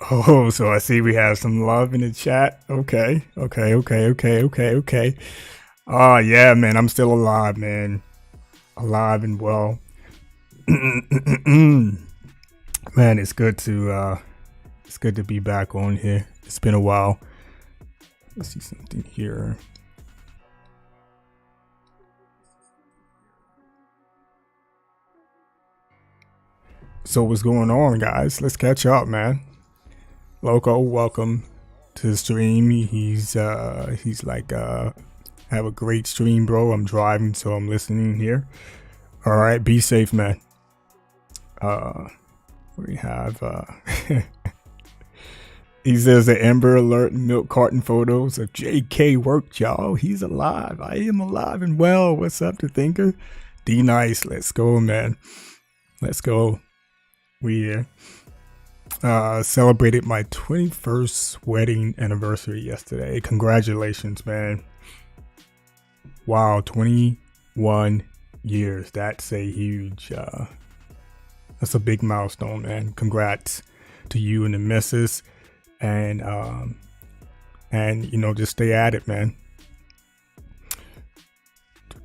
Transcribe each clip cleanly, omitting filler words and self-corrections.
Oh, so I see we have some love in the chat. Okay. Oh yeah, man, I'm still alive, man. Alive and well. Man, it's good to be back on here. It's been a while. Let's see something here. So what's going on, guys? Let's catch up, man. Loco, welcome to the stream. He's like have a great stream, bro. I'm driving, so I'm listening here. All right, be safe, man. We have he says the Amber Alert milk carton photos of JK worked, y'all. He's alive. I am alive and well. What's up to Thinker? D Nice, let's go, man. Let's go. We celebrated my 21st wedding anniversary yesterday. Congratulations, man. Wow, 21 years. That's a huge that's a big milestone, man. Congrats to you and the missus. And you know, just stay at it, man.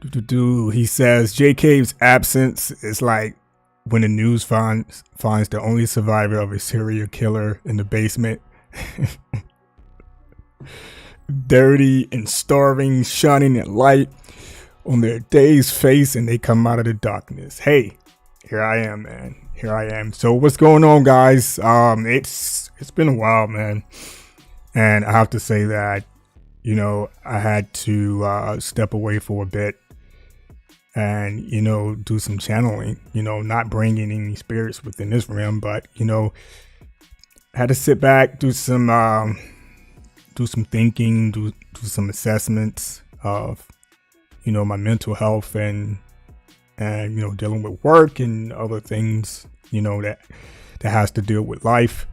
He says JK's absence is like when the news finds the only survivor of a serial killer in the basement. Dirty and starving, shining at light on their day's face, and they come out of the darkness. Hey, here I am, man. Here I am. So what's going on, guys? It's been a while, man. And I have to say that, you know, I had to step away for a bit and, you know, do some channeling, you know, not bringing any spirits within this realm, but, you know, had to sit back, do some thinking, do some assessments of, you know, my mental health and you know, dealing with work and other things, you know, that has to deal with life.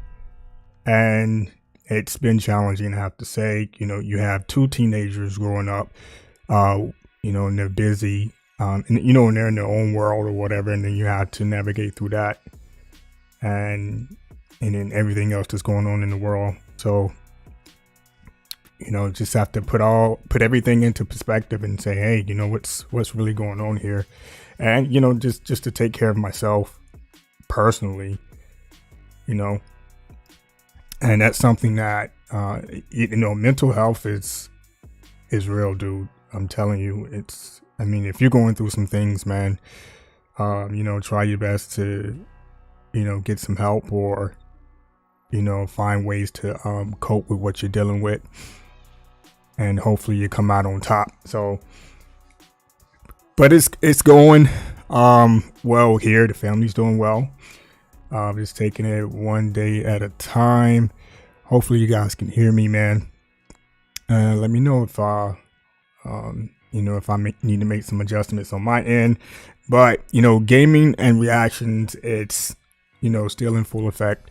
And it's been challenging, I have to say. You know, you have two teenagers growing up, you know, and they're busy, and, you know, and they're in their own world or whatever, and then you have to navigate through that and then everything else that's going on in the world. So, you know, just have to put everything into perspective and say, hey, you know, what's really going on here. And, you know, just to take care of myself personally, you know. And that's something that, you know, mental health is real, dude. I'm telling you, I mean, if you're going through some things, man, you know, try your best to, you know, get some help or, you know, find ways to cope with what you're dealing with. And hopefully you come out on top. So, but it's going well here. The family's doing well. Just taking it one day at a time. Hopefully you guys can hear me, man. Let me know if you know, if I need to make some adjustments on my end. But, you know, gaming and reactions, it's, you know, still in full effect.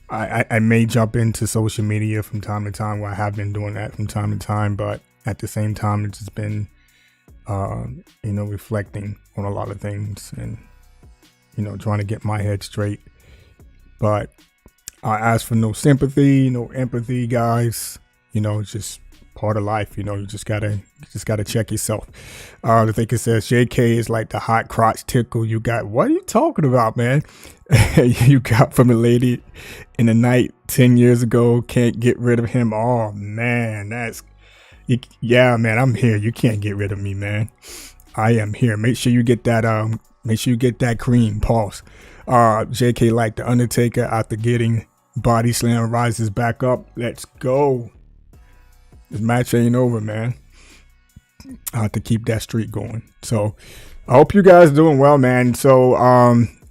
I may jump into social media from time to time. Well, I have been doing that from time to time, but at the same time, it's just been, you know, reflecting on a lot of things and, you know, trying to get my head straight. But I ask for no sympathy, no empathy, guys. You know, it's just part of life. You know, you just gotta check yourself. The thing it says JK is like the hot crotch tickle you got. What are you talking about, man? You got from a lady in the night 10 years ago. Can't get rid of him. Oh man, yeah, man. I'm here. You can't get rid of me, man. I am here. Make sure you get that. Make sure you get that cream. Pause. JK like the Undertaker after getting body slam rises back up. Let's go. This match ain't over, man. I have to keep that streak going. So I hope you guys are doing well, man. So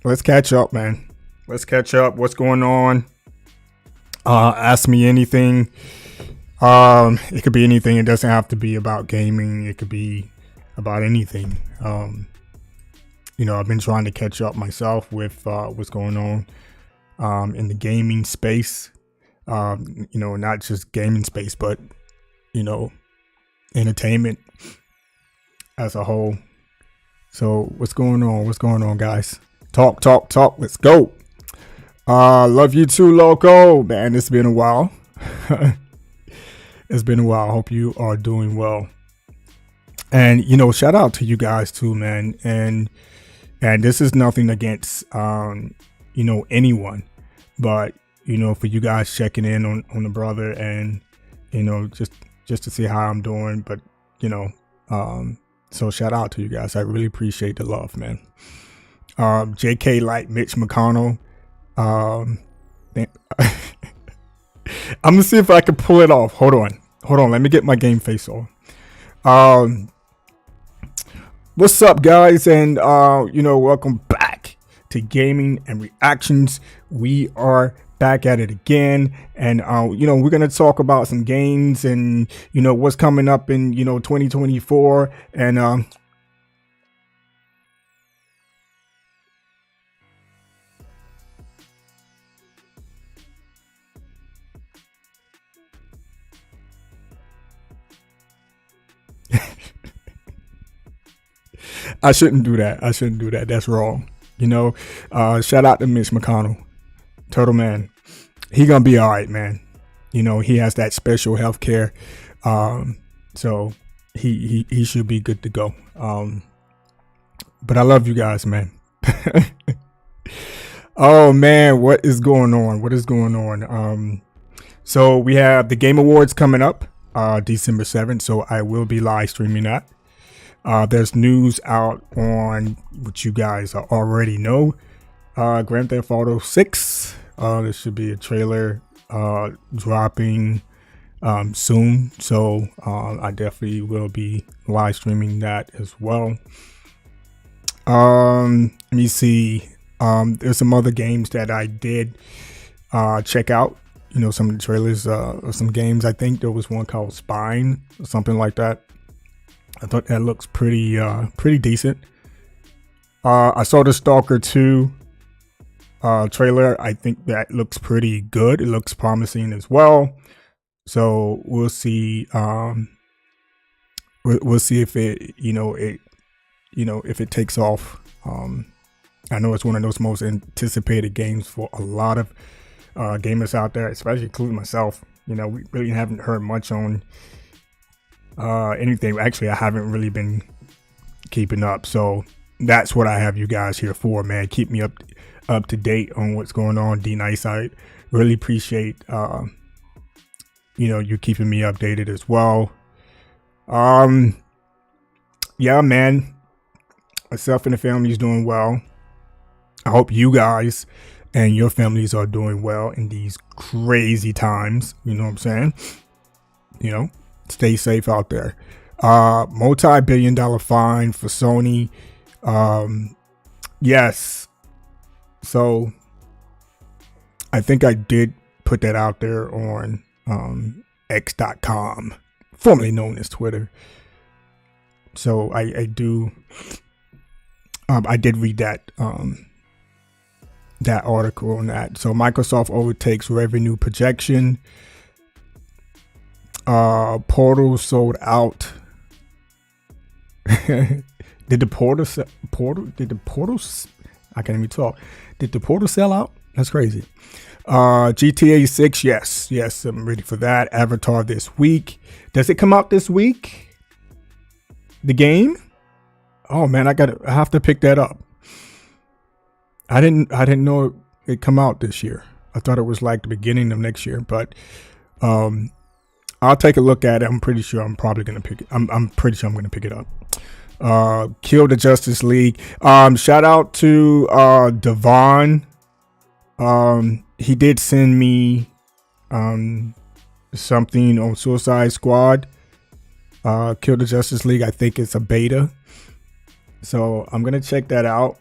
let's catch up, man. Let's catch up. What's going on? Ask me anything. It could be anything. It doesn't have to be about gaming. It could be about anything. You know, I've been trying to catch up myself with what's going on in the gaming space. You know, not just gaming space, but, you know, entertainment as a whole. So what's going on? What's going on, guys? Talk. Let's go. Love you too, Loco. Man, it's been a while. It's been a while. Hope you are doing well. And shout out to you guys too, man. And this is nothing against anyone, but for you guys checking in on the brother, and just to see how I'm doing. But so shout out to you guys. I really appreciate the love, man. JK like Mitch McConnell. I'm gonna see if I can pull it off. Hold on. Let me get my game face on. What's up, guys? And welcome back to Gaming and Reactions. We are back at it again, and we're gonna talk about some games and what's coming up in 2024, and I shouldn't do that. That's wrong. Shout out to Mitch McConnell, Turtle Man. He gonna be all right, man. He has that special health care, so he should be good to go. But I love you guys, man. Oh man, what is going on? So we have the Game Awards coming up, December 7th. So I will be live streaming that. There's news out on what you guys already know. Grand Theft Auto 6. There should be a trailer dropping soon. So I definitely will be live streaming that as well. Let me see. There's some other games that I did check out. Some of the trailers of some games. I think there was one called Spine or something like that. I thought that looks pretty decent. I saw the Stalker 2 trailer. I think that looks pretty good. It looks promising as well. So we'll see. We'll see if it if it takes off. I know it's one of those most anticipated games for a lot of gamers out there, especially including myself. We really haven't heard much on anything. Actually, I haven't really been keeping up, so that's what I have you guys here for, man. Keep me up to date on what's going on. D Nice, I really appreciate you keeping me updated as well. Yeah, man, myself and the family is doing well. I hope you guys and your families are doing well in these crazy times. You know what I'm saying? Stay safe out there. Multi-billion-dollar fine for Sony. Yes. So I think I did put that out there on X.com, formerly known as Twitter. So I do. I did read that that article on that. So Microsoft overtakes revenue projection. Portal sold out. Did the Portal I can't even talk. Did the Portal sell out? That's crazy. GTA 6, yes, I'm ready for that. Avatar this week. Does it come out this week? The game? Oh man, I have to pick that up. I didn't know it come out this year. I thought it was like the beginning of next year, but I'll take a look at it. I'm pretty sure I'm probably gonna pick it. I'm pretty sure I'm gonna pick it up. Kill the Justice League. Shout out to Devon. He did send me something on Suicide Squad. Kill the Justice League. I think it's a beta. So I'm gonna check that out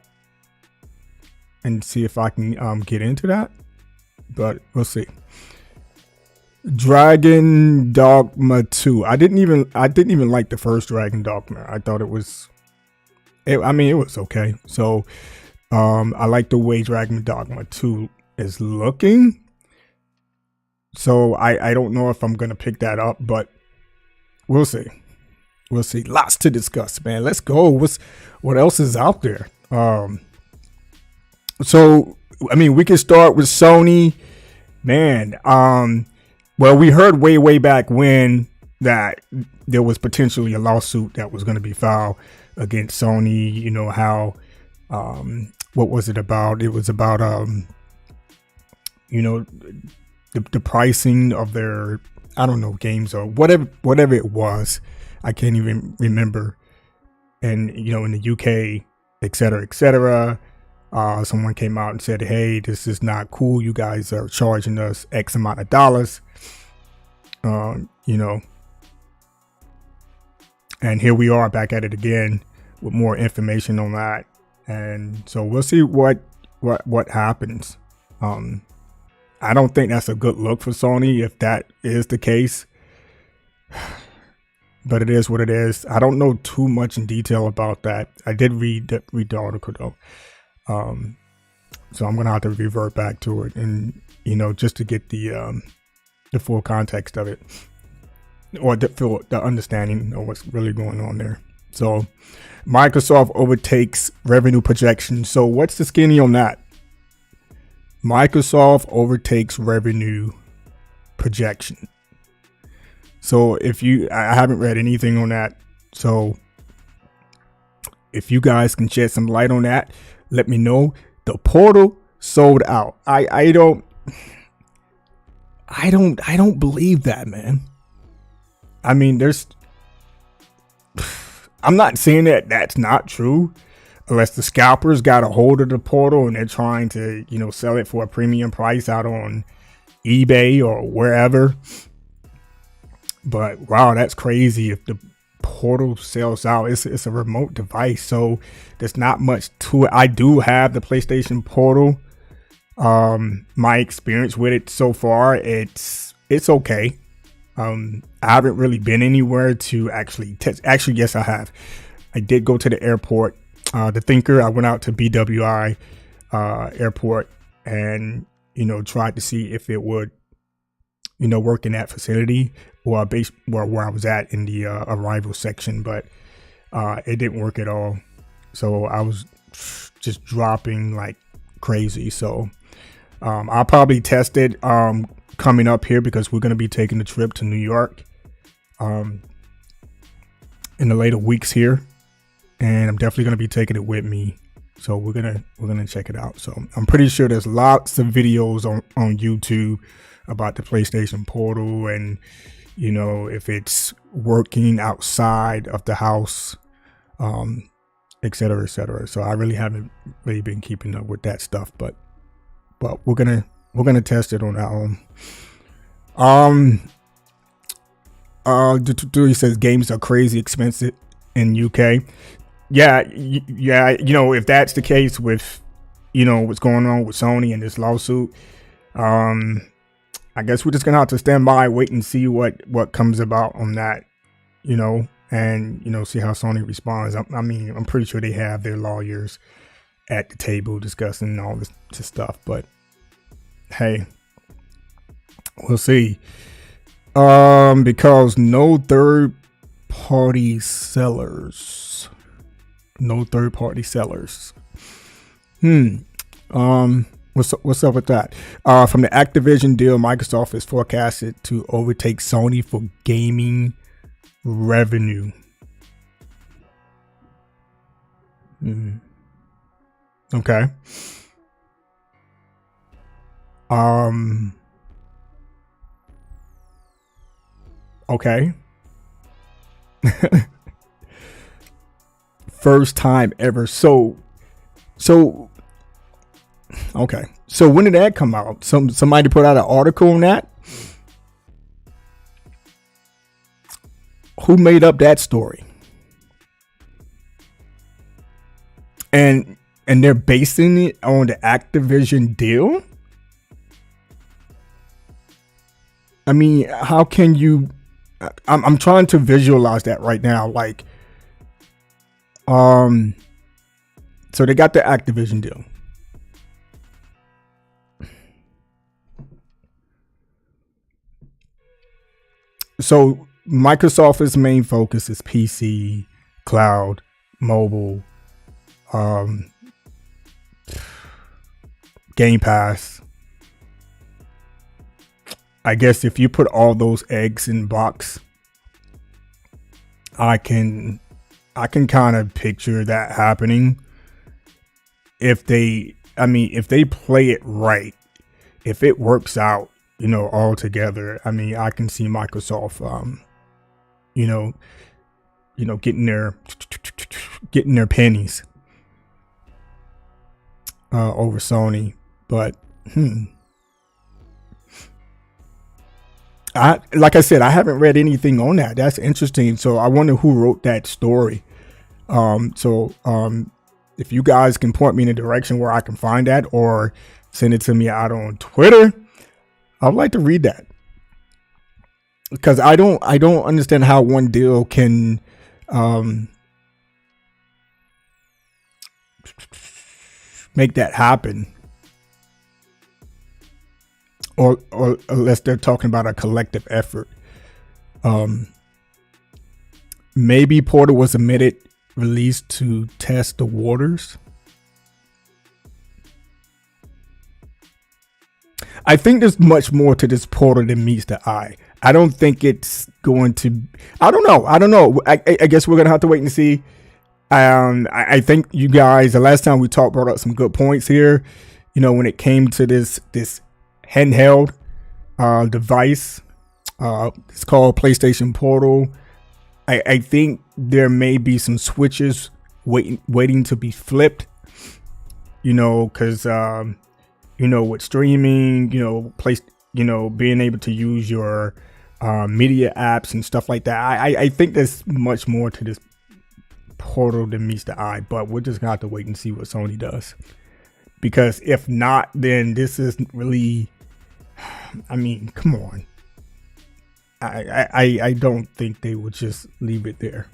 and see if I can get into that. But we'll see. Dragon Dogma 2. I didn't even like the first Dragon Dogma. I thought it was okay. So I like the way Dragon Dogma 2 is looking. So I don't know if I'm gonna pick that up, but we'll see. Lots to discuss, man. Let's go. What else is out there? So I mean, we can start with Sony, man. Well, we heard way back when that there was potentially a lawsuit that was going to be filed against Sony. You know how, what was it about? It was about, you know, the pricing of their, I don't know, games or whatever it was. I can't even remember. And, you know, in the UK, et cetera, someone came out and said, hey, this is not cool. You guys are charging us X amount of dollars. You know, and here we are back at it again with more information on that. And so we'll see what happens. I don't think that's a good look for Sony if that is the case. But it is what it is. I don't know too much in detail about that. I did read the article though. So I'm gonna have to revert back to it, and you know, just to get the full context of it, or the understanding of what's really going on there. So Microsoft overtakes revenue projections. So what's the skinny on that? Microsoft overtakes revenue projection. So I haven't read anything on that. So if you guys can shed some light on that, let me know. The Portal sold out. I don't believe that, man. I mean, I'm not saying that that's not true, unless the scalpers got a hold of the Portal and they're trying to, you know, sell it for a premium price out on eBay or wherever. But wow, that's crazy. If the Portal sells out, it's a remote device, so there's not much to it. I do have the PlayStation Portal. My experience with it so far, it's okay. I haven't really been anywhere to actually test. Actually, yes, I have. I did go to the airport, the Thinker. I went out to BWI airport and, you know, tried to see if it would, you know, work in that facility or where I was at in the arrival section, but it didn't work at all. So I was just dropping like crazy. So I'll probably test it coming up here, because we're going to be taking a trip to New York in the later weeks here, and I'm definitely going to be taking it with me. So we're gonna check it out. So I'm pretty sure there's lots of videos on YouTube about the PlayStation Portal, and you know, if it's working outside of the house, et cetera. So I really haven't really been keeping up with that stuff, but we're gonna test it on our own. He says games are crazy expensive in UK. Yeah, you know, if that's the case with, you know, what's going on with Sony and this lawsuit, I guess we're just gonna have to stand by, wait and see what comes about on that, you know, and, you know, see how Sony responds. I mean, I'm pretty sure they have their lawyers at the table discussing all this stuff, but hey, we'll see. Because no third party sellers. What's up with that? From the Activision deal, Microsoft is forecasted to overtake Sony for gaming revenue. Okay. Okay. First time ever. So okay. So when did that come out? Somebody put out an article on that? Who made up that story? And they're basing it on the Activision deal? I mean, how can you? I'm trying to visualize that right now. Like, so they got the Activision deal. So Microsoft's main focus is PC, cloud, mobile, Game Pass. I guess if you put all those eggs in box, I can kind of picture that happening. If they play it right, if it works out, all together, I can see Microsoft, getting their pennies over Sony. But like I said, I haven't read anything on that. That's interesting. So I wonder who wrote that story. If you guys can point me in a direction where I can find that, or send it to me out on Twitter, I'd like to read that, because I don't understand how one deal can make that happen, or unless they're talking about a collective effort. Maybe Portal was released to test the waters. I think there's much more to this Portal than meets the eye. I don't think it's going to. I don't know. I guess we're gonna have to wait and see. I think you guys, the last time we talked, brought up some good points here. When it came to this handheld device, it's called PlayStation Portal. I think there may be some switches waiting to be flipped. Because with streaming, being able to use your media apps and stuff like that. I think there's much more to this Portal than meets the eye, but we're just gonna have to wait and see what Sony does. Because if not, then this is really, come on. I don't think they would just leave it there.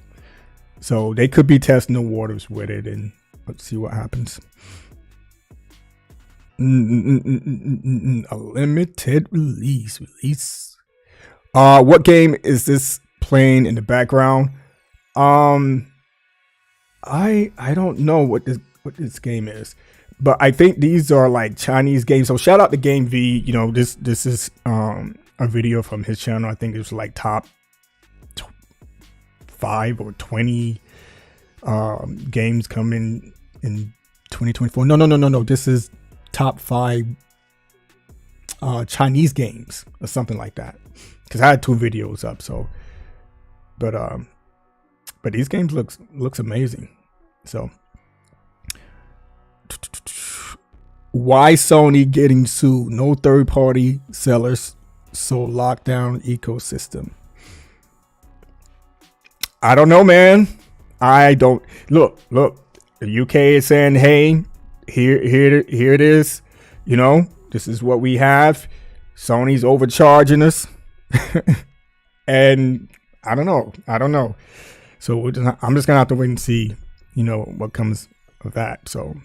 So they could be testing the waters with it, and let's see what happens. A limited release. What game is this playing in the background? I don't know what this game is, but I think these are like Chinese games. So shout out to Game V. This is a video from his channel. I think it was like top 5 or 20 games coming in 2024. No. This is top 5 Chinese games or something like that. Because I had 2 videos up. So, but these games looks amazing. So, why Sony getting sued? No third party sellers. So lockdown ecosystem. I don't know, man. I don't look. The UK is saying, "Hey, here it is. This is what we have." Sony's overcharging us, and I don't know. So I'm just gonna have to wait and see, what comes of that. So,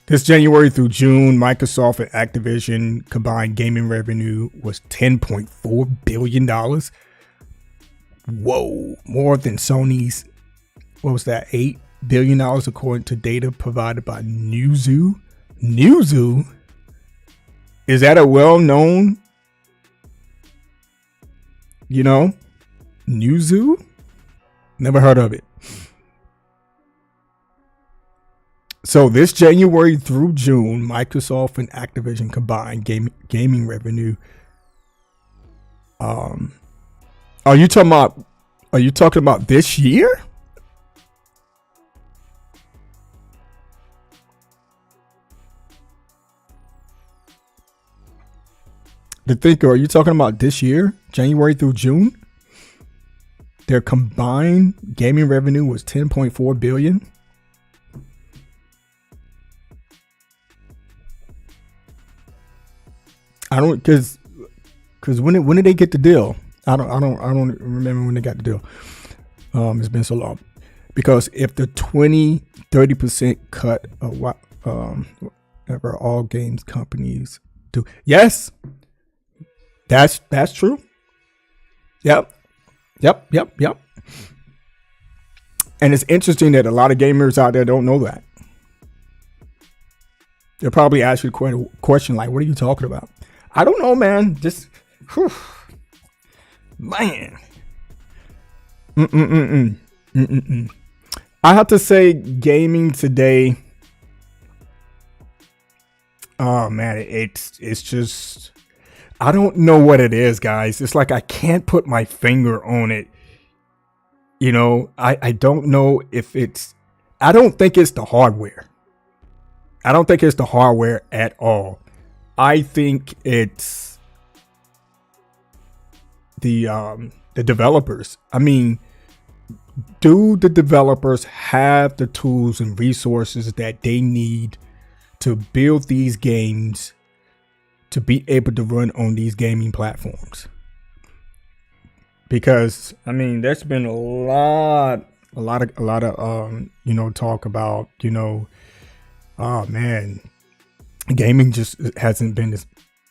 this January through June, Microsoft and Activision combined gaming revenue was $10.4 billion. Whoa, more than Sony's, what was that, $8 billion according to data provided by Newzoo. Newzoo? Is that a well-known, Newzoo? Never heard of it. So this January through June, Microsoft and Activision combined gaming revenue. Are you talking about this year? The Thinker, are you talking about this year, January through June? Their combined gaming revenue was $10.4 billion. I don't, because when did they get the deal? I don't remember when they got the deal. It's been so long. Because if the 30% cut of whatever all games companies do, yes, that's true. Yep. And it's interesting that a lot of gamers out there don't know that. They'll probably ask you a question like, what are you talking about? I don't know, man. Just, whew, man. I have to say gaming today, oh man, it's just, I don't know what it is, guys. It's like I can't put my finger on it. You know, I don't know if it's, I don't think it's the hardware. I don't think it's the hardware at all. I think it's the developers. I mean, do the developers have the tools and resources that they need to build these games to be able to run on these gaming platforms? Because I mean, there's been a lot of you know, talk about, you know, oh man, gaming just hasn't been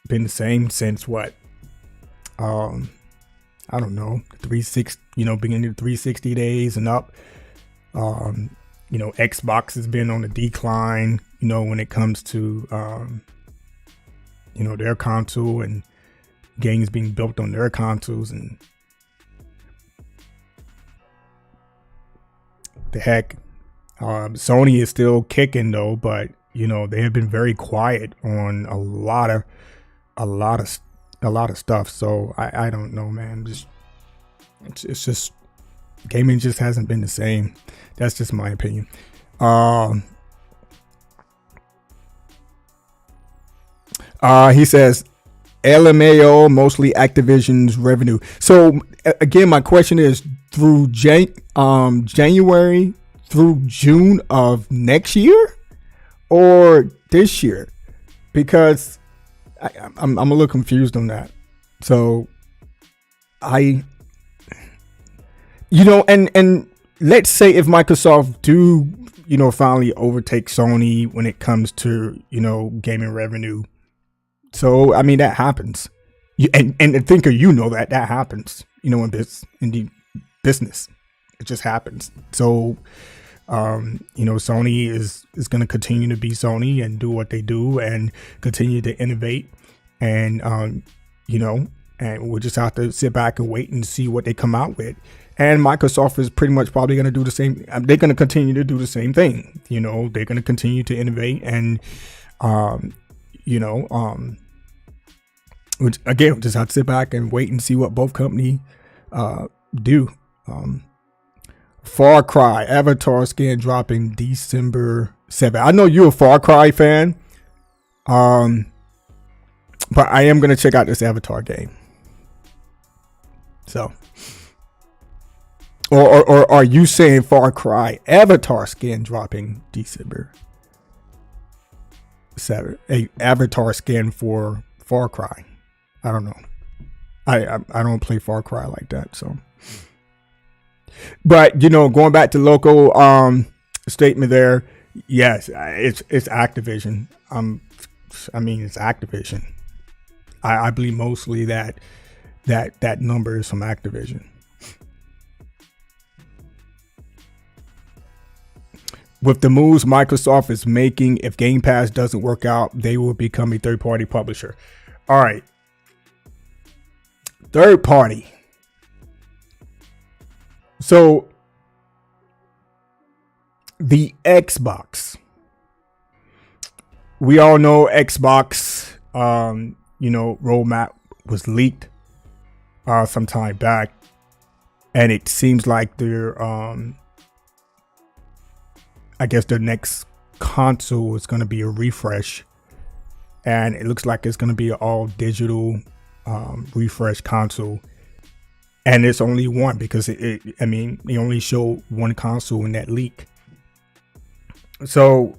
the same since what, I don't know, 360, you know, beginning of 360 days and up. You know, Xbox has been on a decline, you know, when it comes to you know, their console and games being built on their consoles. And the heck, Sony is still kicking though, but you know, they have been very quiet on a lot of stuff. So I don't know, man. It's just gaming just hasn't been the same. That's just my opinion. He says LMAO, mostly Activision's revenue. So again, my question is, through January through June of next year or this year? Because I'm a little confused on that. So you know, and let's say if Microsoft do, you know, finally overtake Sony when it comes to, you know, gaming revenue. So I mean, that happens. And thinker, you know, that happens, you know, in the business. It just happens. So you know, Sony is going to continue to be Sony and do what they do and continue to innovate. And you know, and we'll just have to sit back and wait and see what they come out with. And Microsoft is pretty much probably going to do the same. They're going to continue to do the same thing. You know, they're going to continue to innovate. And you know, which again, we'll just have to sit back and wait and see what both companies do. Far Cry Avatar skin dropping December 7th. I know you're a Far Cry fan, but I am gonna check out this Avatar game. So, or are you saying Far Cry Avatar skin dropping December 7th? A Avatar skin for Far Cry. I don't know. I don't play Far Cry like that, so. But you know, going back to local statement there, yes, it's Activision. I mean, it's Activision. I believe mostly that number is from Activision. With the moves Microsoft is making, if Game Pass doesn't work out, they will become a third-party publisher. All right, third party. So the Xbox, we all know Xbox, you know, roadmap was leaked some time back, and it seems like their I guess their next console is going to be a refresh, and it looks like it's going to be an all digital refresh console. And it's only one because I mean, they only showed one console in that leak. So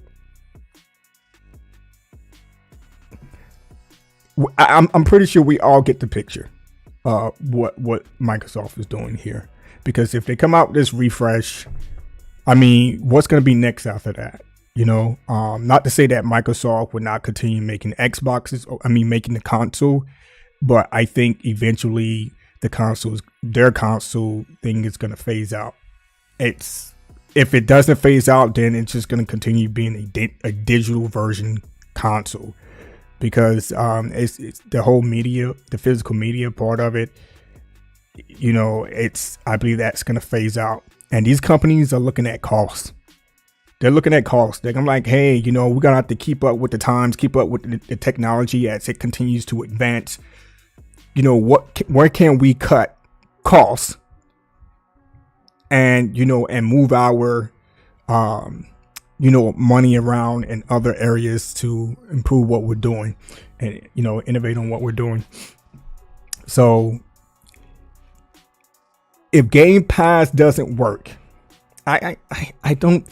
I'm pretty sure we all get the picture what Microsoft is doing here. Because if they come out with this refresh, I mean, what's going to be next after that? You know, not to say that Microsoft would not continue making Xboxes, making the console, but I think eventually their console thing is going to phase out. If it doesn't phase out, then it's just going to continue being a digital version console, because it's the whole media, the physical media part of it. You know, I believe that's going to phase out, and these companies are looking at costs. They're looking at costs. They're like, hey, you know, we're going to have to keep up with the times, keep up with the technology as it continues to advance. You know, where can we cut costs and, you know, and move our, you know, money around in other areas to improve what we're doing and, you know, innovate on what we're doing. So if Game Pass doesn't work, I don't.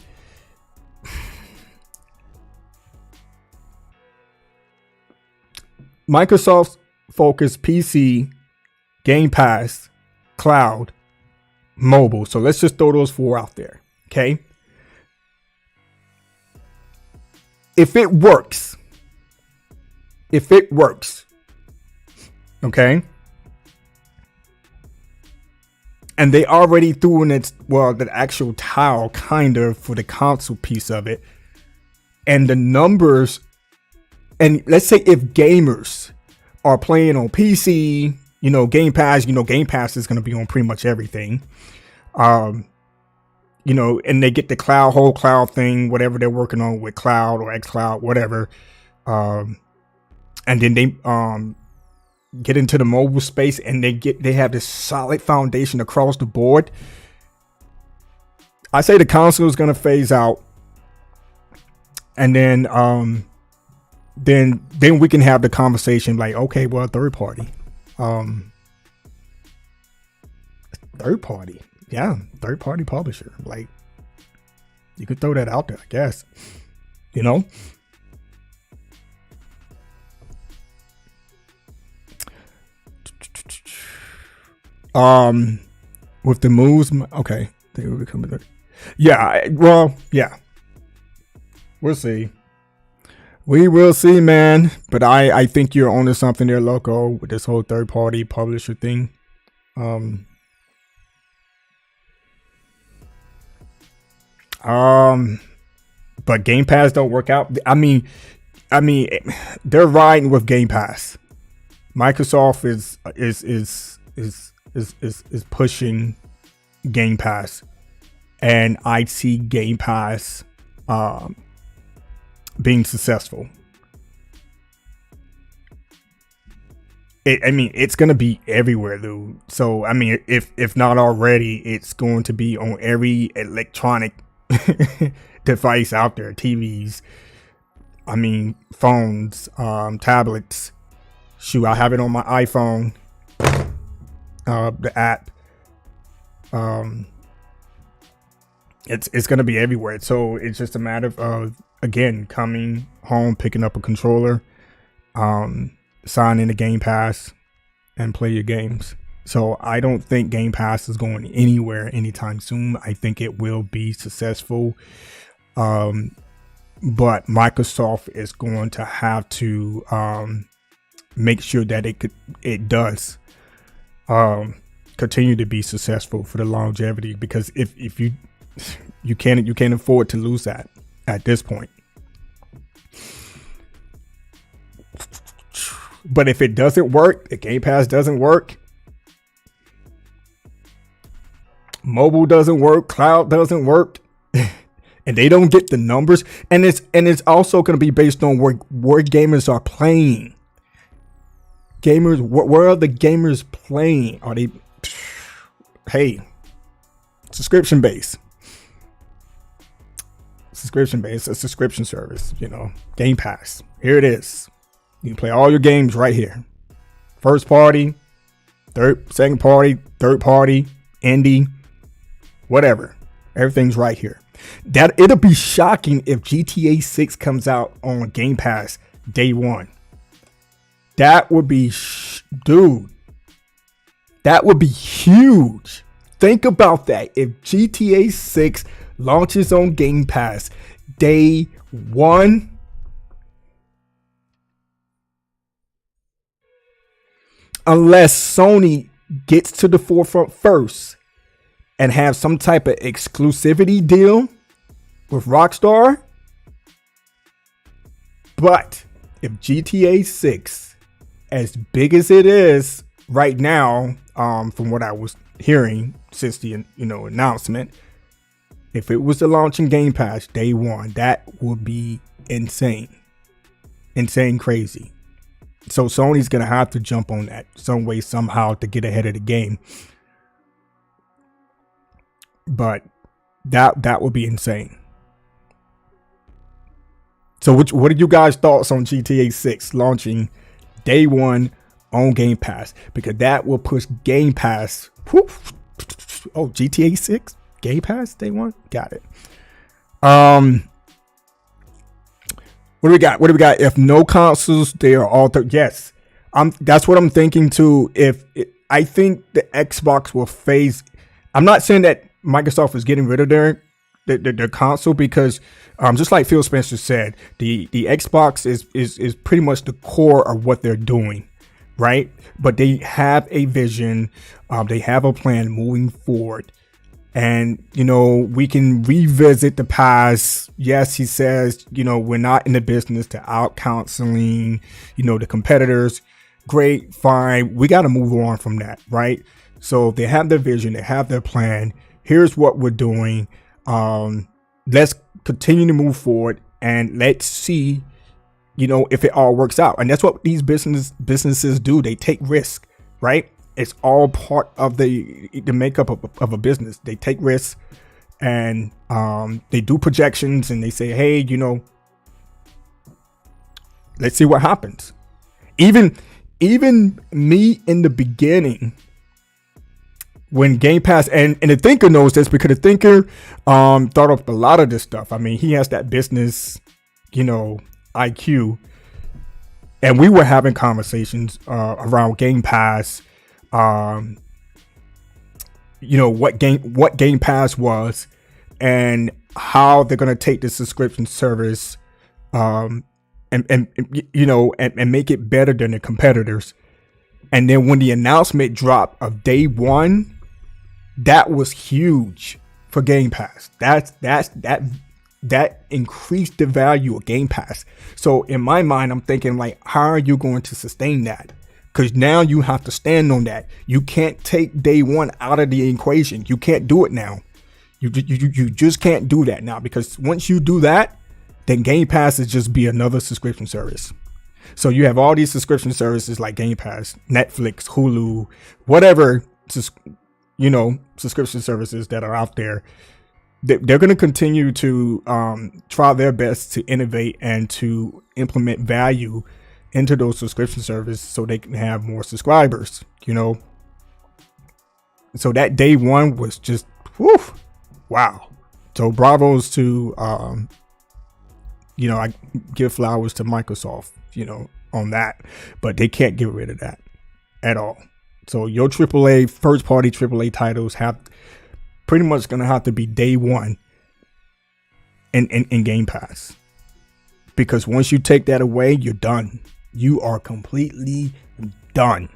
Microsoft's focus: PC, Game Pass, cloud, mobile. So let's just throw those 4 out there. Okay. If it works, okay. And they already threw in the actual tile kind of for the console piece of it. And the numbers, and let's say if gamers are playing on PC, you know, Game Pass is going to be on pretty much everything. You know, and they get the whole cloud thing, whatever they're working on with cloud or xCloud, whatever. And then they get into the mobile space, and they have this solid foundation across the board. I say the console is going to phase out, and then we can have the conversation like, okay, well, third party, third party publisher. Like, you could throw that out there, I guess, you know. With the moves, okay, they will become better. Yeah, well, yeah, we'll see. We will see, man. But I think you're onto something there, Loco, with this whole third party publisher thing. But Game Pass don't work out. I mean, they're riding with Game Pass. Microsoft is pushing Game Pass, and I see Game Pass being successful. It's gonna be everywhere, dude. So I mean, if not already, it's going to be on every electronic device out there. TVs, I mean, phones, tablets. Shoot, I have it on my iPhone. The app. It's gonna be everywhere. So it's just a matter of, again, coming home, picking up a controller, sign into Game Pass, and play your games. So I don't think Game Pass is going anywhere anytime soon. I think it will be successful, but Microsoft is going to have to make sure that it does continue to be successful for the longevity. Because if you can't afford to lose that at this point. But if it doesn't work, if Game Pass doesn't work, mobile doesn't work, cloud doesn't work, and they don't get the numbers, and it's also going to be based on where gamers are playing. Gamers, where are the gamers playing? Are they, hey, subscription based, a subscription service, you know, Game Pass. Here it is. You can play all your games right here. First party, second party, third party, indie, whatever. Everything's right here. That it'll be shocking if GTA 6 comes out on Game Pass day one. That would be, dude. That would be huge. Think about that. If GTA 6 launches on Game Pass day one, unless Sony gets to the forefront first and have some type of exclusivity deal with Rockstar. But if GTA 6, as big as it is right now, from what I was hearing since the announcement, if it was to launch in Game Pass day one, that would be insane crazy. So Sony's gonna have to jump on that some way, somehow, to get ahead of the game. But that would be insane. So what are you guys' thoughts on GTA 6 launching day one on Game Pass? Because that will push Game Pass. Oh, GTA 6 Game Pass day one? Got it. What do we got? If no consoles, they are all yes. That's what I'm thinking too. I think the Xbox will phase. I'm not saying that Microsoft is getting rid of their console, because just like Phil Spencer said, the Xbox is pretty much the core of what they're doing, right? But they have a vision, they have a plan moving forward, and we can revisit the past. Yes, he says we're not in the business to out counseling the competitors. Great, fine, we got to move on from that, right? So they have their vision, they have their plan. Here's what we're doing. Let's continue to move forward, and let's see, if it all works out. And that's what these businesses do. They take risk, right? It's all part of the makeup of a business. They take risks, and they do projections, and they say, hey, let's see what happens. Even me in the beginning, when Game Pass, and the Thinker knows this, because the Thinker thought of a lot of this stuff. I mean, he has that business, IQ. And we were having conversations around Game Pass, what Game Pass was, and how they're going to take the subscription service and make it better than the competitors. And then when the announcement dropped of day one, that was huge for Game Pass. That increased the value of Game Pass. So in my mind, I'm thinking, like, how are you going to sustain that? Because now you have to stand on that. You can't take day one out of the equation. You can't do it now. You just can't do that now, because once you do that, then Game Pass is just be another subscription service. So you have all these subscription services like Game Pass, Netflix, Hulu, whatever, subscription services that are out there. They're going to continue to try their best to innovate and to implement value into those subscription services so they can have more subscribers, So that day one was just, wow. So bravos to, I give flowers to Microsoft, on that, but they can't get rid of that at all. So your AAA, first party AAA titles have pretty much going to have to be day one in Game Pass, because once you take that away, you're done. You are completely done.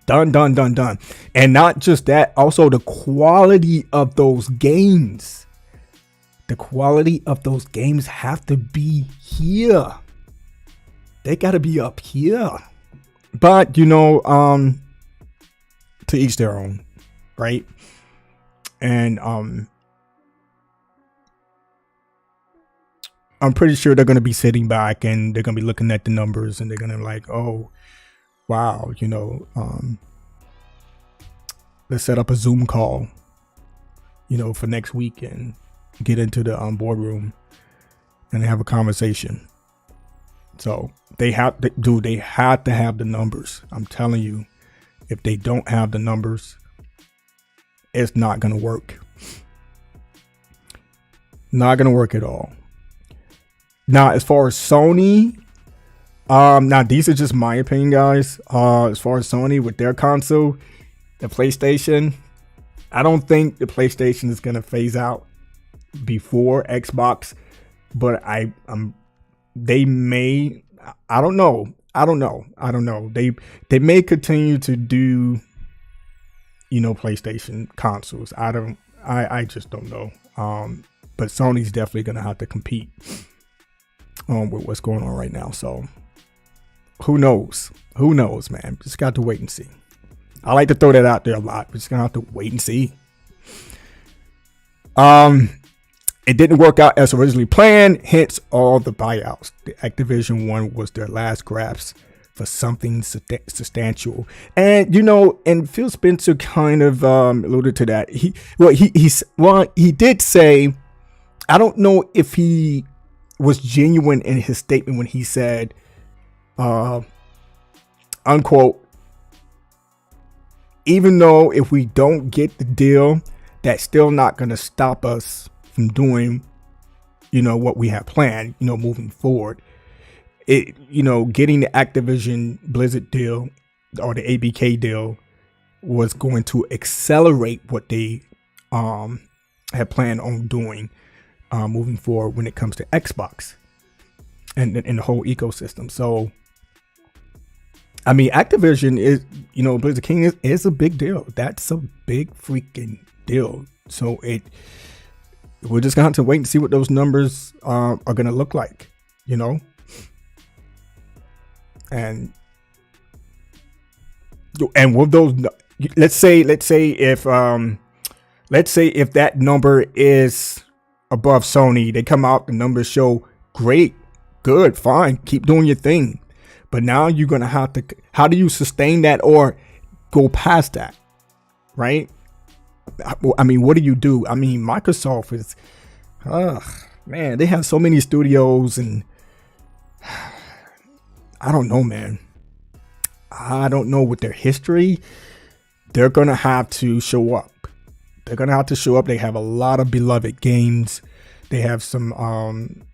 Done. And not just that, also the quality of those games. The quality of those games have to be here. They got to be up here. But, to each their own, right? And I'm pretty sure they're going to be sitting back and they're going to be looking at the numbers, and they're going to like, oh, wow, let's set up a Zoom call, for next week, and get into the boardroom and have a conversation. So they have to have the numbers. I'm telling you, if they don't have the numbers, it's not going to work. Not going to work at all. Now, as far as Sony, now these are just my opinion, guys. As far as Sony with their console, the PlayStation, I don't think the PlayStation is going to phase out before Xbox, but they may, I don't know. They may continue to do, PlayStation consoles. I just don't know. But Sony's definitely going to have to compete with what's going on right now. So who knows? Who knows, man? Just got to wait and see. I like to throw that out there a lot. We're just gonna have to wait and see. It didn't work out as originally planned, hence all the buyouts. The Activision one was their last grasp for something substantial. And, and Phil Spencer kind of alluded to that. He did say, I don't know if he was genuine in his statement when he said, unquote, even though if we don't get the deal, that's still not going to stop us from doing, what we have planned, moving forward. Getting the Activision Blizzard deal or the ABK deal was going to accelerate what they had planned on doing moving forward when it comes to Xbox and the whole ecosystem. So, I mean, Activision is, Blizzard King is a big deal. That's a big freaking deal. So we're just going to have to wait and see what those numbers are going to look like, And with those, let's say if that number is above Sony, they come out, the numbers show great, good, fine, keep doing your thing. But now you're going to have to, how do you sustain that or go past that? Right? I mean, what do you do? I mean, Microsoft is, man, they have so many studios and I don't know, man. I don't know with their history. They're going to have to show up. They have a lot of beloved games. They have some,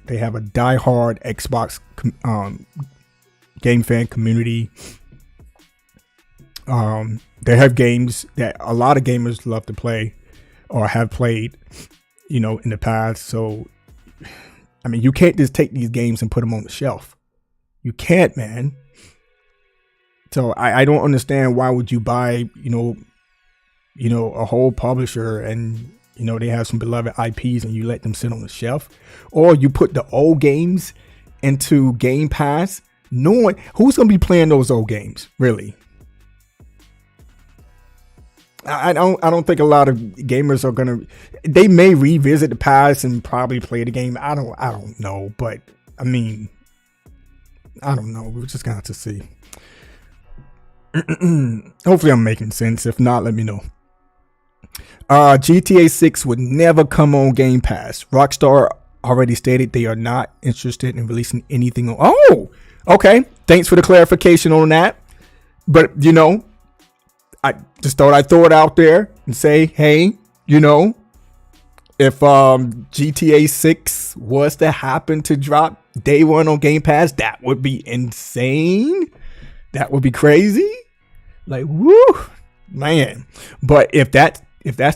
they have a diehard Xbox game fan community. They have games that a lot of gamers love to play or have played, in the past. So, I mean, you can't just take these games and put them on the shelf. You can't, man. So I don't understand why would you buy, a whole publisher and, they have some beloved IPs and you let them sit on the shelf, or you put the old games into Game Pass. No one, who's going to be playing those old games, really? I don't think a lot of gamers are gonna. They may revisit the past and probably play the game. I don't know, but I mean, I don't know. We're just gonna have to see. Hopefully, I'm making sense. If not, let me know. GTA 6 would never come on Game Pass. Rockstar already stated they are not interested in releasing anything on. Oh, okay. Thanks for the clarification on that. But I just thought I'd throw it out there and say, hey, if GTA 6 was to happen to drop day one on Game Pass, that would be insane. That would be crazy. Like, woo, man. But if that's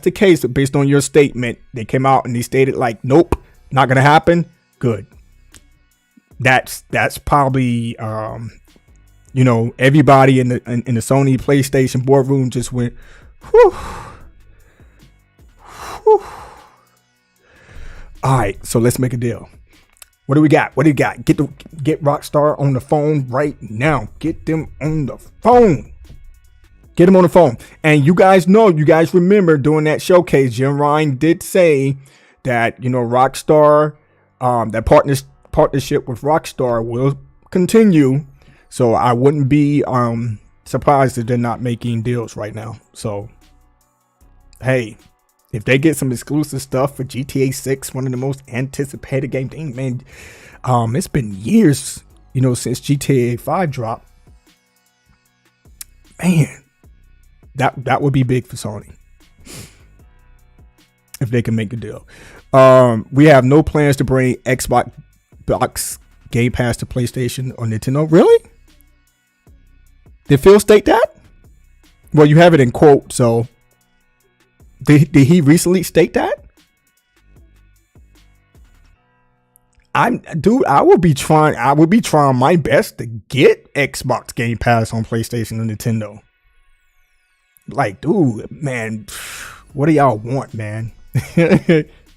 the case, based on your statement, they came out and they stated like, nope, not gonna happen. Good. That's probably everybody in the Sony PlayStation boardroom just went, whew, whew. All right, so let's make a deal. What do we got? Get Rockstar on the phone right now. Get them on the phone. Get them on the phone. And you guys remember during that showcase, Jim Ryan did say that, Rockstar, that partnership with Rockstar will continue. So I wouldn't be surprised if they're not making deals right now. So, hey, if they get some exclusive stuff for GTA 6, one of the most anticipated games, man, it's been years, since GTA 5 dropped. Man, that would be big for Sony if they can make a deal. We have no plans to bring Xbox Game Pass to PlayStation or Nintendo. Really? Did Phil state that? Well, you have it in quote, so did he recently state that? I would be trying my best to get Xbox Game Pass on PlayStation and Nintendo. Like, dude, man, what do y'all want, man?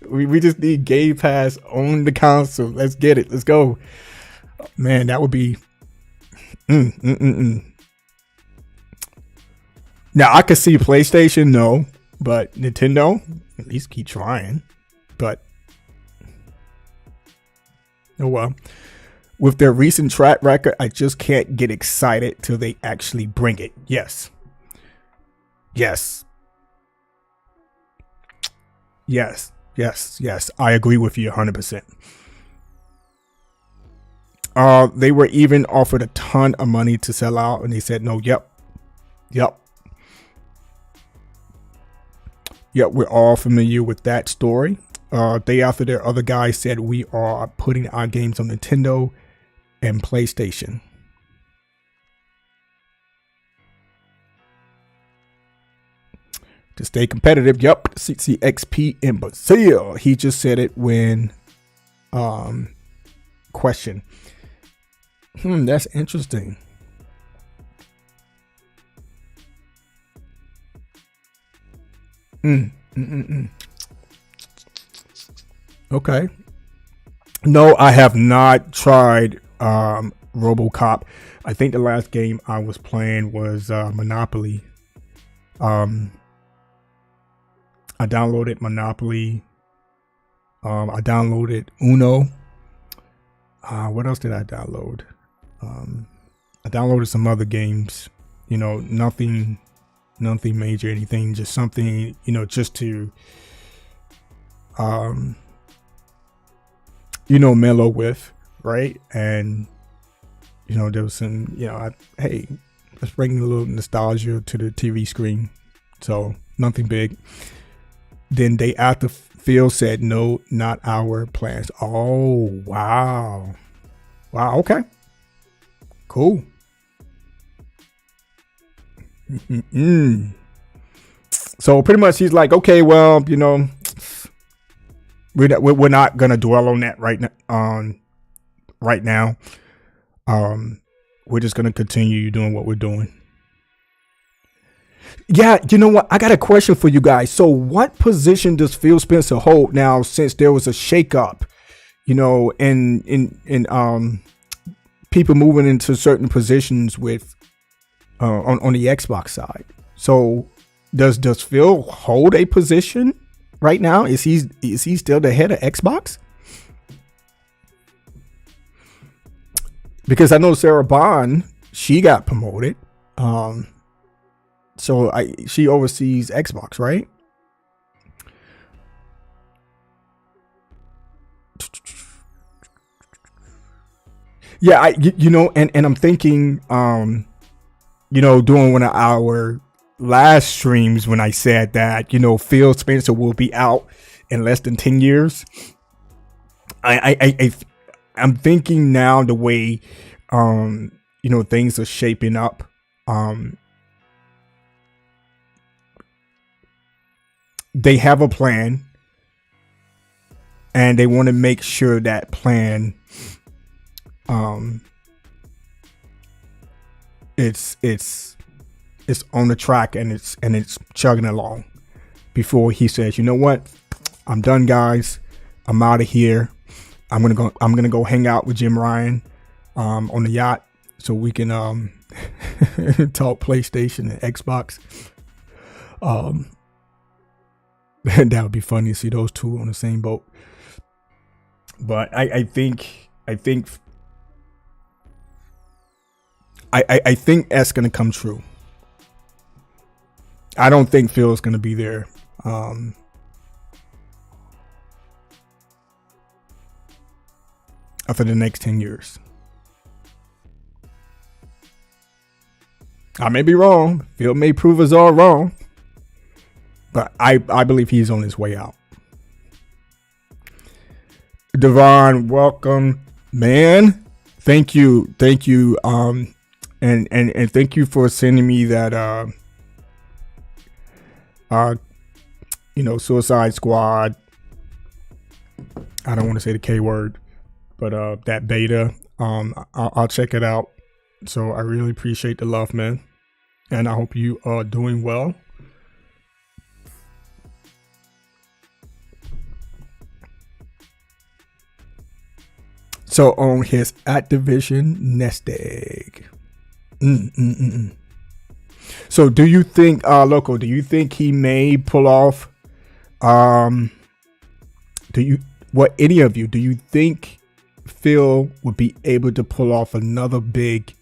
We just need Game Pass on the console. Let's get it. Let's go. Man, that would be. Now I could see PlayStation, no, but Nintendo, at least keep trying. But oh well. With their recent track record, I just can't get excited till they actually bring it. Yes. I agree with you 100%. They were even offered a ton of money to sell out, and they said no. Yep. We're all familiar with that story. Day after their other guy said we are putting our games on Nintendo and PlayStation. To stay competitive. Yep. CCXP in Brazil. He just said it when question. That's interesting. Okay. No, I have not tried RoboCop. I think the last game I was playing was Monopoly. I downloaded Monopoly. I downloaded Uno. What else did I download? I downloaded some other games. Nothing major, anything. Just something, just to, mellow with, right? And there was some, hey, let's bring a little nostalgia to the TV screen. So nothing big. Then day after, Phil said, no, not our plans. Oh, wow. Okay. Cool. So pretty much he's like, okay, well, we're not going to dwell on that right now. We're just going to continue doing what we're doing. Yeah, you know what? I got a question for you guys. So what position does Phil Spencer hold now since there was a shakeup, and people moving into certain positions with on the Xbox side? So does Phil hold a position right now? Is he still the head of Xbox? Because I know Sarah Bond, she got promoted. So she oversees Xbox, right? Yeah, and I'm thinking, during one of our last streams when I said that, Phil Spencer will be out in less than 10 years. I'm thinking now the way, things are shaping up. They have a plan, and they want to make sure that plan, it's on the track and it's chugging along before he says, you know what, I'm done, guys. I'm out of here. I'm gonna go hang out with Jim Ryan on the yacht so we can talk PlayStation and Xbox. That would be funny to see those two on the same boat. But I think that's gonna come true. I don't think Phil's gonna be there. For the next 10 years. I may be wrong. Phil may prove us all wrong. But I believe he's on his way out. Devon, welcome, man. Thank you. And thank you for sending me that Suicide Squad. I don't want to say the K word, but that beta. I'll check it out. So I really appreciate the love, man. And I hope you are doing well. So on his Activision nest egg. So do you think, Loco, do you think he may pull off, any of you, do you think Phil would be able to pull off another big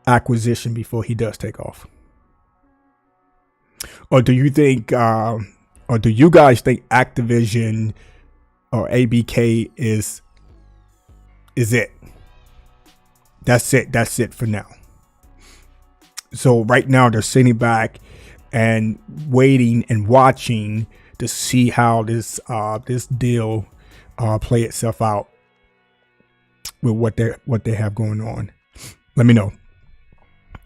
acquisition before he does take off? Or do you think, or do you guys think Activision or ABK is it? That's it for now. So right now they're sitting back and waiting and watching to see how this deal play itself out with what they have going on. Let me know.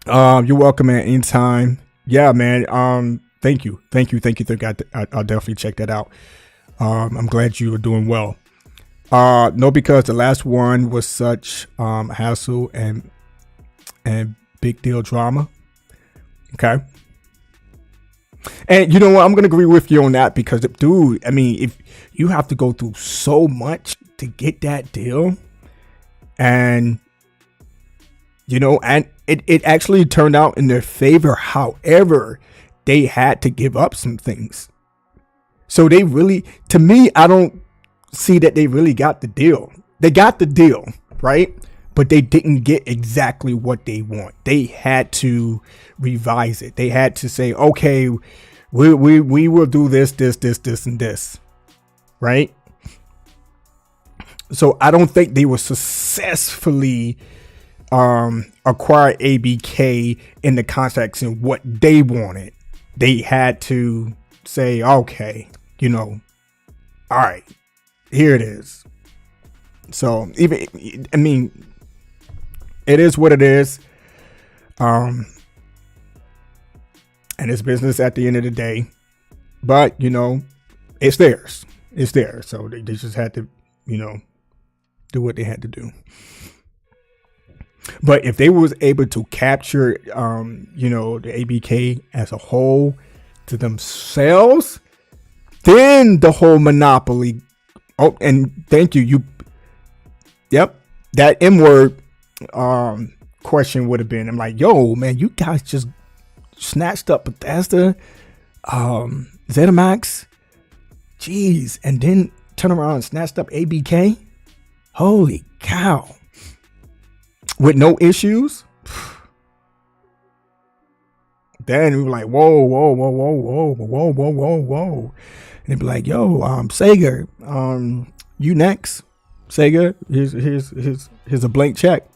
You're welcome at any time. Yeah, man. Thank you. I'll definitely check that out. I'm glad you are doing well. No, because the last one was such hassle and big deal drama. Okay. And you know what? I'm going to agree with you on that because, dude, I mean, if you have to go through so much to get that deal and, you know, and it actually turned out in their favor. However, they had to give up some things. So they really, to me, I don't see that they really got the deal. They got the deal, right? But they didn't get exactly what they want. They had to revise it. They had to say, okay, we will do this, and this, right? So I don't think they will successfully acquire ABK in the context in what they wanted. They had to say, okay, you know, all right, here it is. So even, I mean, it is what it is. And it's business at the end of the day. But, you know, it's theirs. It's theirs. So they just had to, you know, do what they had to do. But if they was able to capture, you know, the ABK as a whole to themselves, then the whole monopoly. Oh, and thank you. Yep. That M word question would have been, I'm like, yo, man, you guys just snatched up Bethesda, ZeniMax, jeez, and then turn around and snatched up ABK. Holy cow. With no issues. Then we were like, whoa. And they'd be like, yo, Sega, you next. Sega, here's a blank check.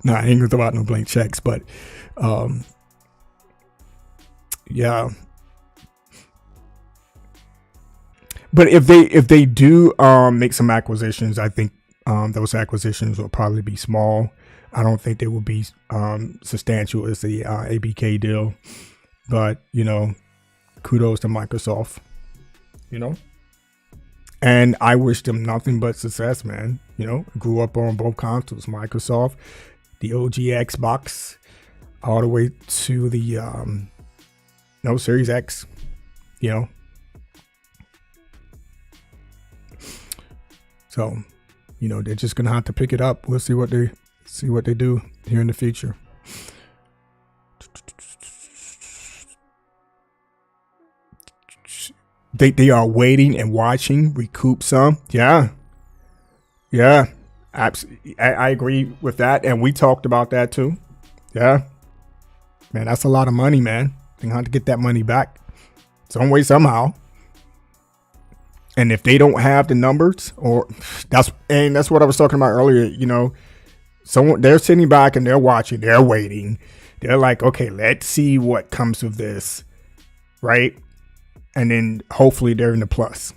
No, I ain't about no blank checks, but yeah. But if they do make some acquisitions, I think those acquisitions will probably be small. I don't think they will be substantial as the ABK deal. But, you know, kudos to Microsoft, you know. And I wish them nothing but success, man. You know, grew up on both consoles, Microsoft, the OG Xbox, all the way to the Series X, you know. So, you know, they're just gonna have to pick it up. We'll see what they do here in the future. They are waiting and watching, recoup some. Yeah. Absolutely. I agree with that. And we talked about that too. Yeah. Man, that's a lot of money, man. They have to get that money back some way, somehow. And if they don't have the numbers, that's what I was talking about earlier, you know, they're sitting back and they're watching, they're waiting. They're like, okay, let's see what comes of this. Right. And then hopefully they're in the plus.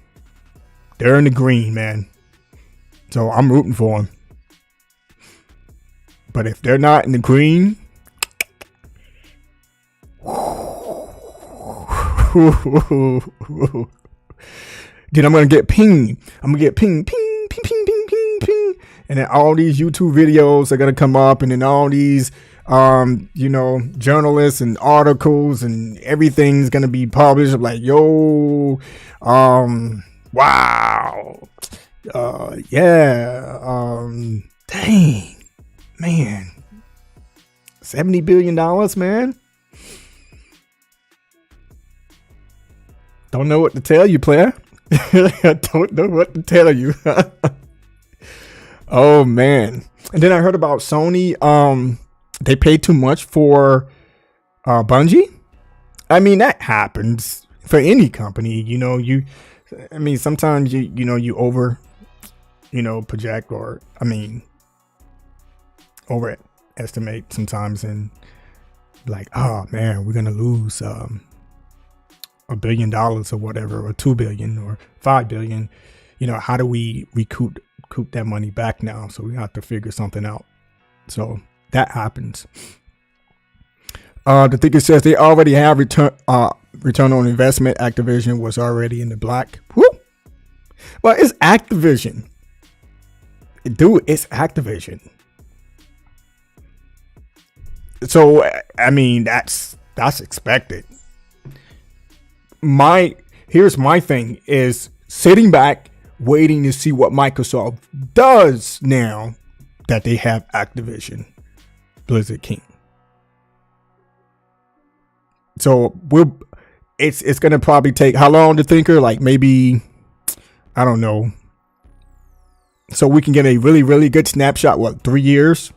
They're in the green, man. So I'm rooting for them. But if they're not in the green, then I'm going to get ping. I'm going to get ping. And then all these YouTube videos are going to come up. And then all these, you know, journalists and articles and everything's going to be published. I'm like, yo, Wow. Yeah. Dang, man. $70 billion, man. Don't know what to tell you, player. I don't know what to tell you. Oh man. And then I heard about Sony. They paid too much for Bungie. I mean, that happens for any company. Sometimes you project, or overestimate sometimes, and like, oh man, we're gonna lose $1 billion or whatever, or 2 billion or 5 billion. How do we recoup that money back now? So we have to figure something out. So that happens. The thinker says they already have return on investment. Activision was already in the black. Woo! Well, it's Activision. Dude, it's Activision. So, that's expected. Here's my thing is sitting back, waiting to see what Microsoft does now that they have Activision Blizzard King. So it's gonna probably take how long to thinker? Like maybe, I don't know. So we can get a really, really good snapshot. What, 3 years,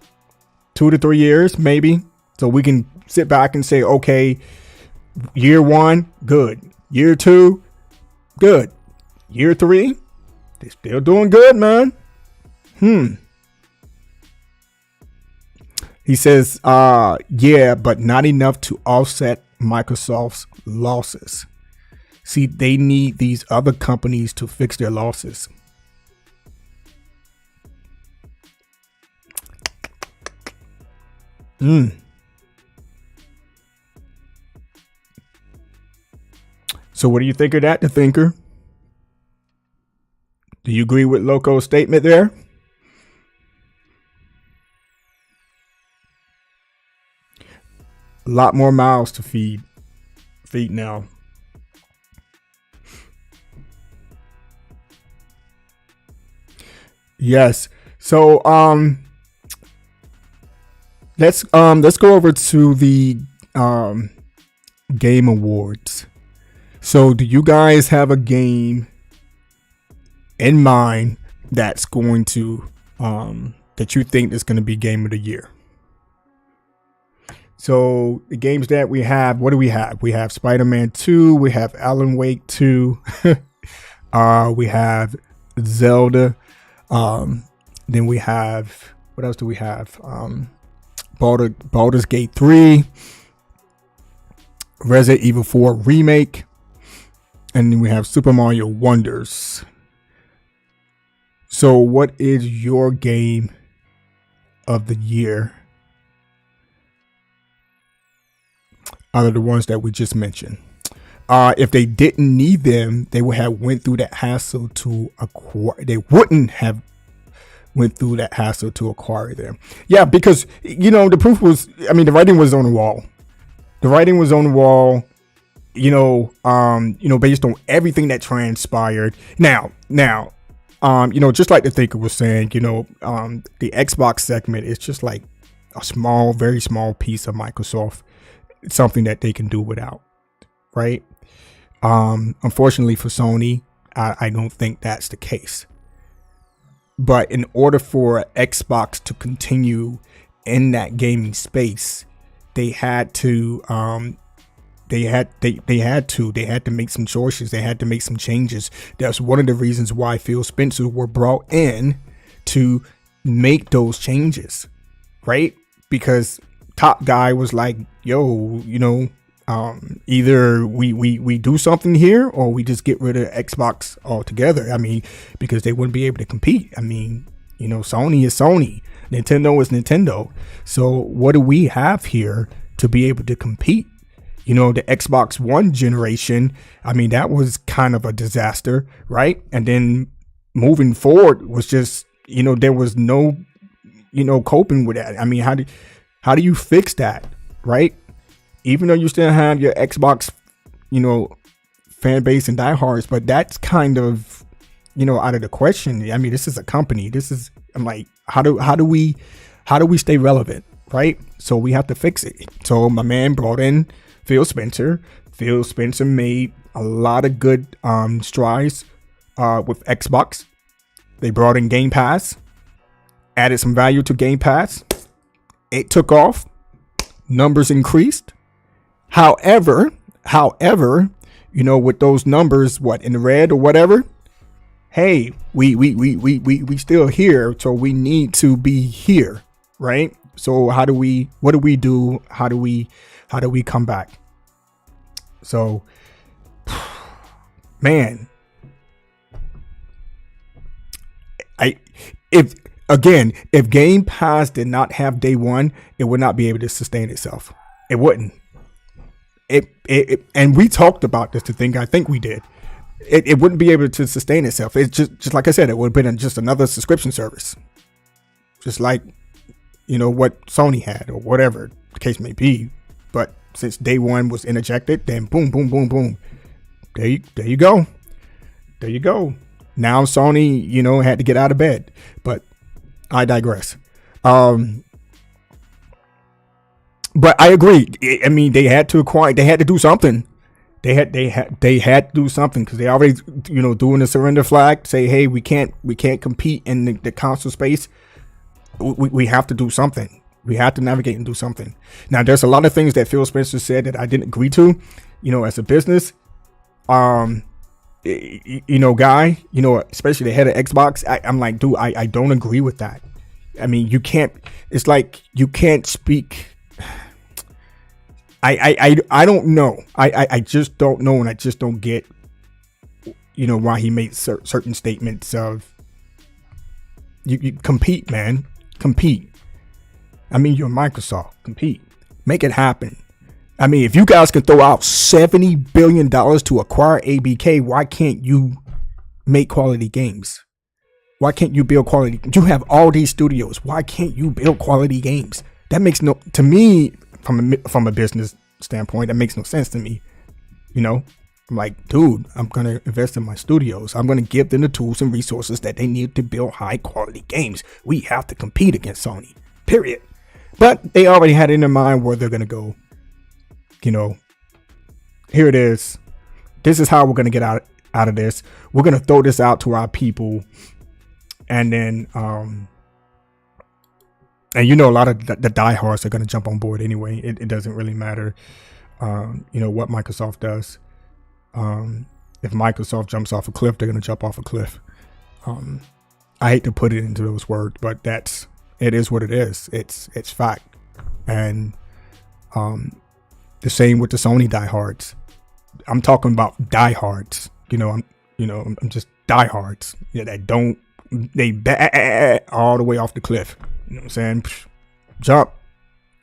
2 to 3 years, maybe. So we can sit back and say, okay, year 1, good. Year 2, good. Year 3, they're still doing good, man. He says, yeah, but not enough to offset Microsoft's losses. See, they need these other companies to fix their losses. So what do you think of that, the thinker? Do you agree with Loco's statement there? A lot more mouths to feed now. Yes. So let's go over to the Game Awards. So do you guys have a game in mind that's going to that you think is going to be Game of the Year? So the games that we have, what do we have? We have Spider-Man 2, we have Alan Wake 2, we have Zelda, then we have, what else do we have? Baldur's Gate 3, Resident Evil 4 Remake, and then we have Super Mario Wonders. So what is your game of the year out of the ones that we just mentioned? If they didn't need them, they would have went through that hassle to acquire. They wouldn't have went through that hassle to acquire them. Yeah, because the proof was, the writing was on the wall. The writing was on the wall. Based on everything that transpired. Now, just like the thinker was saying, the Xbox segment is just like a small, very small piece of Microsoft. It's something that they can do without, right? Unfortunately for Sony, I don't think that's the case. But in order for Xbox to continue in that gaming space, they had to make some choices. They had to make some changes. That's one of the reasons why Phil Spencer were brought in to make those changes, right? Because top guy was like, yo, either we do something here or we just get rid of Xbox altogether. Because they wouldn't be able to compete. Sony is Sony, Nintendo is Nintendo. So what do we have here to be able to compete? The Xbox One generation, that was kind of a disaster, right? And then moving forward was just, there was no, coping with that. How do you fix that, right? Even though you still have your Xbox, fan base and diehards, but that's kind of out of the question. I mean, this is a company. I'm like, how do we stay relevant, right? So we have to fix it. So my man brought in Phil Spencer. Phil Spencer made a lot of good strides with Xbox. They brought in Game Pass, added some value to Game Pass. It took off. Numbers increased. However, with those numbers, in the red or whatever, hey, we still here, so we need to be here, right? So what do we do? How do we come back? So, man, if Game Pass did not have day one, it would not be able to sustain itself. It wouldn't. And we talked about this. I think we did. It wouldn't be able to sustain itself. It's just like I said, it would have been just another subscription service, just like what Sony had or whatever the case may be. But since day one was interjected, then boom, boom, boom, boom. There you go. Now Sony, had to get out of bed. But I digress. But I agree. I mean, they had to do something. They had to do something because they already, doing the surrender flag. Say, hey, we can't compete in the console space. We have to do something. We have to navigate and do something. Now, there's a lot of things that Phil Spencer said that I didn't agree to. As a business, guy, especially the head of Xbox. I'm like, dude, I don't agree with that. I mean, you can't. It's like you can't speak. I don't know. I just don't know, and I just don't get, why he made certain statements of you compete, man, compete. I mean, you're Microsoft, compete, make it happen. I mean, if you guys can throw out $70 billion to acquire ABK, why can't you make quality games? Why can't you build quality? You have all these studios. Why can't you build quality games? That makes to me, from a business standpoint, that makes no sense to me. I'm like, dude, I'm going to invest in my studios. I'm going to give them the tools and resources that they need to build high quality games. We have to compete against Sony, period. But they already had in their mind where they're going to go. Here it is. This is how we're going to get out of this. We're going to throw this out to our people. And then, and a lot of the diehards are going to jump on board anyway. It doesn't really matter, what Microsoft does. If Microsoft jumps off a cliff, they're going to jump off a cliff. I hate to put it into those words, but it is what it is. It's fact. And the same with the Sony diehards. I'm talking about diehards. I'm just diehards. That they bat all the way off the cliff. You know what I'm saying? Jump.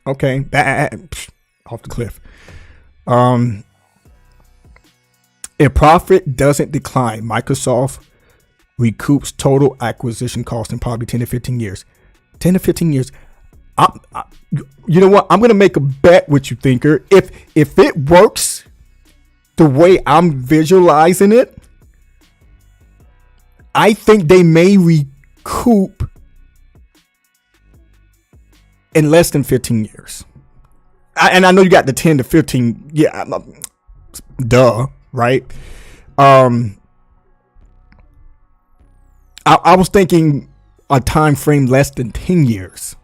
Okay. Bat off the cliff. If profit doesn't decline, Microsoft recoups total acquisition cost in probably 10 to 15 years. 10 to 15 years. You know what? I'm going to make a bet with you, thinker. If it works the way I'm visualizing it, I think they may recoup in less than 15 years. And I know you got the 10 to 15. Yeah, duh, right? I was thinking a time frame less than 10 years.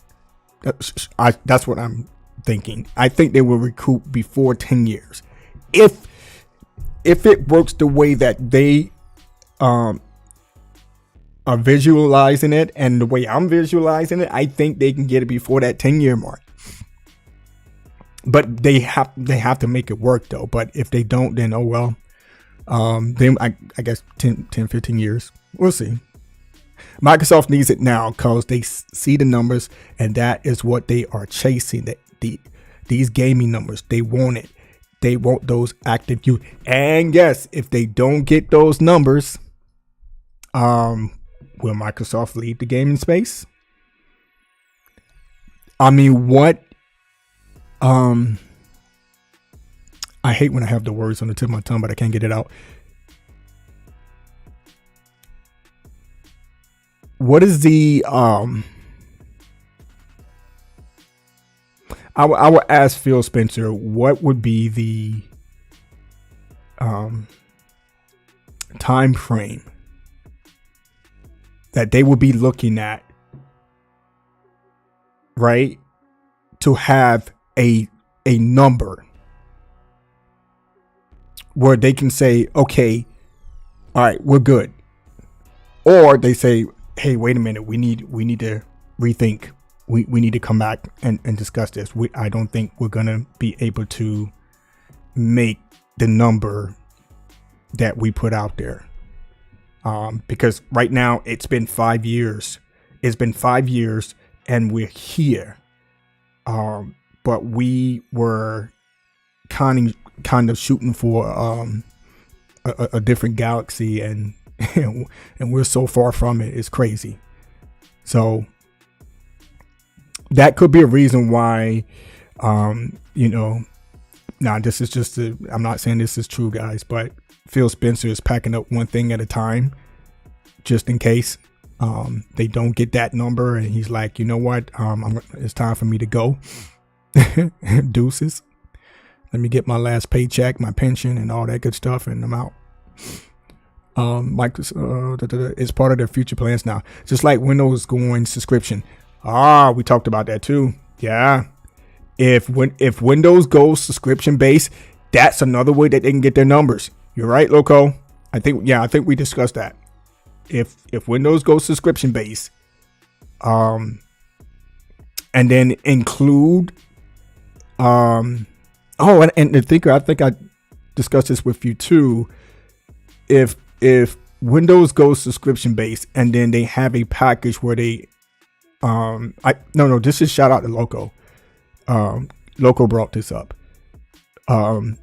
That's what I'm thinking. I think they will recoup before 10 years. If it works the way that they are visualizing it and the way I'm visualizing it, I think they can get it before that 10-year mark. But they have to make it work though. But if they don't, then oh well. Then I guess 10, 15 years. We'll see. Microsoft needs it now because they see the numbers, and that is what they are chasing. That these gaming numbers, they want it. They want those active use. And yes, if they don't get those numbers, will Microsoft leave the gaming space? I mean, what? I hate when I have the words on the tip of my tongue, but I can't get it out. what is the I would ask Phil Spencer, what would be the time frame that they would be looking at, right, to have a number where they can say, okay, all right, we're good. Or they say, hey, wait a minute, we need to rethink. We need to come back and discuss this. I don't think we're gonna be able to make the number that we put out there. Because right now it's been 5 years. It's been 5 years and we're here. But we were kind of shooting for a different galaxy, and and we're so far from it. It's crazy. So that could be a reason why, this is just I'm not saying this is true, guys, but Phil Spencer is packing up one thing at a time, just in case they don't get that number, and he's like, you know what, it's time for me to go. Deuces. Let me get my last paycheck, my pension, and all that good stuff, and I'm out. Microsoft it's part of their future plans now, just like Windows going subscription. We talked about that too. Yeah, if Windows goes subscription based, that's another way that they can get their numbers. You're right, Loco. I think we discussed that. If Windows goes subscription based, and then include, and the thinker, I think I discussed this with you too. If Windows goes subscription based, and then they have a package where they, this is shout out to Loco. Loco brought this up. And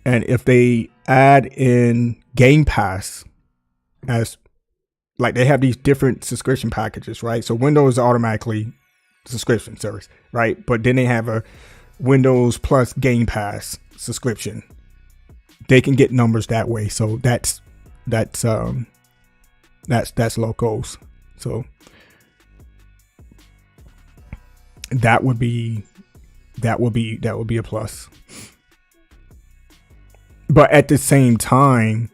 if they add in Game Pass, as like they have these different subscription packages, right? So Windows is automatically subscription service, right? But then they have a Windows plus Game Pass subscription. They can get numbers that way. So that's Loco's. So that would be a plus. But at the same time,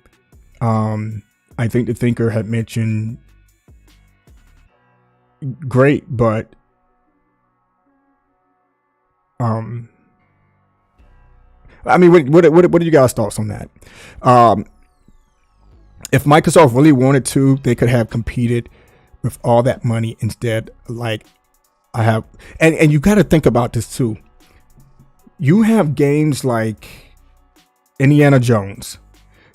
I think the thinker had mentioned, great, but I mean, what are you guys' thoughts on that? If Microsoft really wanted to, they could have competed with all that money instead. Like I have, and you got to think about this too. You have games like Indiana Jones.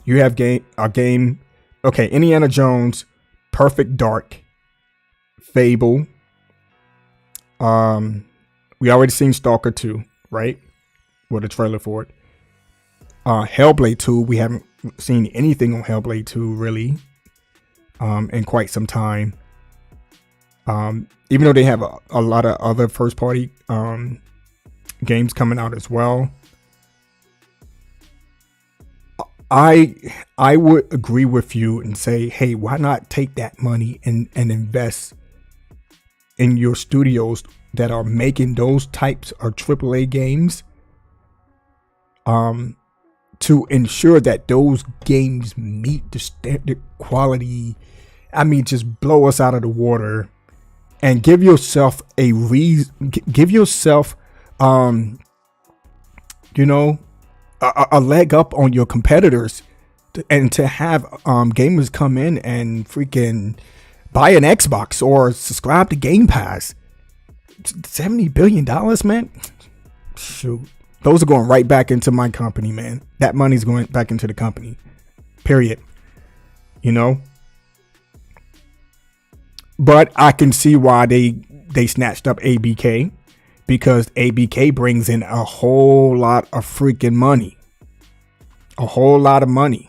You have Indiana Jones, Perfect Dark, Fable. We already seen Stalker 2, right? With a trailer for it. Hellblade 2, we haven't seen anything on Hellblade 2 really in quite some time. Even though they have a lot of other first party games coming out as well. I would agree with you and say, hey, why not take that money and invest in your studios that are making those types of AAA games, to ensure that those games meet the standard quality. I mean, just blow us out of the water, and give yourself a reason. Give yourself, a leg up on your competitors, and to have gamers come in and freaking buy an Xbox or subscribe to Game Pass. $70 billion, man. Shoot. Those are going right back into my company, man. That money's going back into the company. Period. But I can see why they snatched up ABK, because ABK brings in a whole lot of freaking money. A whole lot of money.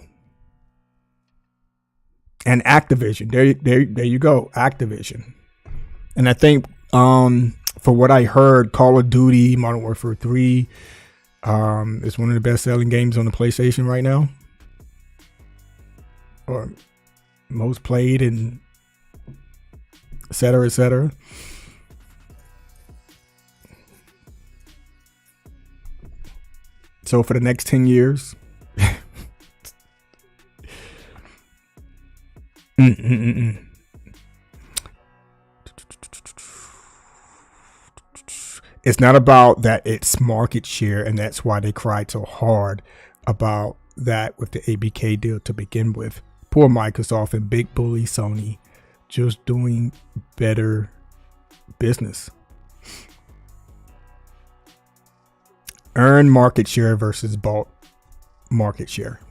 And Activision. There you go. Activision. And I think for what I heard, Call of Duty Modern Warfare 3 is one of the best selling games on the PlayStation right now, or most played, and et cetera, et cetera. So for the next 10 years, it's not about that it's market share, and that's why they cried so hard about that with the ABK deal to begin with. Poor Microsoft and big bully Sony just doing better business. Earn market share versus bought market share.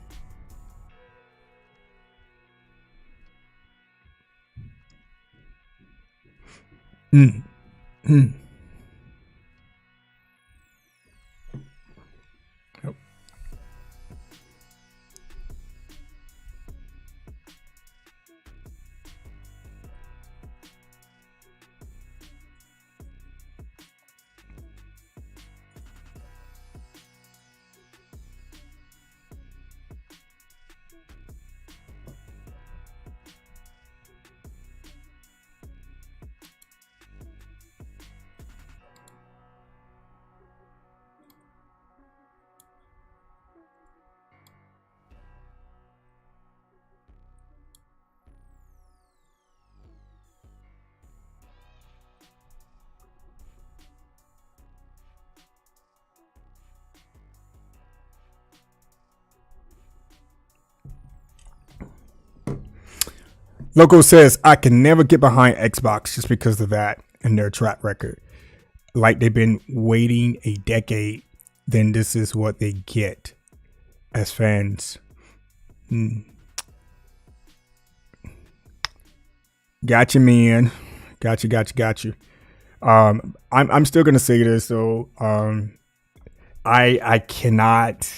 Yep. Loco says, I can never get behind Xbox just because of that and their track record. Like they've been waiting a decade, then this is what they get as fans. Gotcha, man. Got you. I'm still gonna say this though. I cannot.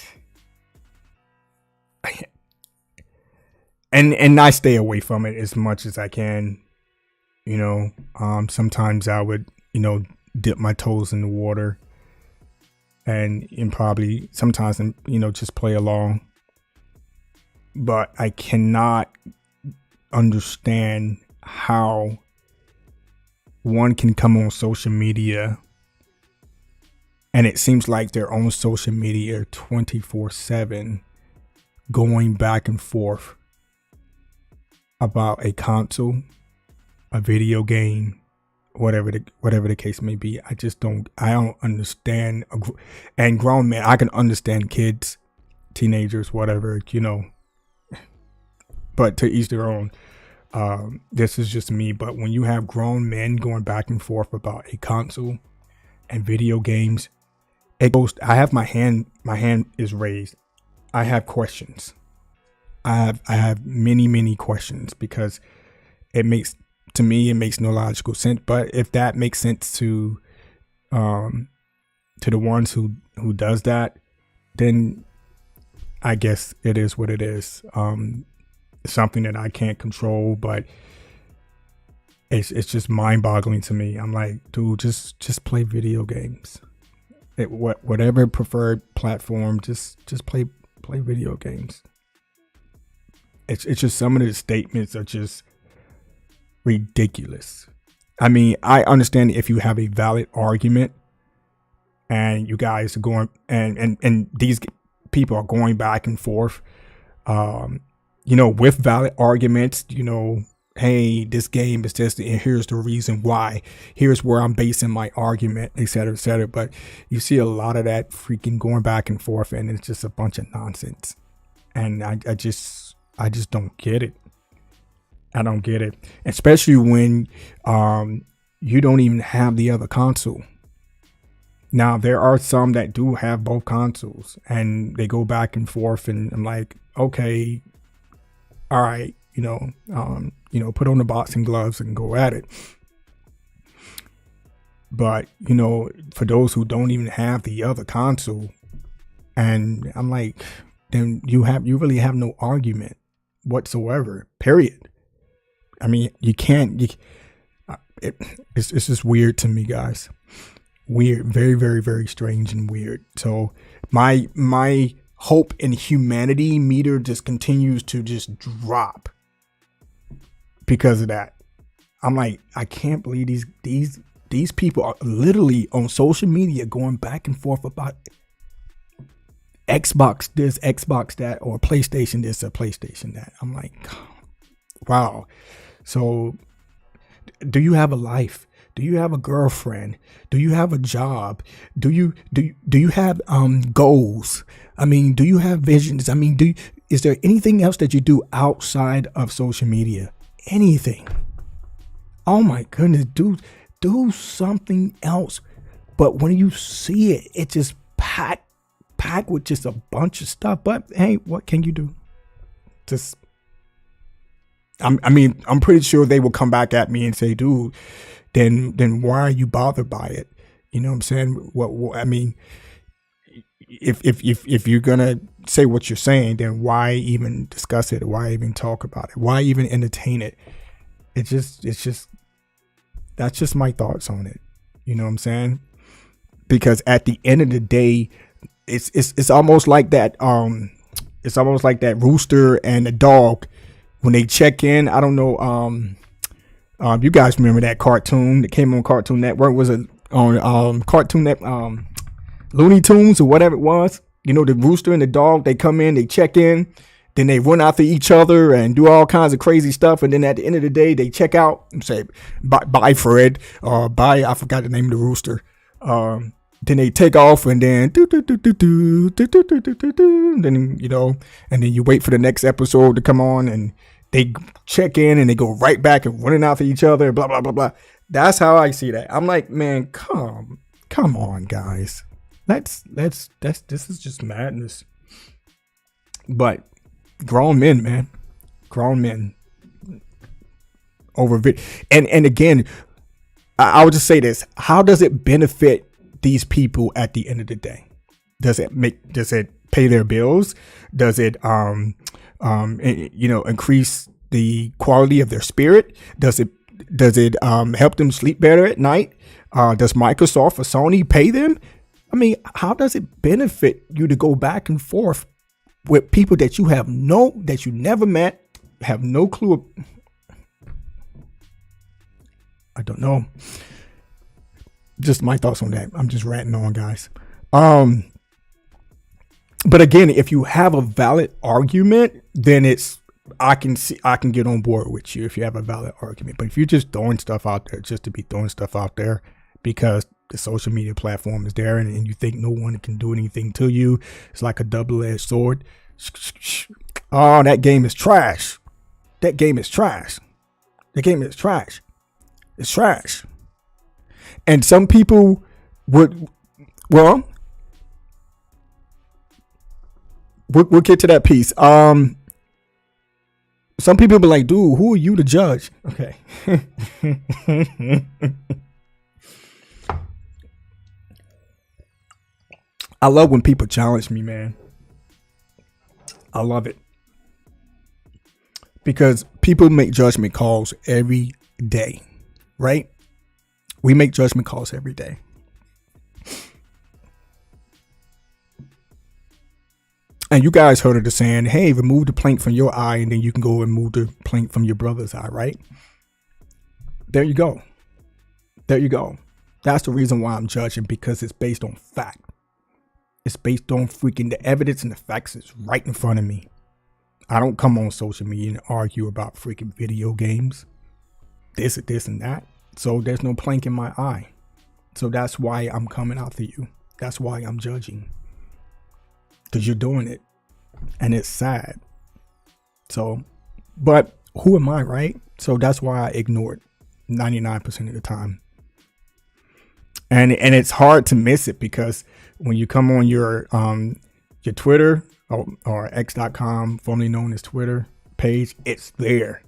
And I stay away from it as much as I can. Sometimes I would, dip my toes in the water and probably sometimes, just play along. But I cannot understand how one can come on social media and it seems like they're on social media 24/7 going back and forth about a console, a video game, whatever the case may be. I don't understand. And grown men, I can understand kids, teenagers, whatever, but to each their own. This is just me. But when you have grown men going back and forth about a console and video games, it goes. I have my hand is raised. I have questions. I have many questions because it makes no logical sense. But if that makes sense to the ones who does that, then I guess it is what it is. Something that I can't control, but it's just mind-boggling to me. I'm like, dude, just play video games. Whatever preferred platform, just play video games. It's just some of the statements are just ridiculous. I mean, I understand if you have a valid argument and you guys are going and these people are going back and forth, with valid arguments, hey, this game is this, and here's the reason why. Here's where I'm basing my argument, et cetera, et cetera. But you see a lot of that freaking going back and forth, and it's just a bunch of nonsense. And I just don't get it. I don't get it, especially when you don't even have the other console. Now there are some that do have both consoles, and they go back and forth, and I'm like, okay, all right, put on the boxing gloves and go at it. But for those who don't even have the other console, and I'm like, then you really have no argument whatsoever. Period. I mean, you can't. It's just weird to me, guys. Weird, very, very, very strange and weird. So my hope in humanity meter just continues to just drop because of that. I'm like, I can't believe these people are literally on social media going back and forth about Xbox this, Xbox that, or PlayStation this or PlayStation that. I'm like, wow. So do you have a life? Do you have a girlfriend? Do you have a job? Do you have goals? I mean, do you have visions? I mean, is there anything else that you do outside of social media? Anything? Oh my goodness, do something else. But when you see it, it just packed with just a bunch of stuff. But hey, what can you do? Just, I'm pretty sure they will come back at me and say, dude, then why are you bothered by it? You know what I'm saying? What I mean, if you're gonna say what you're saying, then why even discuss it? Why even talk about it? Why even entertain it? It's just that's just my thoughts on it. You know what I'm saying? Because at the end of the day, it's almost like that. It's almost like that rooster and the dog when they check in. I don't know. You guys remember that cartoon that came on Cartoon Network? Was it on Cartoon Network, Looney Tunes or whatever it was? You know, the rooster and the dog, they come in, they check in, then they run after each other and do all kinds of crazy stuff. And then at the end of the day, they check out and say, bye Fred, or bye, I forgot the name of the rooster. Then they take off and then then, you know, and then you wait for the next episode to come on and they check in and they go right back and running after each other, blah, blah, blah, blah. That's how I see that. I'm like, man, come on, guys. This is just madness. But grown men, man, grown men over it. And again, I would just say this. How does it benefit these people at the end of the day? Does it pay their bills? Does it, increase the quality of their spirit? Does it help them sleep better at night? Does Microsoft or Sony pay them? I mean, how does it benefit you to go back and forth with people that you never met, have no clue? I don't know. Just my thoughts on that. I'm just ranting on, guys. But again, if you have a valid argument, then I can get on board with you if you have a valid argument. But if you're just throwing stuff out there just to be throwing stuff out there because the social media platform is there and you think no one can do anything to you, it's like a double-edged sword. Oh, that game is trash. That game is trash. The game is trash. It's trash. And some people would, well, we'll get to that piece. Some people be like, dude, who are you to judge? Okay. I love when people challenge me, man. I love it. Because people make judgment calls every day, right? We make judgment calls every day. And you guys heard of the saying, hey, remove the plank from your eye and then you can go and move the plank from your brother's eye, right? There you go. There you go. That's the reason why I'm judging, because it's based on fact. It's based on freaking the evidence and the facts is right in front of me. I don't come on social media and argue about freaking video games, this and that. So there's no plank in my eye. So that's why I'm coming after you. That's why I'm judging. Because you're doing it. And it's sad. So, but who am I, right? So that's why I ignore it 99% of the time. And it's hard to miss it, because when you come on your Twitter or X.com, formerly known as Twitter page, it's there.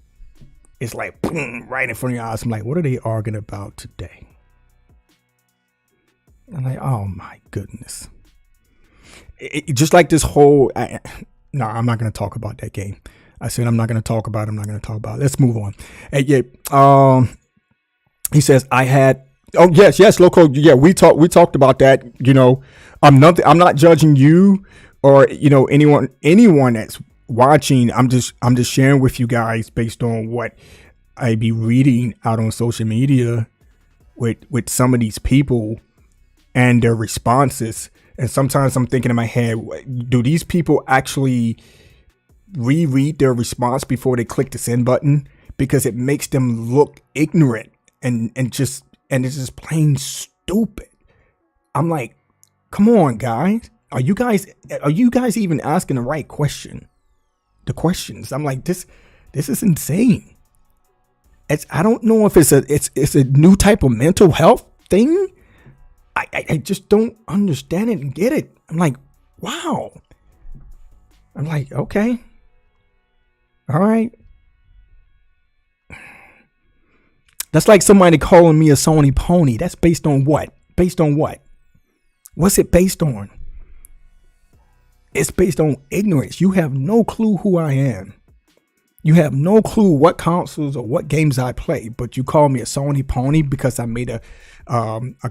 It's like boom, right in front of your eyes. I'm like, what are they arguing about today? I'm like, oh my goodness. It just like this whole, no, I'm not going to talk about that game. I said, I'm not going to talk about it. Let's move on. And yeah, he says, yes, Loco. Yeah, we talked about that. You know, I'm not judging you or, you know, anyone that's watching. I'm just sharing with you guys based on what I be reading out on social media with some of these people and their responses. And sometimes I'm thinking in my head, do these people actually reread their response before they click the send button? Because it makes them look ignorant and it's just plain stupid. I'm like, come on, guys. Are you guys even asking the right question? The questions. I'm like, this is insane. I don't know if it's a new type of mental health thing. I just don't understand it and get it. I'm like, wow. I'm like, okay. All right. That's like somebody calling me a Sony pony. That's based on what? Based on what? What's it based on? It's based on ignorance. You have no clue who I am. You have no clue what consoles or what games I play, but you call me a Sony pony because I made a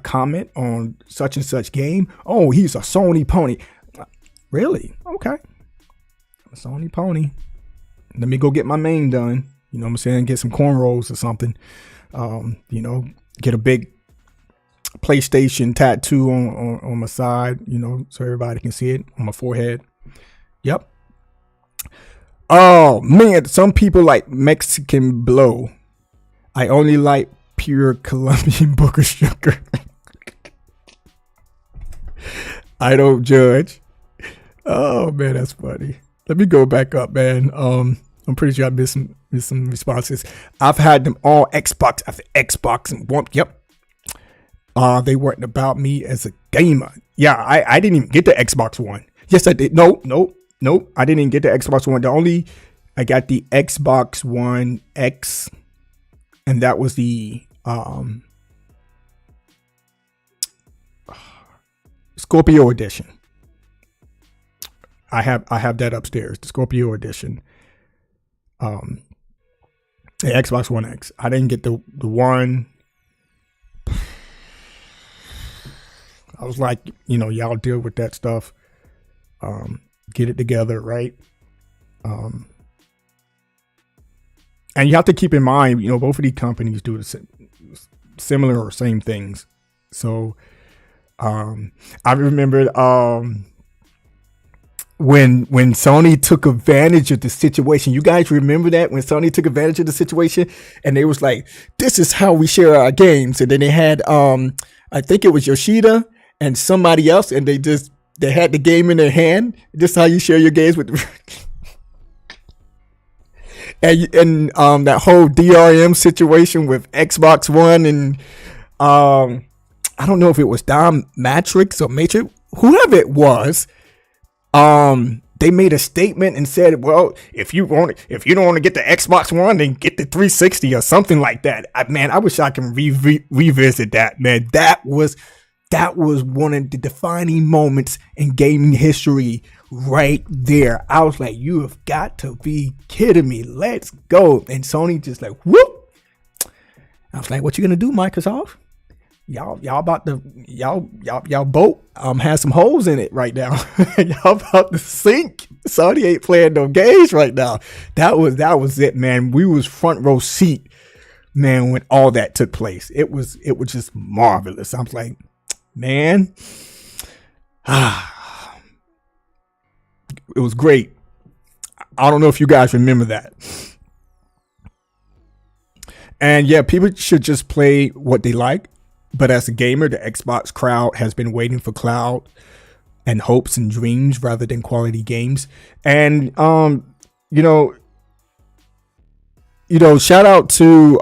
comment on such and such game. Oh, he's a Sony pony. Really? Okay. I'm a Sony pony. Let me go get my mane done. You know what I'm saying? Get some cornrows or something. Get a big PlayStation tattoo on my side, so everybody can see it on my forehead. Yep. Oh man, some people like Mexican blow. I only like pure Colombian booger sugar. I don't judge. Oh man, that's funny. Let me go back up, man. I'm pretty sure I missed some responses. I've had them all Xbox after Xbox and one. Yep. They weren't about me as a gamer. Yeah, I didn't even get the Xbox One. Yes, I did. Nope. I didn't even get the Xbox One. I got the Xbox One X, and that was the Scorpio edition. I have that upstairs, the Scorpio edition. The Xbox One X. I didn't get the one. I was like, y'all deal with that stuff. Get it together, right? And you have to keep in mind, both of these companies do the similar or same things. So, I remember when Sony took advantage of the situation. You guys remember that when Sony took advantage of the situation and they was like, this is how we share our games. And then they had, I think it was Yoshida and somebody else, and they had the game in their hand. This is how you share your games with. and that whole DRM situation with Xbox One and I don't know if it was Dom Matrix or Matrix, whoever it was. They made a statement and said, well, if you don't want to get the Xbox One, then get the 360 or something like that. I wish I can revisit that, man. That was one of the defining moments in gaming history right there. I was like, you have got to be kidding me. Let's go. And Sony just like, whoop. I was like, what you going to do, Microsoft? Y'all boat has some holes in it right now. Y'all about to sink. Sony ain't playing no games right now. That was it, man. We was front row seat, man, when all that took place. It was just marvelous. I was like, man, it was great. I don't know if you guys remember that. And yeah, people should just play what they like. But as a gamer, the Xbox crowd has been waiting for cloud and hopes and dreams rather than quality games. And shout out to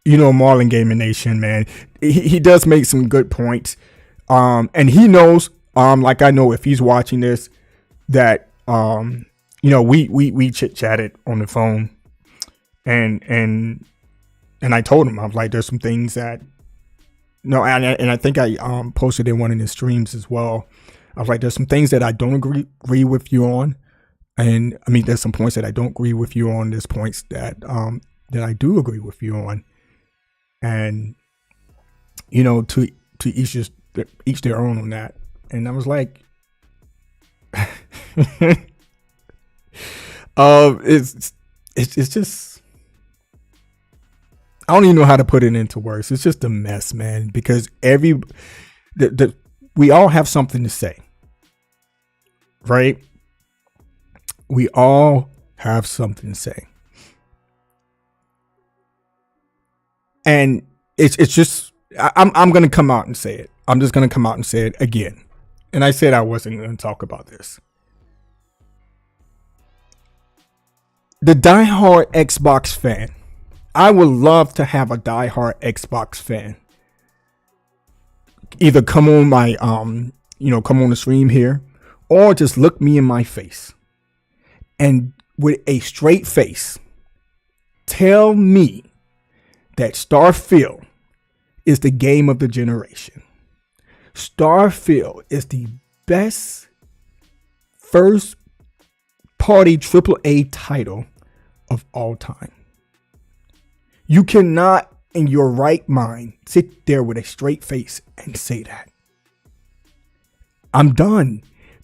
Marlon Gaming Nation, man. He does make some good points. And he knows, like I know if he's watching this, that we chit-chatted on the phone. And I told him, I was like, there's some things that, and I think I posted in one of his streams as well. I was like, there's some things that I don't agree with you on. And I mean, there's some points that I don't agree with you on. There's points that I do agree with you on. And, to each their own on that. And I was like, it's just, I don't even know how to put it into words. It's just a mess, man. Because we all have something to say, right? We all have something to say, and it's just, I'm gonna come out and say it. I'm just gonna come out and say it again. And I said I wasn't gonna talk about this. The diehard Xbox fan. I would love to have a diehard Xbox fan either come on my come on the stream here, or just look me in my face and with a straight face tell me that Starfield is the game of the generation. Starfield is the best first party AAA title of all time. You cannot, in your right mind, sit there with a straight face and say that. I'm done.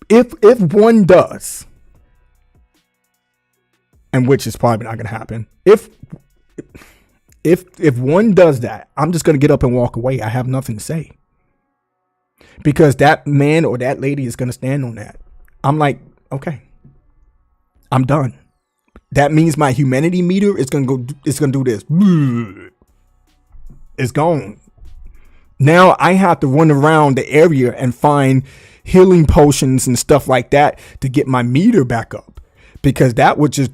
If one does, and which is probably not going to happen, if one does that, I'm just going to get up and walk away. I have nothing to say, because that man or that lady is going to stand on that. I'm like, okay, I'm done. That means my humanity meter is going to go. It's going to do this. It's gone. Now I have to run around the area and find healing potions and stuff like that to get my meter back up, because that would just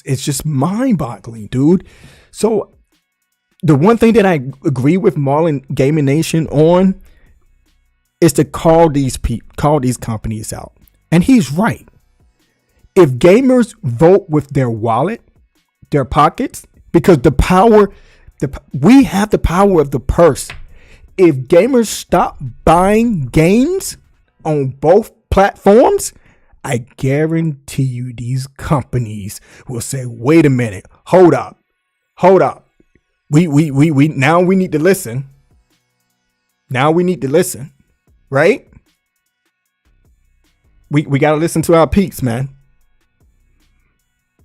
it's just mind-boggling, dude. So the one thing that I agree with Marlon Gaming Nation on is to call these companies out, and he's right. If gamers vote with their wallet, their pockets, because we have the power of the purse. If gamers stop buying games on both platforms, I guarantee you these companies will say, wait a minute, hold up. We now we need to listen. Now we need to listen, right? We got to listen to our peeps, man.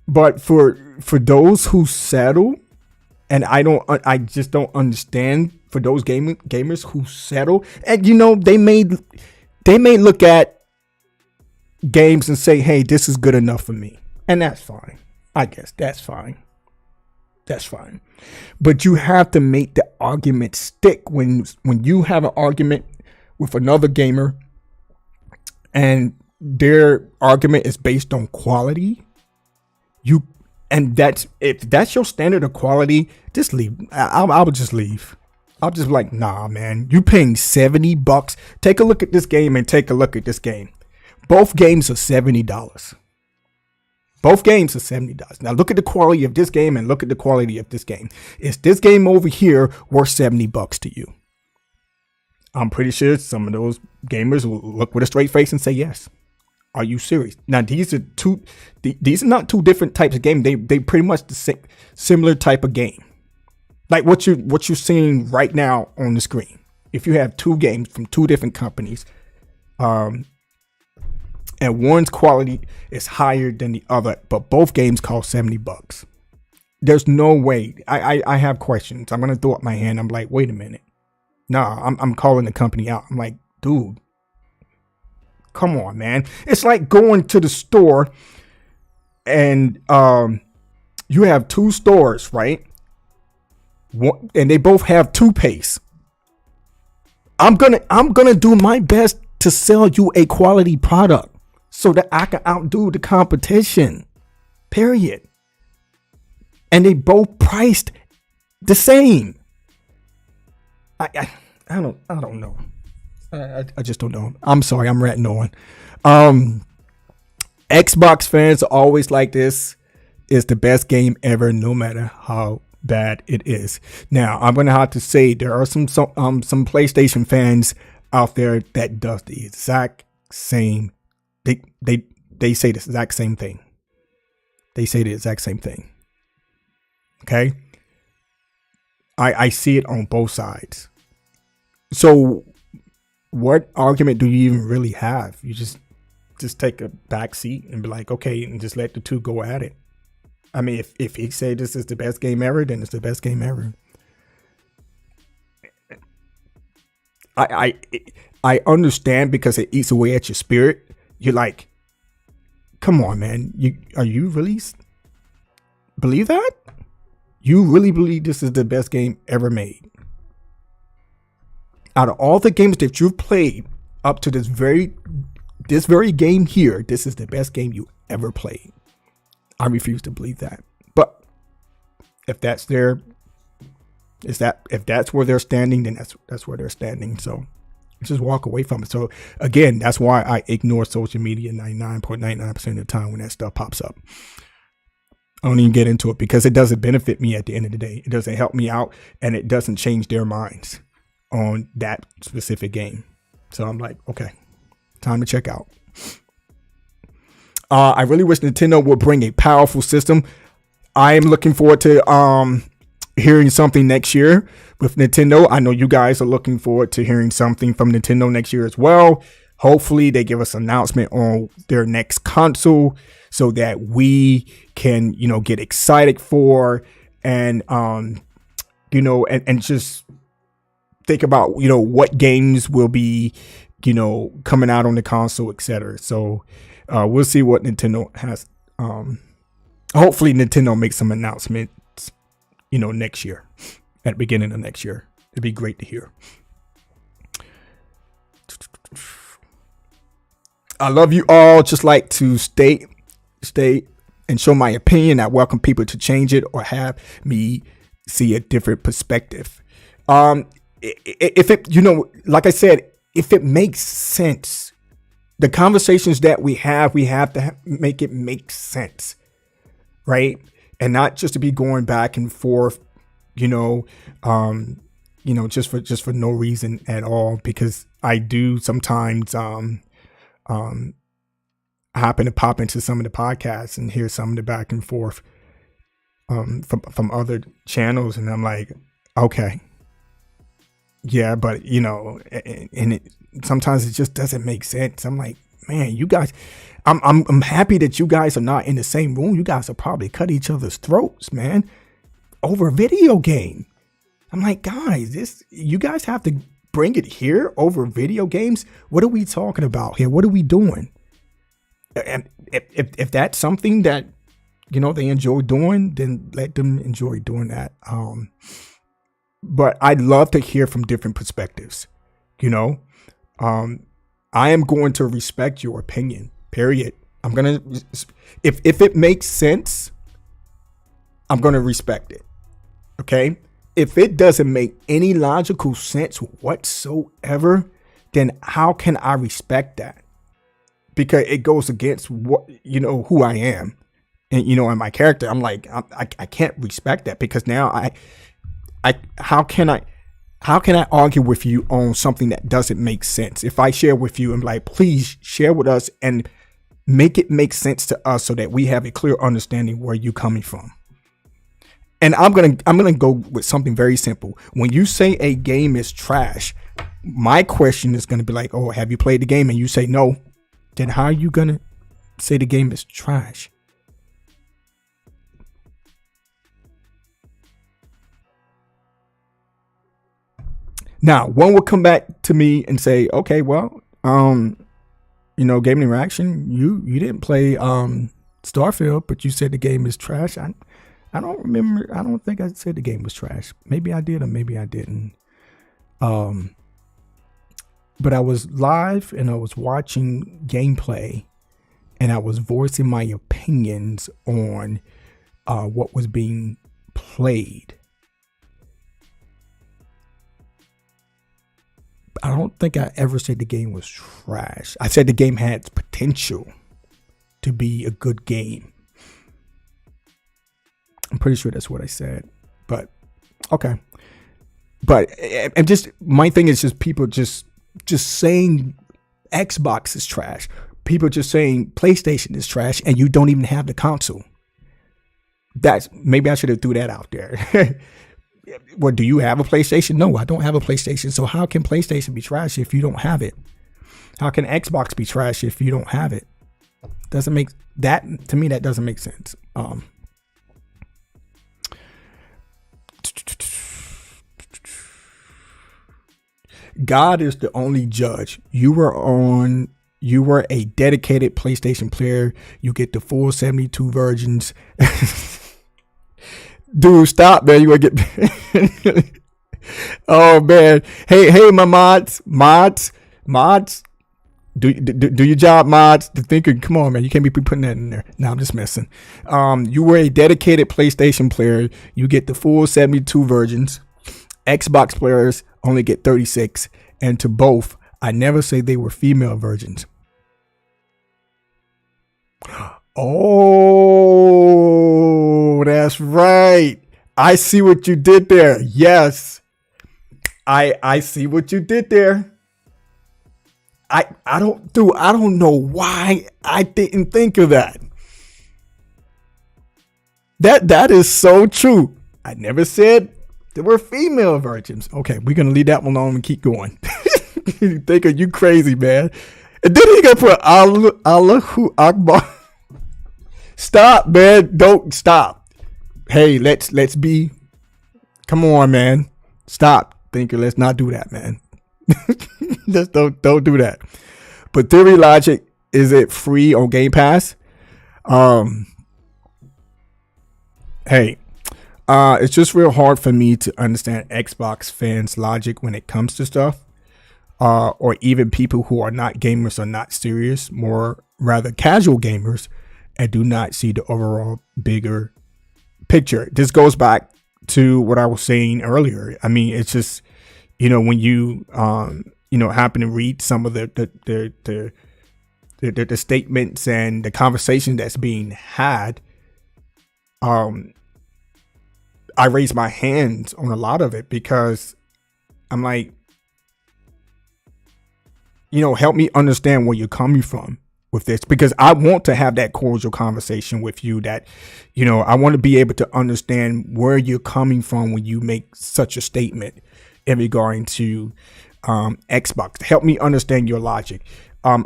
But for those who settle, and I just don't understand, for those gamers who settle, and they may look at games and say, hey, this is good enough for me, and that's fine. I guess that's fine. But you have to make the argument stick. When you have an argument with another gamer and their argument is based on quality, if that's your standard of quality, just leave. I would just leave. I'll just be like, nah, man, you paying $70. Take a look at this game and take a look at this game. Both games are $70. Both games are $70. Now look at the quality of this game and look at the quality of this game. Is this game over here worth $70 to you? I'm pretty sure some of those gamers will look with a straight face and say yes. Are you serious? Now these are not two different types of game. They pretty much the same, similar type of game. Like what you're seeing right now on the screen. If you have two games from two different companies, and one's quality is higher than the other, but both games cost $70. There's no way. I have questions. I'm gonna throw up my hand. I'm like, wait a minute. Nah, I'm calling the company out. I'm like, dude, come on, man. It's like going to the store and you have two stores, right? And they both have toothpaste. I'm gonna do my best to sell you a quality product so that I can outdo the competition. Period. And they both priced the same. I don't know. I just don't know. I'm sorry, I'm ranting on. Xbox fans are always like this. It's the best game ever, no matter how bad it is. Now, I'm gonna have to say there are some PlayStation fans out there that does the exact same. They say the exact same thing. They say the exact same thing. Okay. I see it on both sides. So what argument do you even really have? You just take a back seat and be like, okay, and just let the two go at it. I mean, if he say this is the best game ever, then it's the best game ever. I understand because it eats away at your spirit. You're like, come on, man. Are you really believe that? You really believe this is the best game ever made? Out of all the games that you've played up to this very game here, this is the best game you ever played. I refuse to believe that. But if that's where they're standing, then that's where they're standing. So just walk away from it. So again, that's why I ignore social media 99.99% of the time when that stuff pops up. I don't even get into it because it doesn't benefit me at the end of the day. It doesn't help me out, and it doesn't change their minds on that specific game. So I'm like, okay, time to check out. I really wish Nintendo would bring a powerful system. I am looking forward to hearing something next year with Nintendo. I know you guys are looking forward to hearing something from Nintendo next year as well. Hopefully they give us an announcement on their next console so that we can, get excited for and just think about, what games will be, coming out on the console, etc. So we'll see what Nintendo has. Hopefully Nintendo makes some announcements, next year, at the beginning of next year. It'd be great to hear. I love you all. Just like to state and show my opinion. I welcome people to change it or have me see a different perspective. If it, like I said, if it makes sense, the conversations that we have to make it make sense, right? And not just to be going back and forth, just for no reason at all. Because I do sometimes happen to pop into some of the podcasts and hear some of the back and forth from other channels, and I'm like, okay, yeah, but and it sometimes it just doesn't make sense. I'm like, man, you guys, I'm happy that you guys are not in the same room. You guys will probably cut each other's throats, man, over a video game. I'm like, guys, you guys have to bring it here over video games. What are we talking about here? What are we doing? And if that's something that they enjoy doing, then let them enjoy doing that. But I'd love to hear from different perspectives. I am going to respect your opinion. Period. I'm gonna, if it makes sense, I'm gonna respect it. Okay. If it doesn't make any logical sense whatsoever, then how can I respect that? Because it goes against what, who I am and, and my character. I'm like, I can't respect that because now how can I argue with you on something that doesn't make sense? If I share with you, I'm like, please share with us and make it make sense to us so that we have a clear understanding where you're coming from. And I'm gonna go with something very simple. When you say a game is trash, my question is gonna be like, oh, have you played the game? And you say no. Then how are you gonna say the game is trash? Now, one will come back to me and say, okay, well, Game Interaction, you didn't play Starfield, but you said the game is trash. I don't remember. I don't think I said the game was trash. Maybe I did or maybe I didn't. But I was live and I was watching gameplay and I was voicing my opinions on what was being played. I don't think I ever said the game was trash. I said the game had potential to be a good game. I'm pretty sure that's what I said, but okay. But and just my thing is just people just saying Xbox is trash. People just saying PlayStation is trash, and you don't even have the console. That's maybe I should have threw that out there. Well, do you have a PlayStation? No, I don't have a PlayStation. So how can PlayStation be trash if you don't have it? How can Xbox be trash if you don't have it? Doesn't make that to me. That doesn't make sense. God is the only judge. You were a dedicated PlayStation player. You get the full 72 versions. Dude, stop, man. You gonna get oh man. Hey, my mods. Do your job, mods. The thinker, come on, man. You can't be putting that in there. No, I'm just messing. You were a dedicated PlayStation player. You get the full 72 versions. Xbox players only get 36. And to both, I never say they were female versions. Oh, that's right. I see what you did there. Yes. I see what you did there. I don't know why I didn't think of that. That is so true. I never said there were female versions. Okay, we're gonna leave that one alone and keep going. You think you crazy, man. And then he gonna put Allahu Akbar. Stop, man. Don't stop. Hey, let's be. Come on, man. Stop, thinker. Let's not do that, man. Just don't do that. But Theory Logic, is it free on Game Pass? Hey, it's just real hard for me to understand Xbox fans' logic when it comes to stuff. Or even people who are not gamers or not serious, more rather casual gamers, and do not see the overall bigger picture. This goes back to what I was saying earlier. I mean, it's just, when you happen to read some of the statements and the conversation that's being had, I raise my hands on a lot of it because I'm like, help me understand where you're coming from with this, because I want to have that cordial conversation with you that, I want to be able to understand where you're coming from when you make such a statement in regarding to Xbox. Help me understand your logic.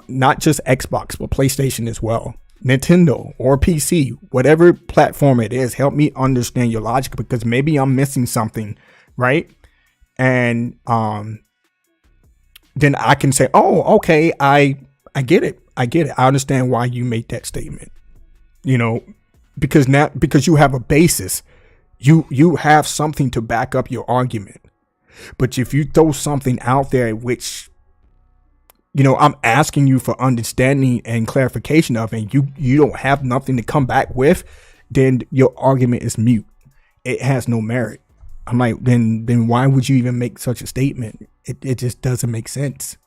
Not just Xbox, but PlayStation as well. Nintendo or PC, whatever platform it is, help me understand your logic, because maybe I'm missing something, right? And then I can say, oh, okay, I get it. I understand why you made that statement. Because you have a basis, you have something to back up your argument. But if you throw something out there which, I'm asking you for understanding and clarification of, and you don't have nothing to come back with, then your argument is mute. It has no merit. I'm like, then why would you even make such a statement? It just doesn't make sense.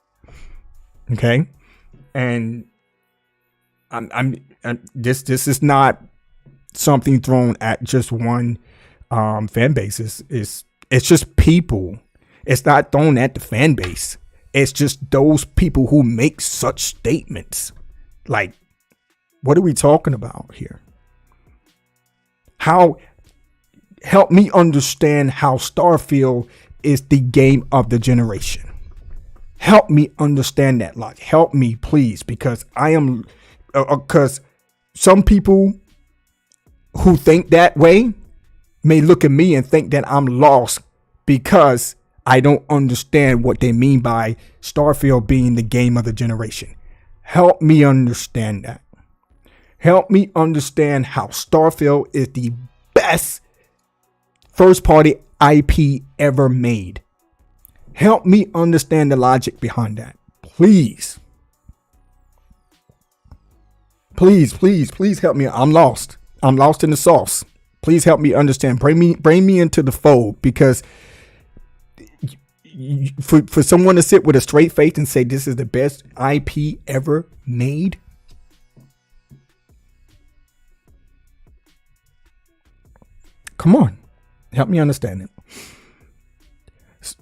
Okay. And this is not something thrown at just one fan base. It's just people. It's not thrown at the fan base. It's just those people who make such statements. Like, what are we talking about here? Help me understand how Starfield is the game of the generation. Help me understand that logic. Help me, please, because because some people who think that way may look at me and think that I'm lost because I don't understand what they mean by Starfield being the game of the generation. Help me understand that. Help me understand how Starfield is the best first-party IP ever made. Help me understand the logic behind that. Please. Please help me. I'm lost. I'm lost in the sauce. Please help me understand. Bring me into the fold, because for someone to sit with a straight face and say this is the best IP ever made. Come on. Help me understand it.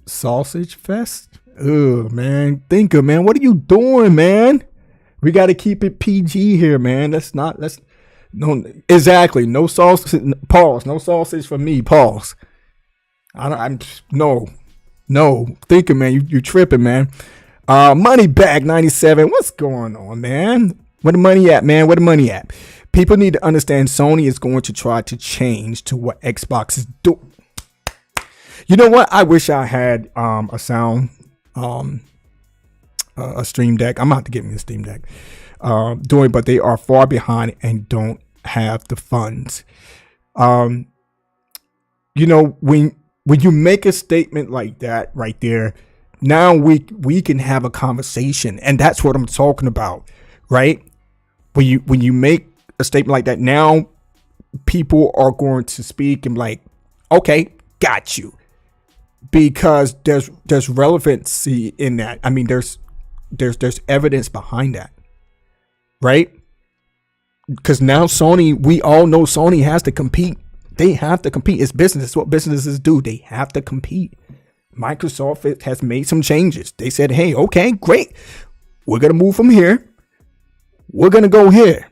Sausage Fest? Oh, man. Thinker, man. What are you doing, man? We got to keep it PG here, man. No, exactly. No sausage. Pause. No sausage for me. Pause. No. Thinker, man. You tripping, man. Money Bag 97. What's going on, man? Where the money at, man? Where the money at? People need to understand Sony is going to try to change to what Xbox is doing. You know what? I wish I had a sound a Stream Deck. I'm about to get me a Steam Deck. But they are far behind and don't have the funds. When you make a statement like that right there, now we can have a conversation, and that's what I'm talking about, right? When you make a statement like that, now people are going to speak and be like, okay, got you, because there's relevancy in that. I mean, there's evidence behind that, right? Because now we all know Sony has to compete. They have to compete. It's business. It's what businesses do. They have to compete. Microsoft has made some changes. They said, hey, okay, great. We're going to move from here. We're going to go here.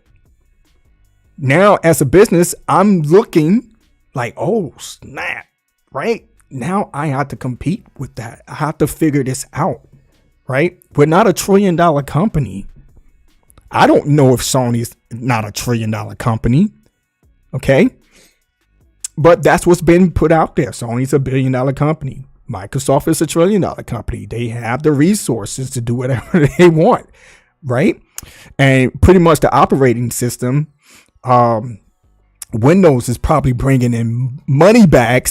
Now, as a business, I'm looking like, oh, snap, right? Now I have to compete with that. I have to figure this out, right? We're not a $1 trillion company. I don't know if Sony's not a $1 trillion company. Okay. But that's what's been put out there. Sony's a $1 billion company. Microsoft is a $1 trillion company. They have the resources to do whatever they want. Right. And pretty much the operating system, Windows is probably bringing in money back.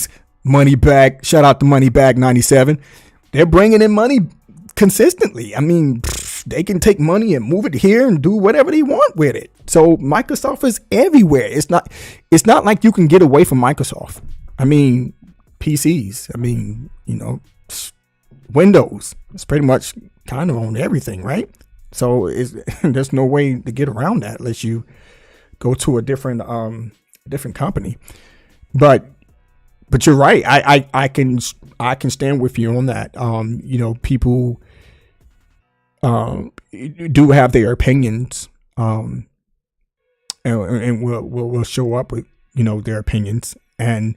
Shout out to Moneybag 97. They're bringing in money consistently. I mean, they can take money and move it here and do whatever they want with it. So Microsoft is everywhere. It's not like you can get away from Microsoft. I mean, PCs. I mean, Windows. It's pretty much kind of on everything, right? So there's no way to get around that unless you go to a different company. But you're right. I can stand with you on that. People do have their opinions, and will show up with their opinions, and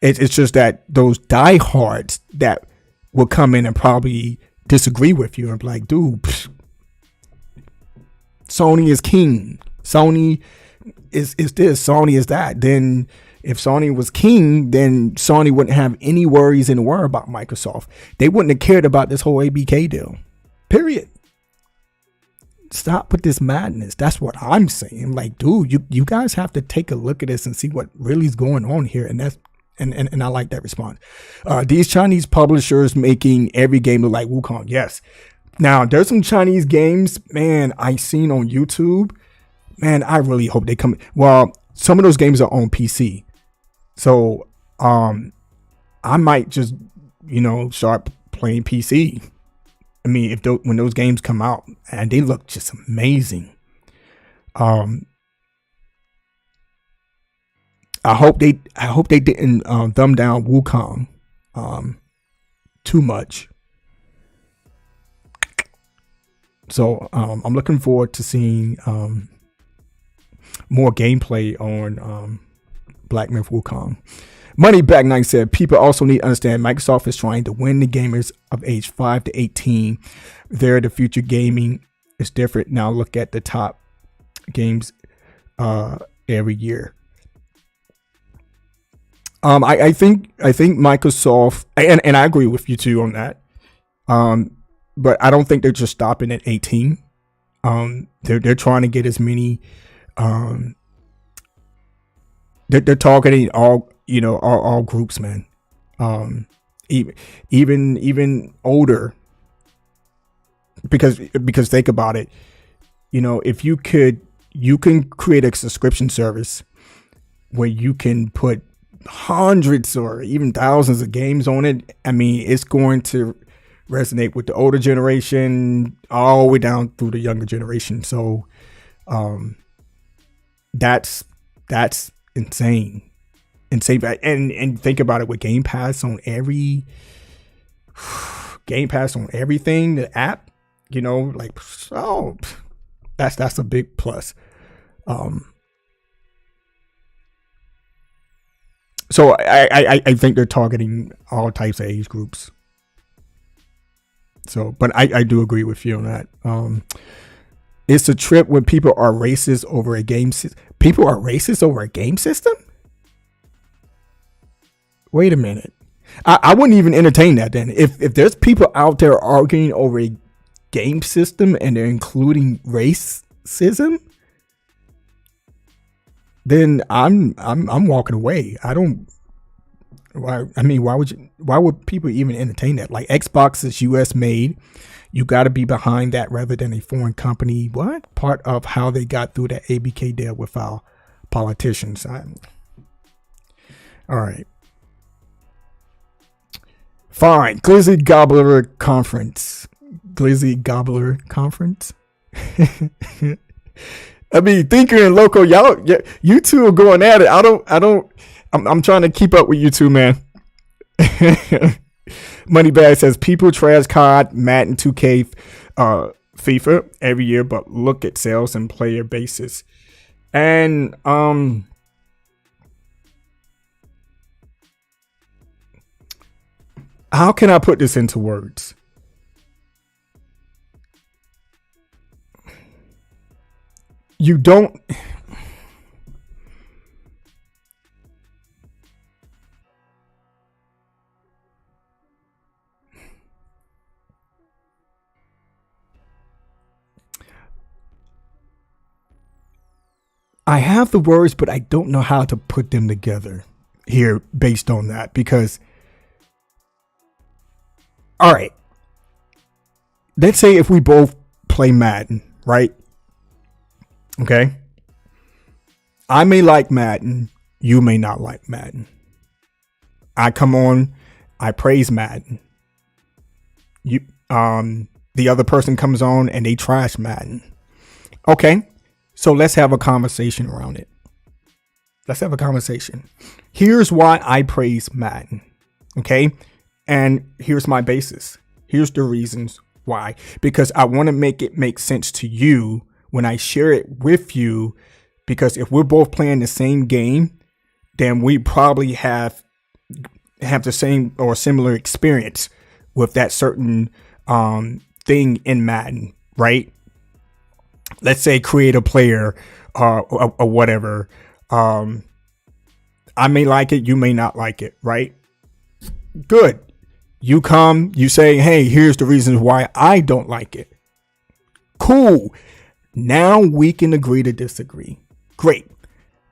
it's just that those diehards that will come in and probably disagree with you and be like, dude, Sony is king. Sony is this. Sony is that. Then if Sony was king, then Sony wouldn't have any worries in the world about Microsoft. They wouldn't have cared about this whole ABK deal. Period. Stop with this madness. That's what I'm saying. Like, dude, you guys have to take a look at this and see what really is going on here. And that's and I like that response. These Chinese publishers making every game look like Wukong. Yes. Now there's some Chinese games, man, I seen on YouTube. Man, I really hope they come. Well, some of those games are on PC. So I might just, start playing PC. I mean, when those games come out, and they look just amazing. I hope they didn't dumb down Wukong too much. So I'm looking forward to seeing more gameplay on Black Myth Wukong. Moneybag 9 said, people also need to understand Microsoft is trying to win the gamers of age 5 to 18. They're the future. Gaming is different. Now look at the top games every year. I think Microsoft, and I agree with you too on that. But I don't think they're just stopping at 18. They're trying to get as many. They're targeting all groups, man. Even older. Because think about it. If you can create a subscription service where you can put hundreds or even thousands of games on it. I mean, it's going to resonate with the older generation all the way down through the younger generation. So that's insane. And think about it with Game Pass on everything, the app, that's a big plus. So I think they're targeting all types of age groups. So, but I do agree with you on that. It's a trip when people are racist over a game system. People are racist over a game system? Wait a minute. I wouldn't even entertain that then. If there's people out there arguing over a game system and they're including racism, then I'm walking away. I don't. Why? I mean, why would people even entertain that? Like, Xbox is U.S. made. You got to be behind that rather than a foreign company. What part of how they got through that ABK deal with our politicians? All right. Fine. Glizzy Gobbler Conference. Glizzy Gobbler Conference. I mean, Thinker and Loco, y'all, you two are going at it. I'm trying to keep up with you two, man. Moneybag says people trash COD, Madden 2K, FIFA every year, but look at sales and player bases. And how can I put this into words? You don't. I have the words, but I don't know how to put them together here based on that. Because, all right, let's say if we both play Madden, right? Okay. I may like Madden. You may not like Madden. I come on, I praise Madden. The other person comes on and they trash Madden. Okay. So let's have a conversation around it. Let's have a conversation. Here's why I praise Madden. Okay. And here's my basis. Here's the reasons why. Because I want to make it make sense to you when I share it with you. Because if we're both playing the same game, then we probably have the same or similar experience with that certain thing in Madden, right? Let's say create a player or whatever. I may like it. You may not like it. Right. Good. You come, you say, hey, here's the reasons why I don't like it. Cool. Now we can agree to disagree. Great.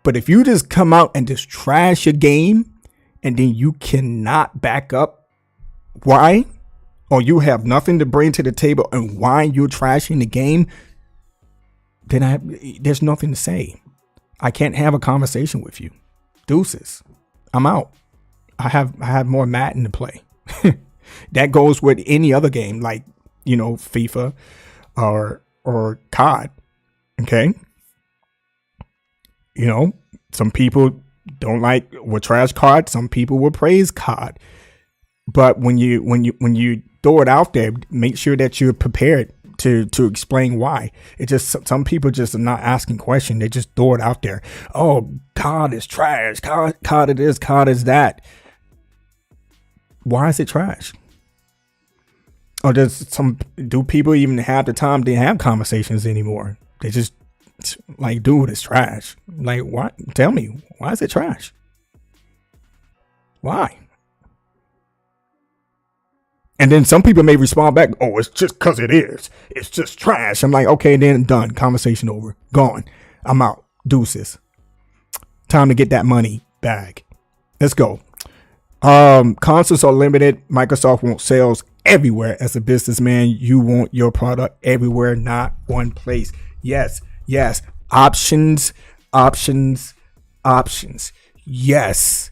But if you just come out and just trash a game and then you cannot back up why, or you have nothing to bring to the table and why you're trashing the game, then there's nothing to say. I can't have a conversation with you. Deuces. I'm out. I have more Madden to play. That goes with any other game like, FIFA or COD. Okay. Some people will trash COD. Some people will praise COD. But when you throw it out there, make sure that you're prepared to explain why. It just, some people just are not asking questions. They just throw it out there. Oh, COD is trash. COD it is. COD is that. Why is it trash? Or do people even have the time to have conversations anymore? They just like, dude, it's trash. Like, what? Tell me, why is it trash? Why? And then some people may respond back, oh, it's just because it is. It's just trash. I'm like, okay, then done. Conversation over. Gone. I'm out. Deuces. Time to get that money back. Let's go. Consoles are limited. Microsoft wants sales everywhere. As a businessman, you want your product everywhere, not one place. Yes. Options. Yes.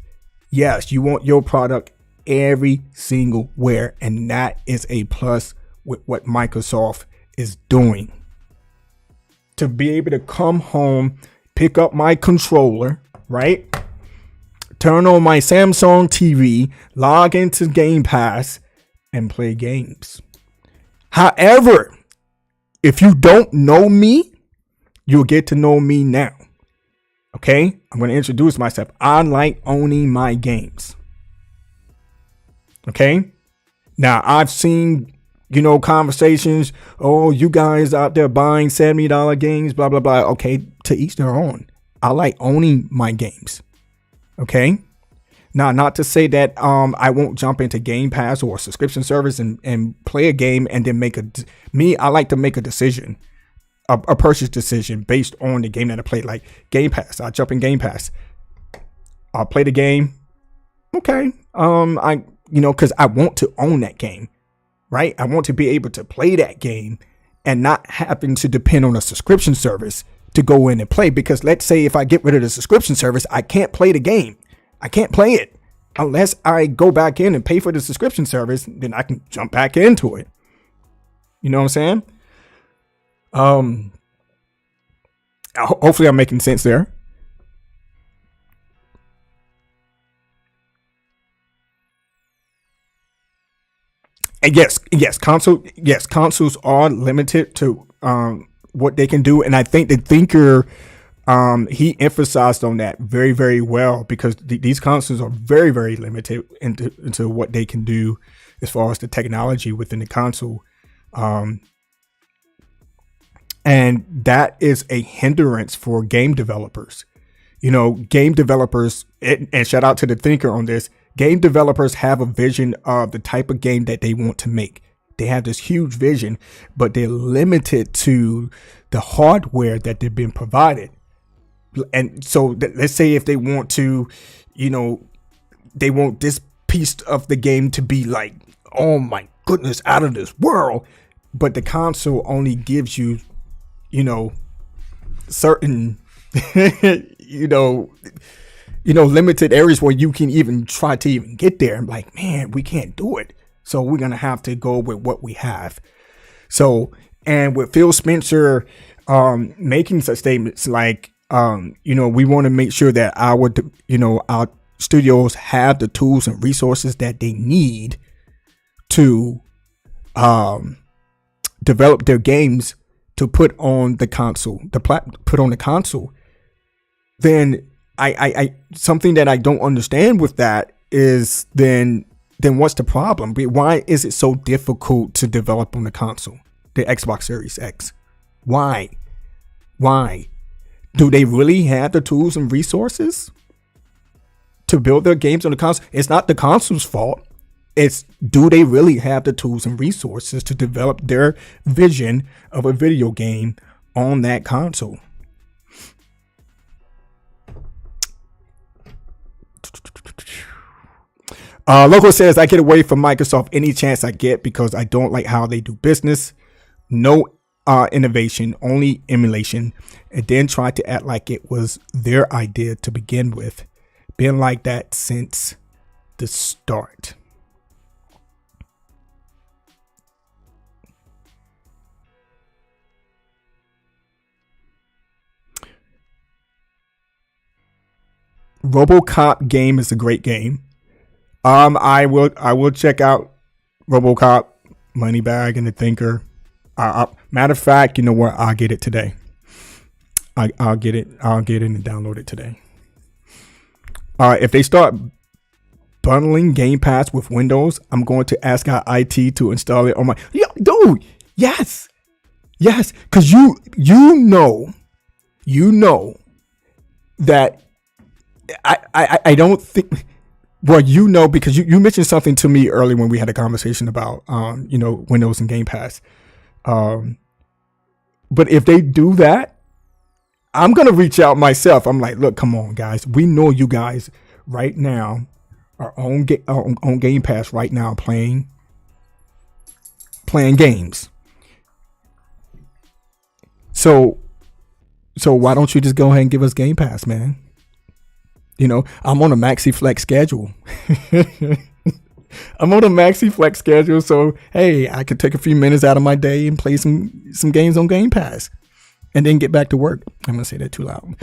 You want your product every single where, and that is a plus with what Microsoft is doing. To be able to come home, pick up my controller, right? Turn on my Samsung TV, log into Game Pass, and play games. However, if you don't know me, you'll get to know me now. Okay? I'm going to introduce myself. I like owning my games. Okay. Now I've seen, conversations. Oh, you guys out there buying $70 games, blah, blah, blah. Okay. To each their own. I like owning my games. Okay. Now, not to say that I won't jump into Game Pass or a subscription service and play a game and then I like to make a decision, a purchase decision based on the game that I played. Like Game Pass, I jump in Game Pass, I'll play the game. Okay, because I want to own that game, right? I want to be able to play that game and not having to depend on a subscription service to go in and play. Because let's say if I get rid of the subscription service, I can't play the game. I can't play it unless I go back in and pay for the subscription service. Then I can jump back into it. You know what I'm saying? Hopefully I'm making sense there. And yes, consoles are limited to what they can do, and I think the Thinker he emphasized on that very, very well, because these consoles are very, very limited into what they can do as far as the technology within the console, and that is a hindrance for game developers. Game developers, and shout out to the Thinker on this. Game developers have a vision of the type of game that they want to make. They have this huge vision, but they're limited to the hardware that they've been provided. And so let's say if they want to, they want this piece of the game to be like, oh my goodness, out of this world. But the console only gives you, certain, limited areas where you can even try to even get there. I'm like, man, we can't do it. So we're going to have to go with what we have. So, and with Phil Spencer making such statements like, we want to make sure that our studios have the tools and resources that they need to develop their games to put on the console, then I something that I don't understand with that is then what's the problem? Why is it so difficult to develop on the console, the Xbox Series X? Why? Do they really have the tools and resources to build their games on the console? It's not the console's fault. It's, do they really have the tools and resources to develop their vision of a video game on that console? Local says, I get away from Microsoft any chance I get because I don't like how they do business. No innovation, only emulation, and then try to act like it was their idea to begin with. Been like that since the start. RoboCop game is a great game. I will check out RoboCop, Moneybag, and the Thinker. Matter of fact, you know what? I'll get it today. I'll get it and download it today. If they start bundling Game Pass with Windows, I'm going to ask our IT to install it on my. Yeah, dude. Yes, because you know that I don't think. Well, because you mentioned something to me earlier when we had a conversation about Windows and Game Pass. But if they do that, I'm gonna reach out myself. I'm like, look, come on, guys. We know you guys right now are on Game Pass right now playing games. So why don't you just go ahead and give us Game Pass, man? I'm on a Maxi Flex schedule. So hey, I could take a few minutes out of my day and play some games on Game Pass, and then get back to work. I'm gonna say that too loud.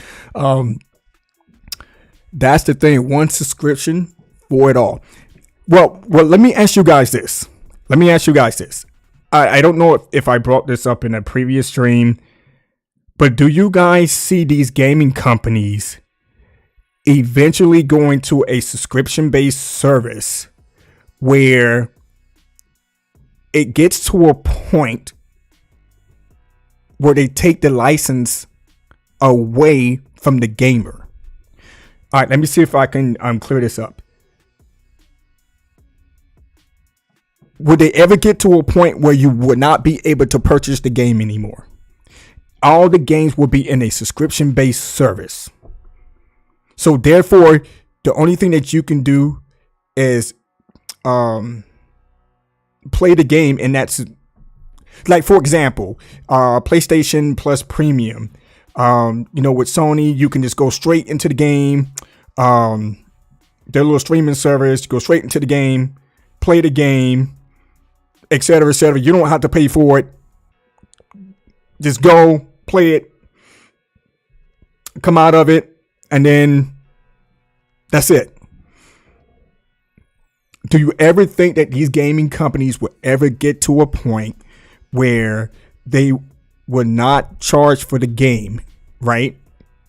That's the thing. One subscription for it all. Well, let me ask you guys this. I don't know if I brought this up in a previous stream, but do you guys see these gaming companies eventually going to a subscription-based service where it gets to a point where they take the license away from the gamer? All right, let me see if I can clear this up. would they ever get to a point where you would not be able to purchase the game anymore? All the games will be in a subscription-based service. So therefore, the only thing that you can do is play the game, and that's like, for example, PlayStation Plus Premium. With Sony, you can just go straight into the game. Their little streaming service, go straight into the game, play the game, etc., etc. You don't have to pay for it. Just go play it, come out of it, and then that's it. Do you ever think that these gaming companies will ever get to a point where they will not charge for the game, right?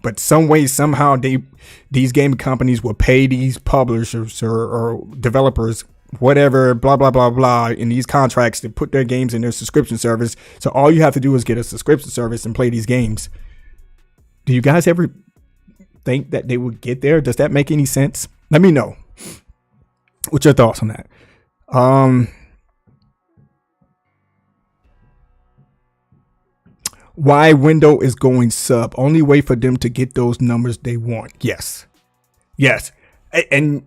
But some way, somehow, these gaming companies will pay these publishers or developers, whatever, blah, blah, blah, blah, in these contracts to put their games in their subscription service. So all you have to do is get a subscription service and play these games. Do you guys ever think that they would get there? Does that make any sense? Let me know. What's your thoughts on that? Why Window is going sub? Only way for them to get those numbers they want. Yes. And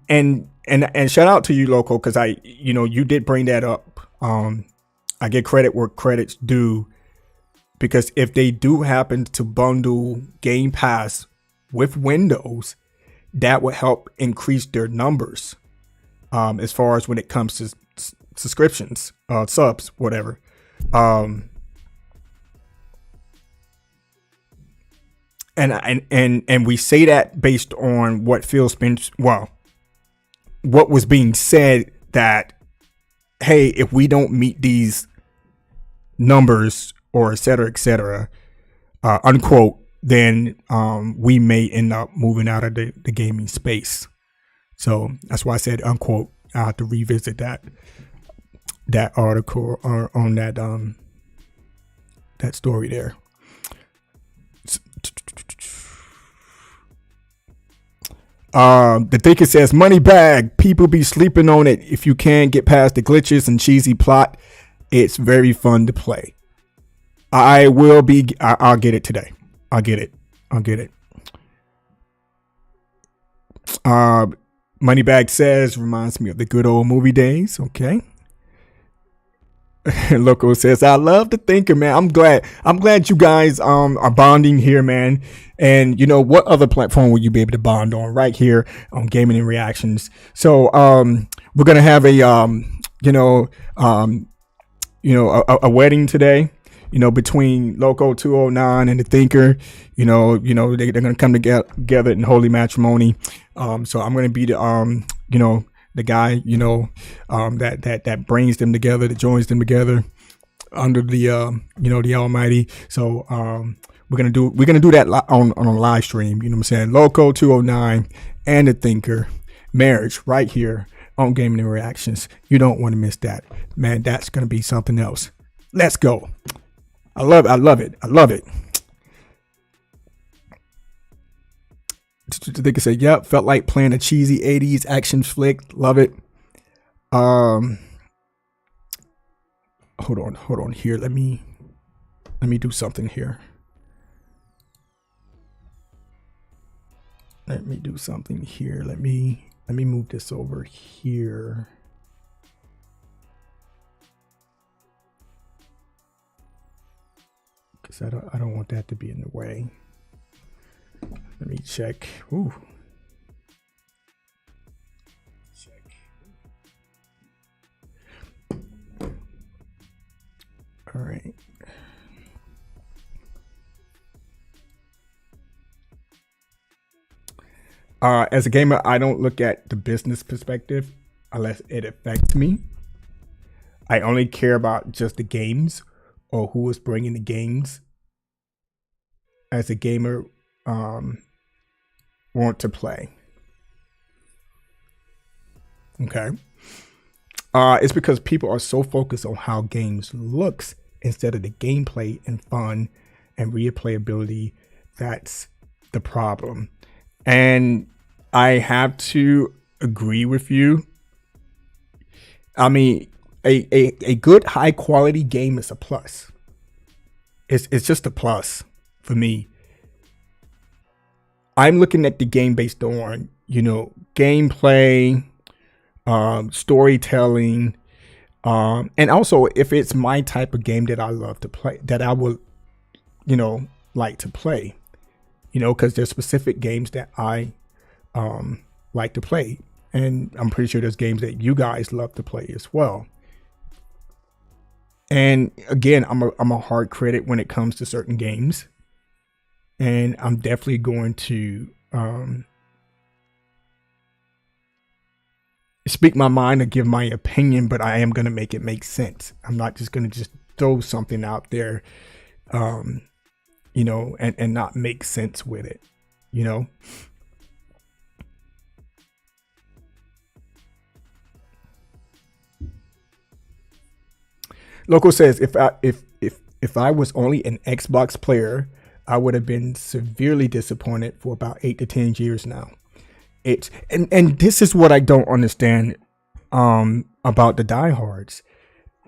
shout out to you, Loco, because you did bring that up. I get credit where credit's due, because if they do happen to bundle Game Pass with Windows, that would help increase their numbers. As far as when it comes to subscriptions, subs, whatever. And we say that based on what Phil Spencer, what was being said, that, hey, if we don't meet these numbers, or et cetera, unquote, then we may end up moving out of the gaming space. So that's why I said unquote. I have to revisit that article or on that story there. The Thinker says, money bag, people be sleeping on it. If you can't get past the glitches and cheesy plot, it's very fun to play. I'll get it today. I'll get it. Moneybag says, reminds me of the good old movie days. Okay. Loco says, I love the Thinker, man. I'm glad you guys are bonding here, man. And what other platform will you be able to bond on? Right here on Gaming and Reactions. So we're gonna have a wedding today. Between Loco 209 and the Thinker. They're gonna come together in holy matrimony. So I'm gonna be the guy, that brings them together, that joins them together under the the Almighty. So we're gonna do that on a live stream. You know what I'm saying? Loco 209 and the Thinker marriage right here on Gaming and Reactions. You don't want to miss that, man. That's gonna be something else. Let's go. I love it. They can say, yep, felt like playing a cheesy 80s action flick. Love it. Hold on here. Let me do something here. Let me move this over here. Because I don't want that to be in the way. Let me check. Ooh. All right. As a gamer, I don't look at the business perspective unless it affects me. I only care about just the games or who is bringing the games. As a gamer, want to play. Okay. It's because people are so focused on how games looks instead of the gameplay and fun and replayability. That's the problem. And I have to agree with you. I mean, a good high quality game is a plus. It's just a plus for me. I'm looking at the game based on, gameplay, storytelling, and also if it's my type of game that I love to play, that I would, like to play, because there's specific games that I like to play, and I'm pretty sure there's games that you guys love to play as well. And again, I'm a hard critic when it comes to certain games, and I'm definitely going to speak my mind or give my opinion, but I am going to make it make sense. I'm not just going to just throw something out there, and not make sense with it, Local says if I was only an Xbox player, I would have been severely disappointed for about 8 to 10 years now. And this is what I don't understand about the diehards,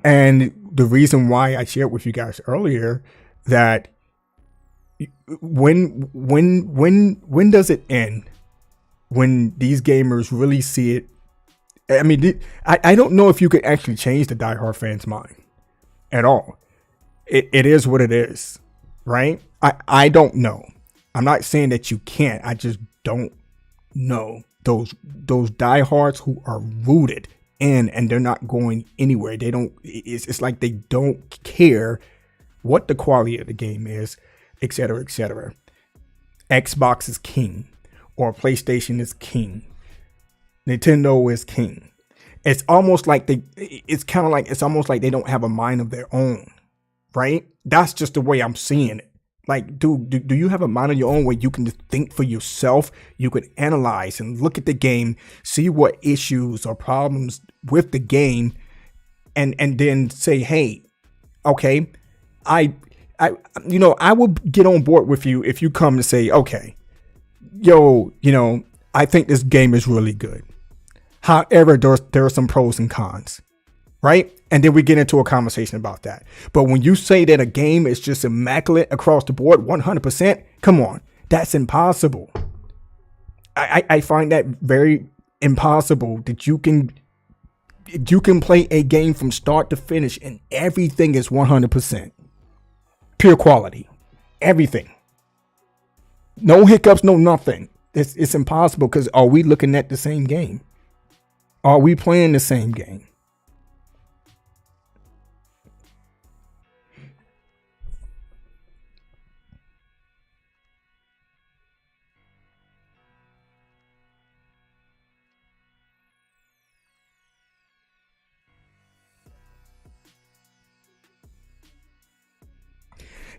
and the reason why I shared with you guys earlier that when does it end? When these gamers really see it. I mean, I don't know if you could actually change the diehard fans' mind at all. It is what it is, right? I don't know. I'm not saying that you can't. I just don't know. Those diehards who are rooted in and they're not going anywhere. They don't. It's like they don't care what the quality of the game is, etc., etc. Xbox is king, or PlayStation is king. Nintendo is king. It's almost like it's almost like they don't have a mind of their own, right? That's just the way I'm seeing it. Like, do you have a mind of your own where you can just think for yourself? You could analyze and look at the game, see what issues or problems with the game, and then say, hey, okay, I would get on board with you if you come and say, okay, I think this game is really good. However, there are some pros and cons, right? And then we get into a conversation about that. But when you say that a game is just immaculate across the board, 100%, come on, that's impossible. I find that very impossible that you can play a game from start to finish and everything is 100%. Pure quality. Everything. No hiccups, no nothing. It's impossible, because are we looking at the same game? Are we playing the same game?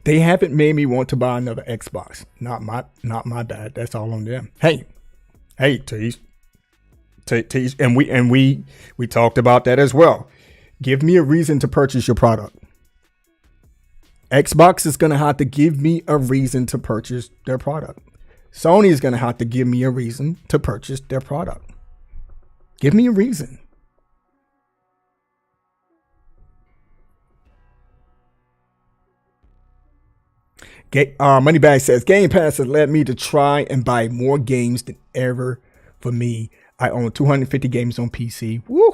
They haven't made me want to buy another Xbox. Not my bad. That's all on them. Hey, Tease, and we talked about that as well. Give me a reason to purchase your product. Xbox is gonna have to give me a reason to purchase their product. Sony is gonna have to give me a reason to purchase their product. Give me a reason. Moneybag says Game Pass has led me to try and buy more games than ever. For me, I own 250 games on PC. Woo!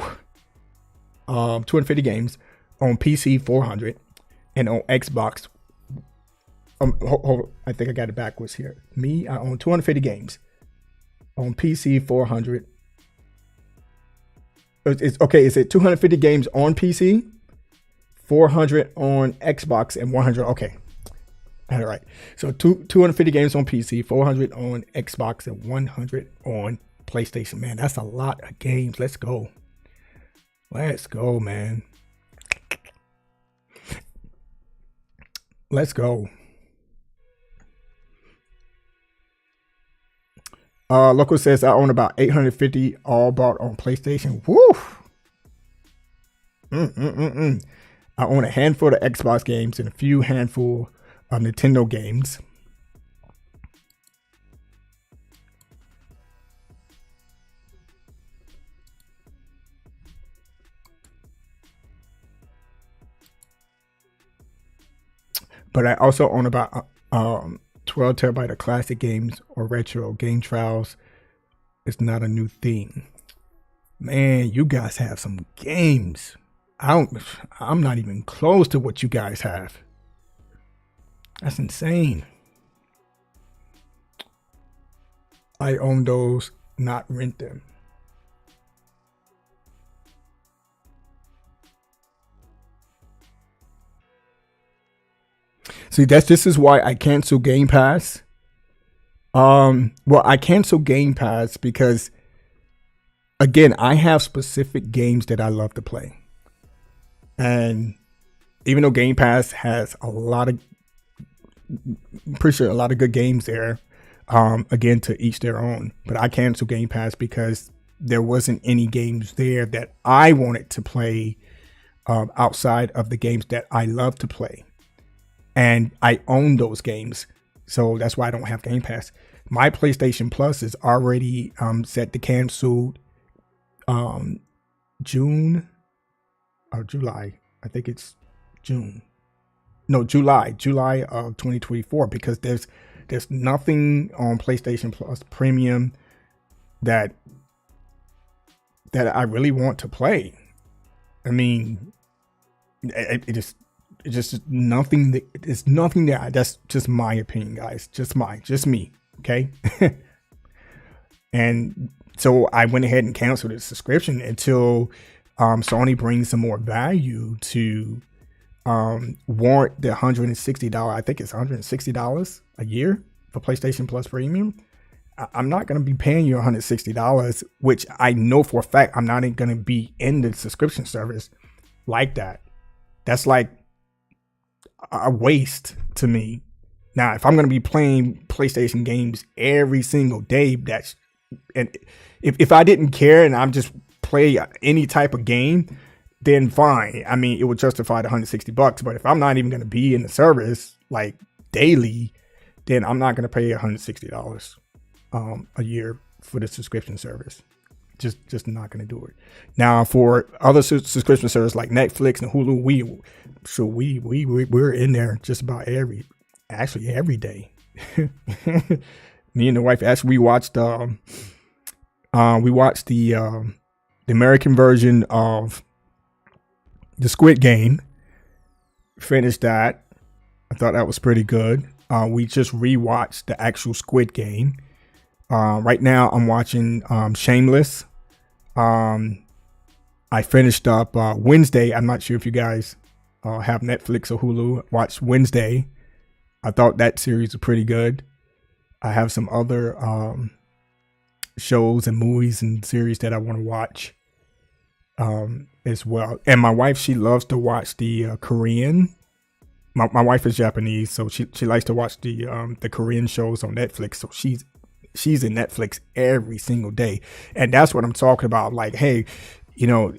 250 games on PC, 400, and on Xbox. Hold, I think I got it backwards here. I own 250 games on PC, 400. Is it 250 games on PC, 400 on Xbox, and 100? Okay. All right. So 250 games on PC, 400 on Xbox, and 100 on PlayStation. Man, that's a lot of games. Let's go. Let's go, man. Let's go. Local says I own about 850, all bought on PlayStation. Woo! I own a handful of Xbox games and a few handful of Nintendo games. But I also own about 12 terabyte of classic games or retro game trials. It's not a new thing. Man, you guys have some games. I'm not even close to what you guys have. That's insane. I own those, not rent them. See, this is why I cancel Game Pass. Well, I cancel Game Pass because, again, I have specific games that I love to play. And even though Game Pass has a lot of, I'm pretty sure a lot of good games there, again, to each their own. But I canceled Game Pass because there wasn't any games there that I wanted to play outside of the games that I love to play. And I own those games. So that's why I don't have Game Pass. My PlayStation Plus is already set to cancel June or July. I think it's June. No, July of 2024, because there's nothing on PlayStation Plus Premium that I really want to play. I mean, it just nothing that it's nothing that that's just my opinion, guys. Just me. Okay. And so I went ahead and canceled the subscription until Sony brings some more value to warrant the $160. I think it's $160 a year for PlayStation Plus Premium. I'm not going to be paying you $160, which I know for a fact I'm not going to be in the subscription service like that. That's like a waste to me. Now, if I'm going to be playing PlayStation games every single day, and if I didn't care and I'm just play any type of game, then fine. I mean, it would justify the $160. But if I'm not even going to be in the service like daily, then I'm not going to pay $160 a year for the subscription service. Just not going to do it. Now, for other subscription services like Netflix and Hulu, we're in there just about every day. Me and the wife actually watched the American version of the Squid Game. Finished that. I thought that was pretty good. We just rewatched the actual Squid Game. Right now I'm watching Shameless. I finished up Wednesday. I'm not sure if you guys have Netflix or Hulu. Watched Wednesday. I thought that series was pretty good. I have some other shows and movies and series that I want to watch as well. And my wife, she loves to watch the Korean. My wife is Japanese, so she likes to watch the Korean shows on Netflix. So she's in Netflix every single day. And that's what I'm talking about. Like, hey, you know,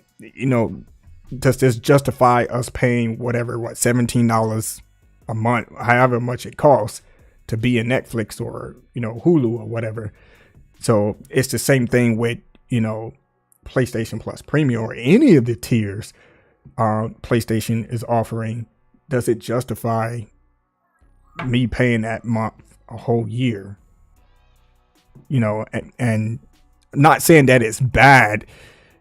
does this justify us paying $17 a month, however much it costs to be in Netflix or, Hulu or whatever. So it's the same thing with, PlayStation Plus Premium or any of the tiers PlayStation is offering. Does it justify me paying that month a whole year? And not saying that it's bad.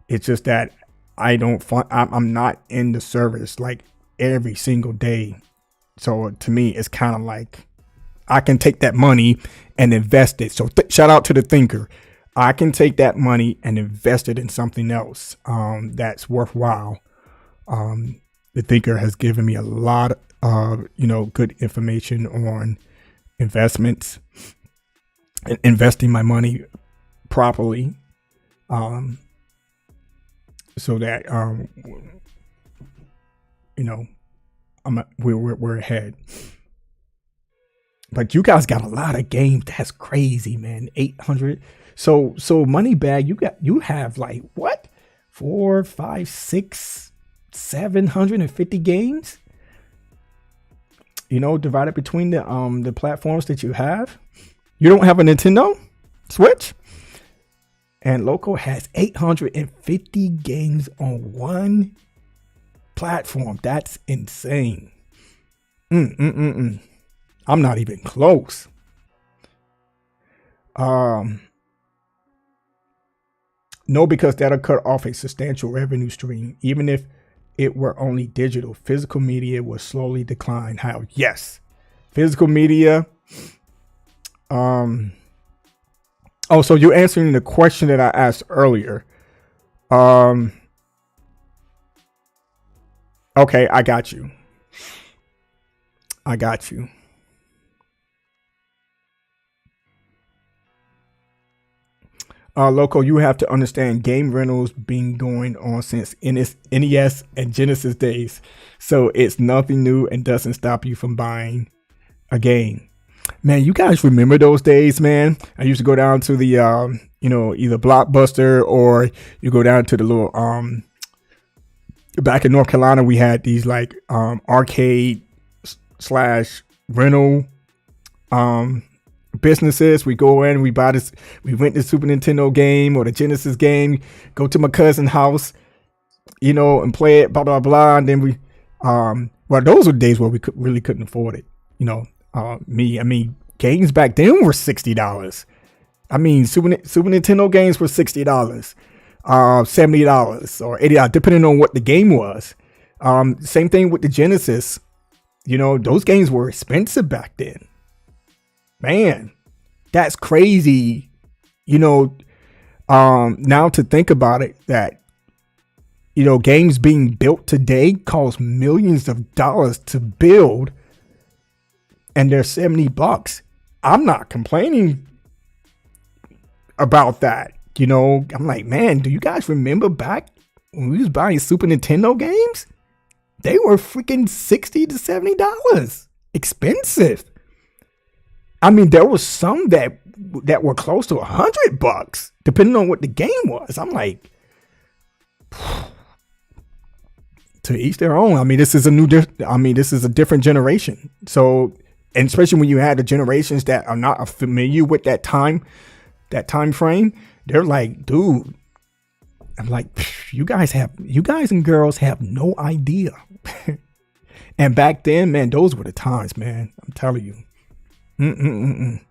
It's just that I'm not in the service like every single day. So to me, it's kind of like I can take that money and invest it. So shout out to the thinker. I can take that money and invest it in something else that's worthwhile. The thinker has given me a lot of, good information on investments and investing my money properly. So that, we're ahead. But you guys got a lot of games. That's crazy, man. 800. So Moneybag, you have like what? 4, 5, 6, 750 games? Divided between the platforms that you have. You don't have a Nintendo Switch? And Loco has 850 games on one platform. That's insane. I'm not even close. Um, no, because that'll cut off a substantial revenue stream. Even if it were only digital, physical media will slowly decline. How? Yes, physical media. Oh, so you're answering the question that I asked earlier. Okay, I got you. I got you. Loco, you have to understand game rentals been going on since NES and Genesis days. So it's nothing new and doesn't stop you from buying a game. Man, you guys remember those days, man? I used to go down to the, either Blockbuster or you go down to the little, back in North Carolina, we had these like arcade slash rental businesses. We go in, we buy this, we rent the Super Nintendo game or the Genesis game, go to my cousin's house, and play it, blah, blah, blah. And then well, those were days where we couldn't afford it. Games back then were $60. Super Nintendo games were $60, $70 or $80, depending on what the game was. Same thing with the Genesis. Those games were expensive back then. Man, that's crazy. Now to think about it, that games being built today cost millions of dollars to build, and they're $70. I'm not complaining about that. I'm like, man, do you guys remember back when we was buying Super Nintendo games? They were freaking $60 to $70. Expensive. There was some that were close to $100, depending on what the game was. I'm like, to each their own. This is a different generation. So, and especially when you had the generations that are not familiar with that time frame, they're like, dude, I'm like, you guys and girls have no idea. And back then, man, those were the times, man. I'm telling you. And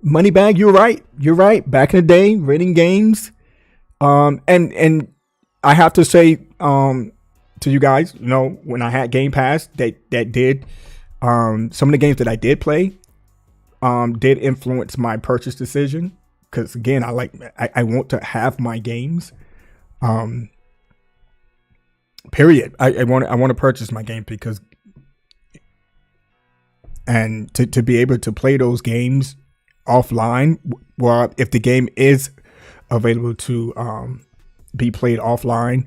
Moneybag, you're right. Back in the day, renting games. And I have to say, to you guys, when I had Game Pass, that did, some of the games that I did play, did influence my purchase decision. Because again, I want to have my games. Period. I want to purchase my game because, and to be able to play those games offline. Well, if the game is available to be played offline,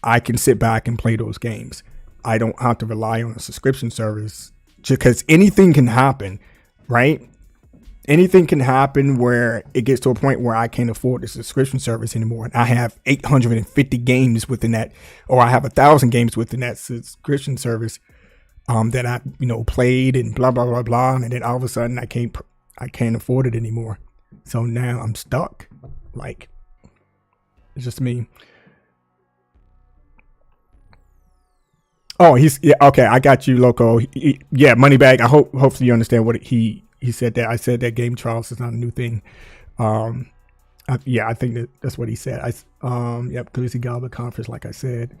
I can sit back and play those games. I don't have to rely on a subscription service because anything can happen, right? Anything can happen where it gets to a point where I can't afford the subscription service anymore. And I have 850 games within that, or I have 1,000 games within that subscription service that I, played and blah, blah, blah, blah. And then all of a sudden I can't afford it anymore. So now I'm stuck. Like, it's just me. Oh, okay. I got you, Loco. Moneybag. Hopefully you understand what he said. That I said that game trials is not a new thing. I think that's what he said. Glizzy Gobbler Conference, like I said.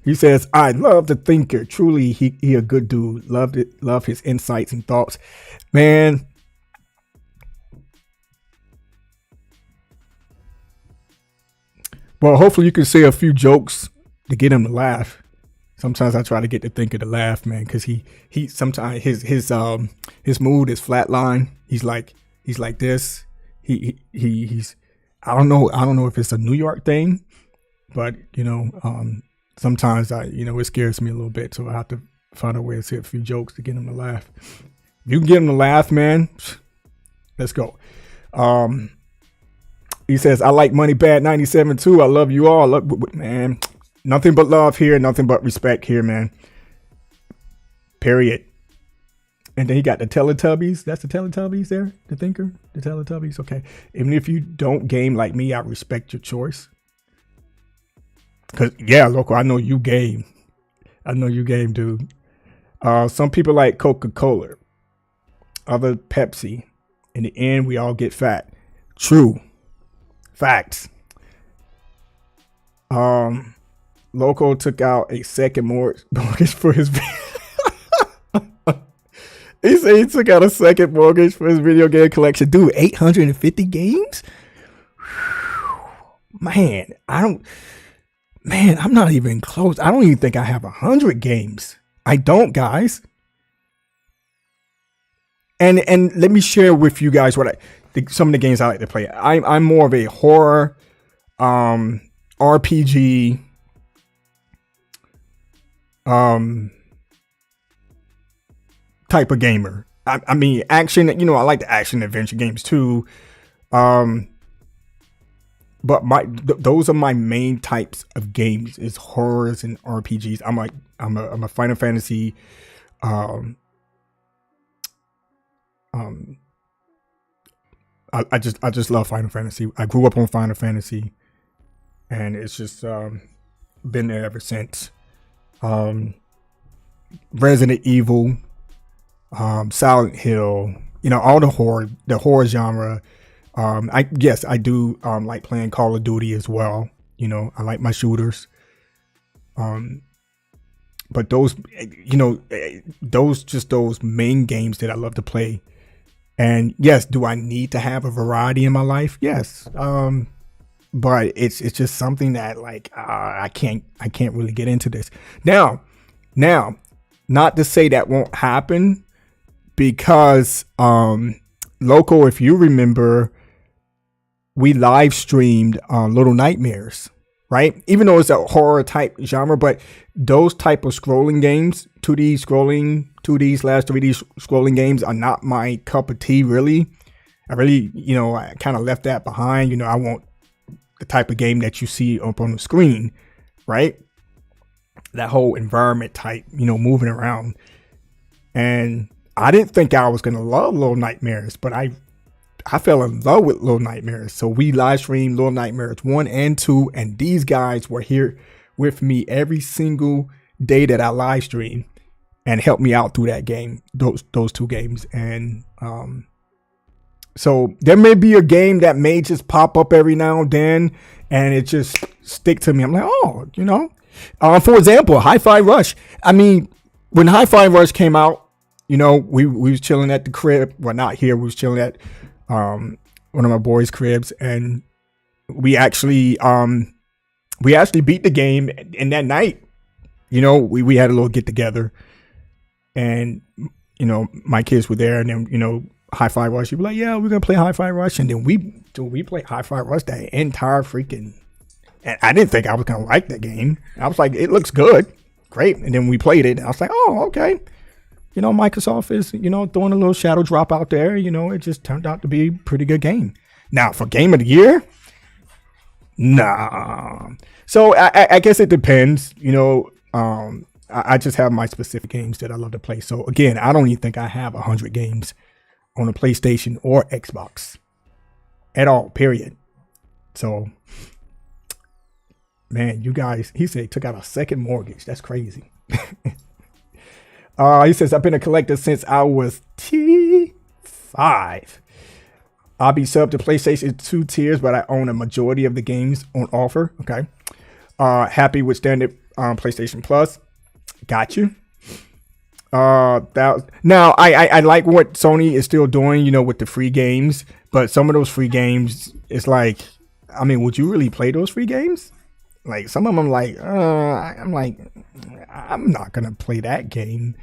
He says, I love the thinker. Truly, he a good dude. Love his insights and thoughts. Man. Well, hopefully you can say a few jokes to get him to laugh. Sometimes I try to get the thinker to laugh, man, because he sometimes his mood is flatline. He's like this. He's I don't know if it's a New York thing, but sometimes it scares me a little bit, so I have to find a way to say a few jokes to get him to laugh. If you can get him to laugh, man, let's go. He says, I like Moneybag 97 too. I love you all. Man, nothing but love here. Nothing but respect here, man. Period. And then he got the Teletubbies. That's the Teletubbies there, the thinker, the Teletubbies. Okay. Even if you don't game like me, I respect your choice. Cause yeah, local, I know you game. I know you game, dude. Some people like Coca-Cola, other Pepsi. In the end, we all get fat. True. Facts. Loco took out a second mortgage for his. He said he took out a second mortgage for his video game collection. Dude, 850 games? Man, I'm not even close. I don't even think I have 100 games. I don't, guys. And let me share with you guys some of the games I like to play. I'm more of a horror, RPG, type of gamer. I mean, action. I like the action adventure games too. But those are my main types of games is horrors and RPGs. I'm a Final Fantasy. I just love Final Fantasy. I grew up on Final Fantasy, and it's just been there ever since. Resident Evil, Silent Hill, all the horror genre. I do like playing Call of Duty as well. I like my shooters. But those main games that I love to play. And yes, do I need to have a variety in my life? Yes. But it's just something that I can't really get into this. Now, not to say that won't happen, because Loco, if you remember, we live streamed Little Nightmares, right? Even though it's a horror type genre, but those type of scrolling games, 2D scrolling, 2D/3D scrolling games are not my cup of tea, really. I really, I kind of left that behind. I want the type of game that you see up on the screen, right? That whole environment type, moving around. And I didn't think I was going to love Little Nightmares, but I fell in love with Little Nightmares. So we live streamed Little Nightmares 1 and 2, and these guys were here with me every single day that I live streamed and helped me out through that game, those two games. And so there may be a game that may just pop up every now and then, and it just stick to me. I'm like, for example, Hi-Fi Rush. I mean, when Hi-Fi Rush came out, we was chilling at the crib. Well, not here. We was chilling at one of my boys' cribs, and we actually beat the game. And that night, we had a little get together, and my kids were there, and then Hi-Fi Rush. You'd be like, yeah, we're gonna play Hi-Fi Rush, and then we played Hi-Fi Rush that entire freaking. And I didn't think I was gonna like that game. I was like, it looks good, great. And then we played it. And I was like, oh, okay. Microsoft is, throwing a little shadow drop out there. It just turned out to be a pretty good game. Now, for Game of the Year, nah. So I guess it depends. I just have my specific games that I love to play. So again, I don't even think I have 100 games on a PlayStation or Xbox at all, period. So, man, you guys, he said he took out a second mortgage. That's crazy. He says, I've been a collector since I was T5. I'll be sub to PlayStation 2 tiers, but I own a majority of the games on offer. Okay. Happy with standard PlayStation Plus. Got you. Now, I like what Sony is still doing, with the free games. But some of those free games, it's like, I mean, would you really play those free games? Like, some of them, I'm not going to play that game.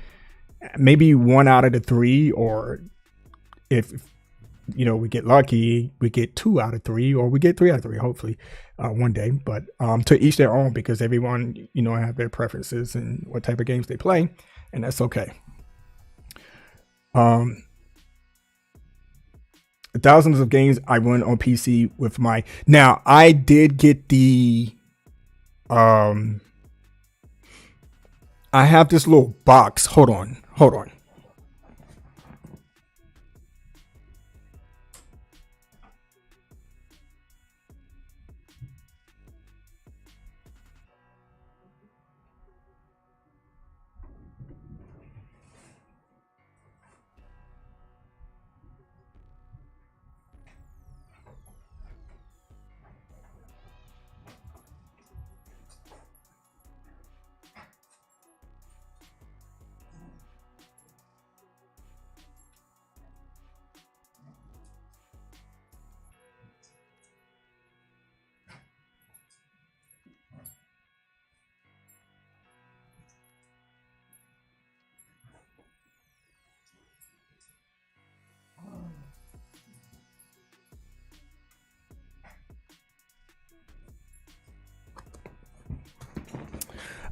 Maybe 1 out of the 3, or if we get lucky, we get 2 out of 3, or we get 3 out of 3, hopefully, one day. But to each their own, because everyone, have their preferences and what type of games they play, and that's okay. Thousands of games I run on PC with my. Now, I did get the. I have this little box. Hold on.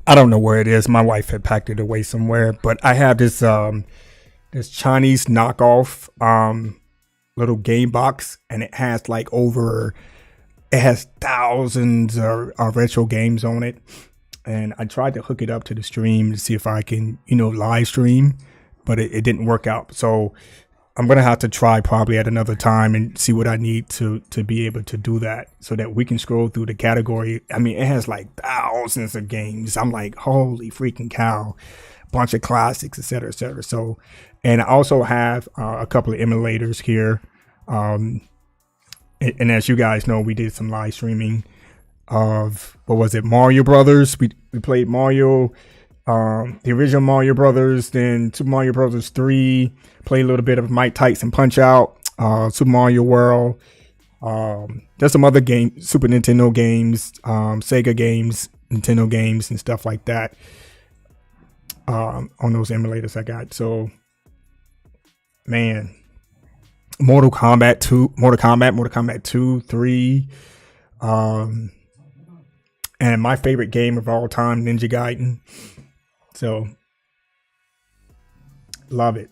I don't know where it is. My wife had packed it away somewhere, but I have this Chinese knockoff little game box, and it has like it has thousands of retro games on it. And I tried to hook it up to the stream to see if I can, live stream, but it didn't work out. So I'm going to have to try probably at another time and see what I need to be able to do that so that we can scroll through the category. I mean, it has like thousands of games. I'm like, holy freaking cow, bunch of classics, et cetera, et cetera. So, and I also have a couple of emulators here. And as you guys know, we did some live streaming of, what was it, Mario Brothers. We played Mario, the original Mario Brothers, then Super Mario Brothers 3, played a little bit of Mike Tyson Punch Out, Super Mario World. There's some other games, Super Nintendo games, Sega games, Nintendo games, and stuff like that on those emulators I got. So, man, Mortal Kombat 2, 3, and my favorite game of all time, Ninja Gaiden. So, love it.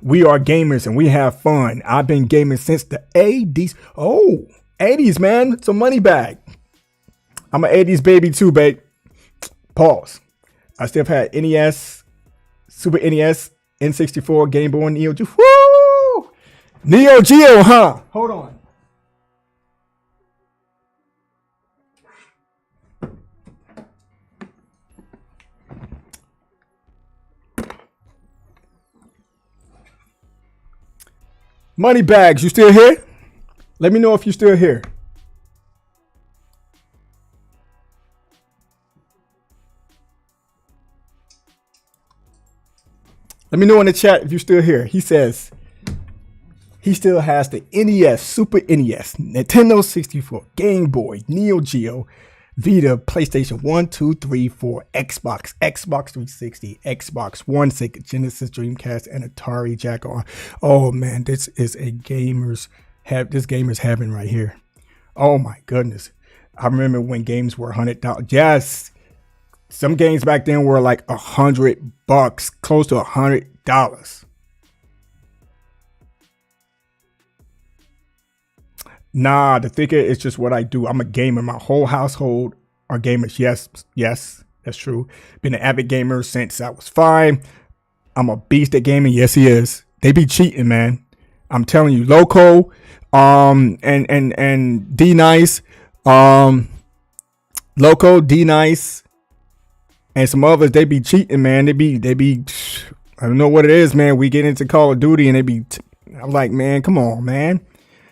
We are gamers and we have fun. I've been gaming since the 80s. Oh, 80s, man. Some money bag. I'm an 80s baby too, babe. Pause. I still have had NES, Super NES, N64, Game Boy, Neo Geo. Woo! Neo Geo, huh? Hold on. Money bags, you still here? Let me know if you're still here. Let me know in the chat if you're still here. He says he still has the NES, Super NES, Nintendo 64, Game Boy, Neo Geo, Vita, PlayStation 1, 2, 3, 4, Xbox, Xbox 360, Xbox One, Sega Genesis, Dreamcast, and Atari Jaguar. Oh man, this is a gamer's heaven right here. Oh my goodness. I remember when games were $100. Yes. Some games back then were like $100, close to $100. Nah, the thicker is just what I do. I'm a gamer. My whole household are gamers. Yes, that's true. Been an avid gamer since I was 5. I'm a beast at gaming. Yes, he is. They be cheating, man. I'm telling you, Loco, and D Nice, Loco, D Nice, and some others. They be cheating, man. They be. I don't know what it is, man. We get into Call of Duty and I'm like, man, come on, man.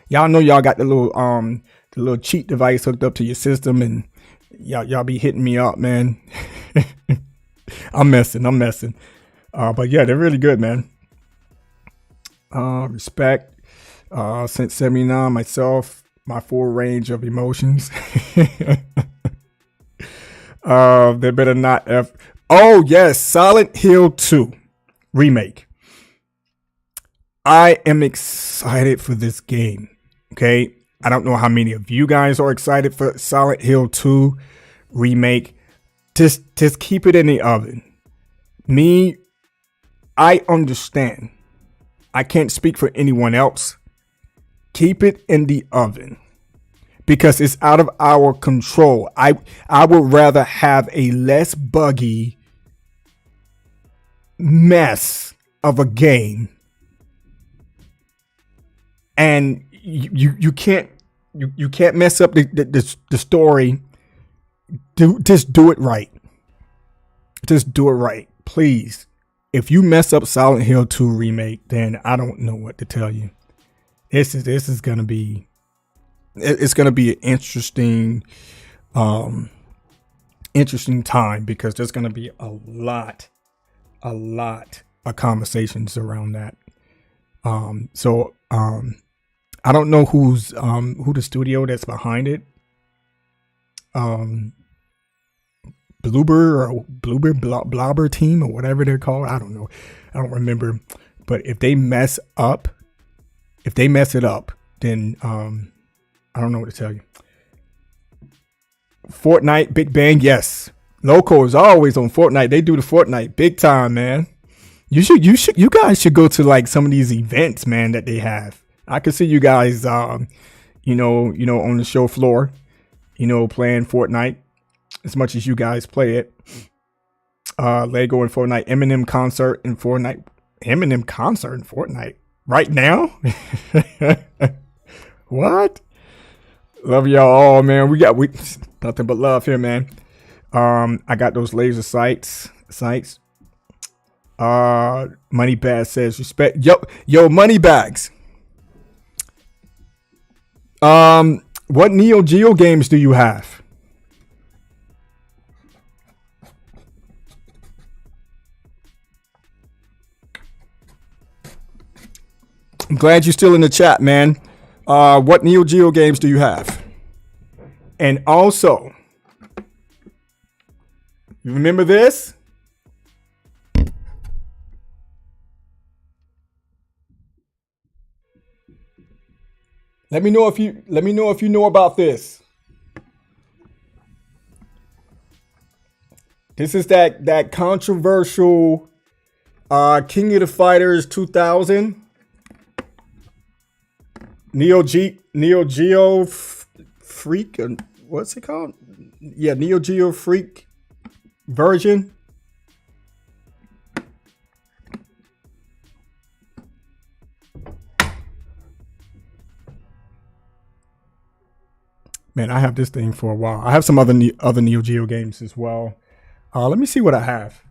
Y'all know y'all got the little cheat device hooked up to your system, and y'all be hitting me up, man. I'm messing. But yeah, they're really good, man. Respect. Since 79, myself, my full range of emotions. They better not Oh yes, Silent Hill 2 remake. I am excited for this game. Okay, I don't know how many of you guys are excited for Silent Hill 2 remake. Just keep it in the oven. Me, I understand. I can't speak for anyone else. Keep it in the oven because it's out of our control. I would rather have a less buggy mess of a game, and you can't mess up the story. Just do it right. Just do it right, please. If you mess up Silent Hill 2 remake, then I don't know what to tell you. This is gonna be. It's gonna be an interesting time because there's gonna be a lot of conversations around that. I don't know who the studio that's behind it. Blobber team or whatever they're called. I don't know. I don't remember. But if they mess it up, then I don't know what to tell you. Fortnite, Big Bang, yes. Loco is always on Fortnite. They do the Fortnite big time, man. You guys should go to like some of these events, man, that they have. I could see you guys, on the show floor, playing Fortnite as much as you guys play it. Lego and Fortnite, Eminem concert in Fortnite. Eminem concert in Fortnite right now? What? Love y'all all, man. We nothing but love here, man. I got those laser sights. Money Bag says respect. Yo, Money Bags. What Neo Geo games do you have? I'm glad you're still in the chat, man. What Neo Geo games do you have? And also, you remember this? Let me know if you know about this. This is that controversial King of the Fighters 2000 Neo Geo Freak. What's it called? Yeah, Neo Geo Freak version. Man, I have this thing for a while. I have some other Neo Geo games as well. Let me see what I have.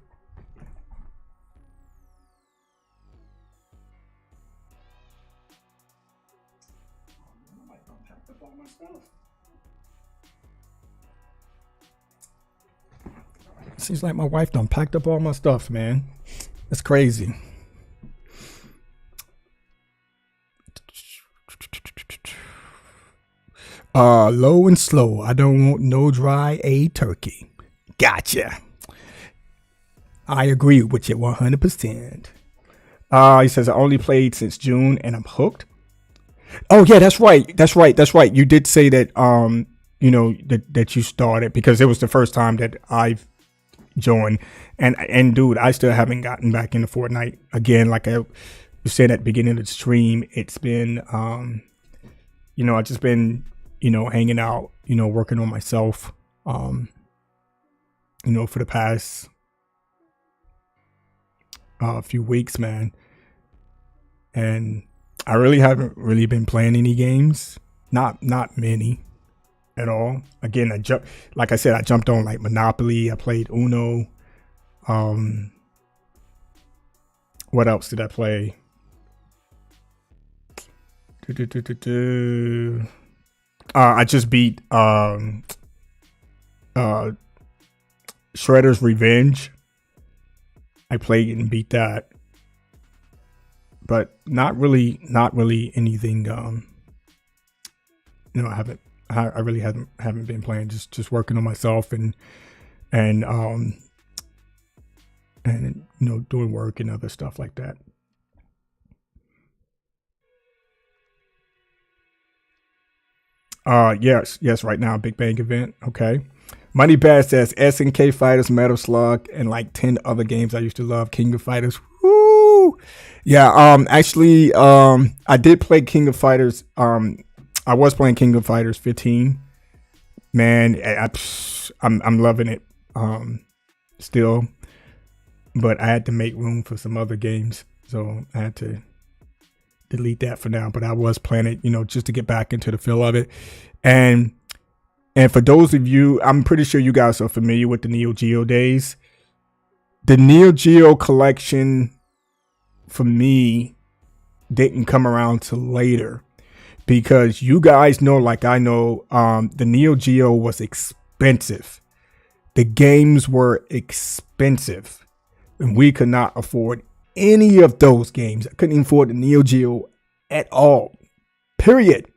Seems like my wife done packed up all my stuff, man. That's crazy. Low and slow. I don't want no dry A turkey. Gotcha. I agree with you 100%. He says I only played since June and I'm hooked. Oh yeah, that's right. You did say that that you started because it was the first time that I've joined. And dude, I still haven't gotten back into Fortnite again. Like I said at the beginning of the stream, it's been I've just been hanging out, working on myself, for the past few weeks, man. And I really haven't really been playing any games, not many at all. Again, I jumped on like Monopoly. I played Uno. What else did I play? I just beat Shredder's Revenge. I played and beat that, but not really anything. I really haven't been playing. Just working on myself and doing work and other stuff like that. Yes, right now, Big Bang event. Okay. Money Bad says SNK Fighters, Metal Slug, and like 10 other games I used to love. King of Fighters. Woo! Yeah, actually, I did play King of Fighters. I was playing King of Fighters 15. Man, I'm loving it still. But I had to make room for some other games. So I had to delete that for now, but I was playing it, just to get back into the feel of it. And for those of you, I'm pretty sure you guys are familiar with the Neo Geo days. The Neo Geo collection for me didn't come around till later because you guys know, like I know, the Neo Geo was expensive. The games were expensive and we could not afford any of those games. I couldn't even afford the Neo Geo at all, period.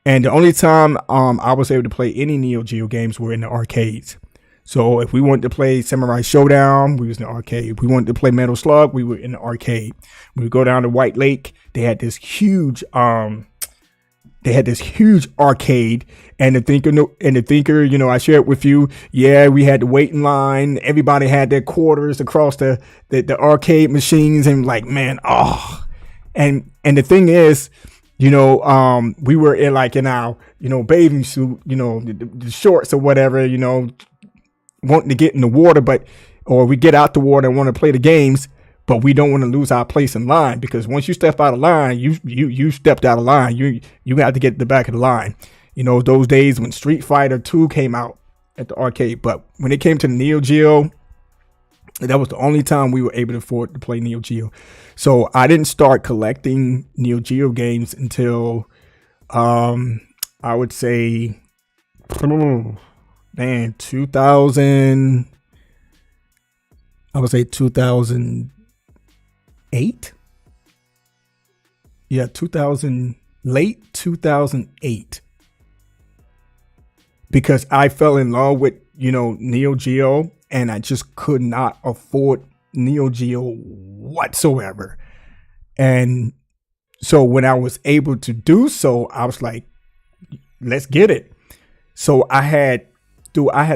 And the only time I was able to play any Neo Geo games were in the arcades. So if we wanted to play Samurai Showdown, we was in the arcade. If we wanted to play Metal Slug, we were in the arcade. When we go down to White Lake, they had this huge They had this huge arcade, and the thinker, I shared with you. Yeah, we had to wait in line. Everybody had their quarters across the arcade machines, and like, man, oh, and the thing is, we were in our, bathing suit, the shorts or whatever, wanting to get in the water, or we get out the water and want to play the games. But we don't want to lose our place in line, because once you step out of line, you stepped out of line. You have to get to the back of the line. Those days when Street Fighter 2 came out at the arcade. But when it came to the Neo Geo, that was the only time we were able to afford to play Neo Geo. So I didn't start collecting Neo Geo games until I would say, 2000. I would say 2008. Yeah, late 2008. Because I fell in love with, Neo Geo, and I just could not afford Neo Geo whatsoever. And so when I was able to do so, I was like, let's get it. So I had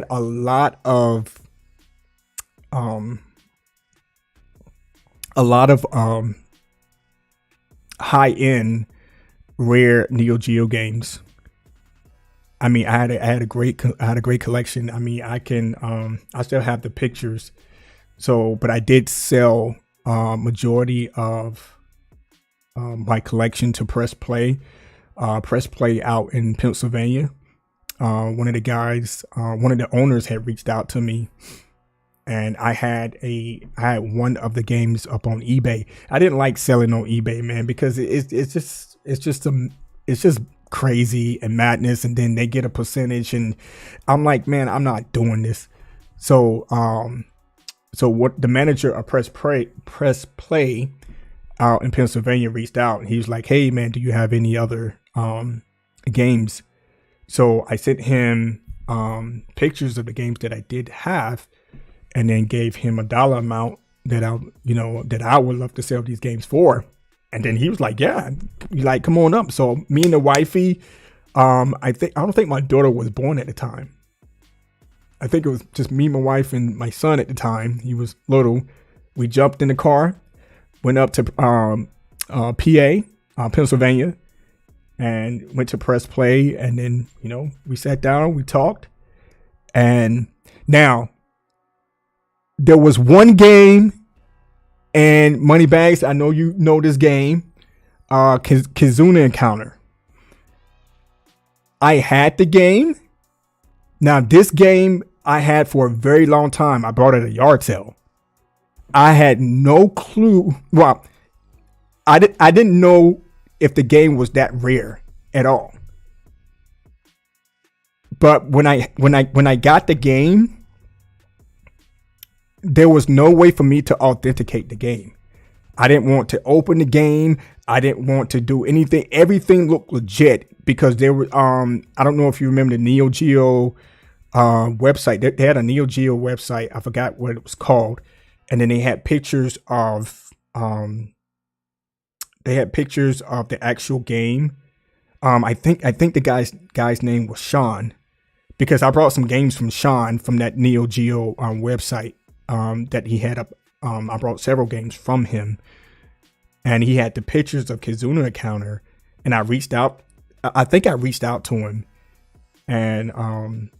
a lot of high-end rare Neo Geo games. I mean, I had a great collection. I mean, I still have the pictures. So, but I did sell majority of my collection to Press Play out in Pennsylvania. One of the owners had reached out to me, and I had one of the games up on eBay. I didn't like selling on eBay, man, because it's just crazy and madness, and then they get a percentage, and I'm like, man, I'm not doing this. So what the manager of Press Play out in Pennsylvania reached out, and he was like, hey man, do you have any other games? So I sent him pictures of the games that I did have, and then gave him a dollar amount that I would love to sell these games for. And then he was like, yeah, come on up. So me and the wifey, I don't think my daughter was born at the time. I think it was just me, my wife, and my son at the time. He was little. We jumped in the car, went up to PA, Pennsylvania, and went to Press Play. And then, we sat down, we talked. And now, there was one game, and Moneybags, I know you know this game, Kizuna Encounter. I had the game. Now, this game I had for a very long time. I bought it at a yard sale. I had no clue. Well, I didn't know if the game was that rare at all. But when I got the game, there was no way for me to authenticate the game. I didn't want to open the game. I didn't want to do anything. Everything looked legit, because there were I don't know if you remember the Neo Geo website. They had a Neo Geo website. I forgot what it was called. And then they had pictures of the actual game. I think the guy's name was Sean, because I brought some games from Sean from that Neo Geo website that he had up. I brought several games from him, and he had the pictures of Kizuna Encounter, and I reached out. I think I reached out to him, and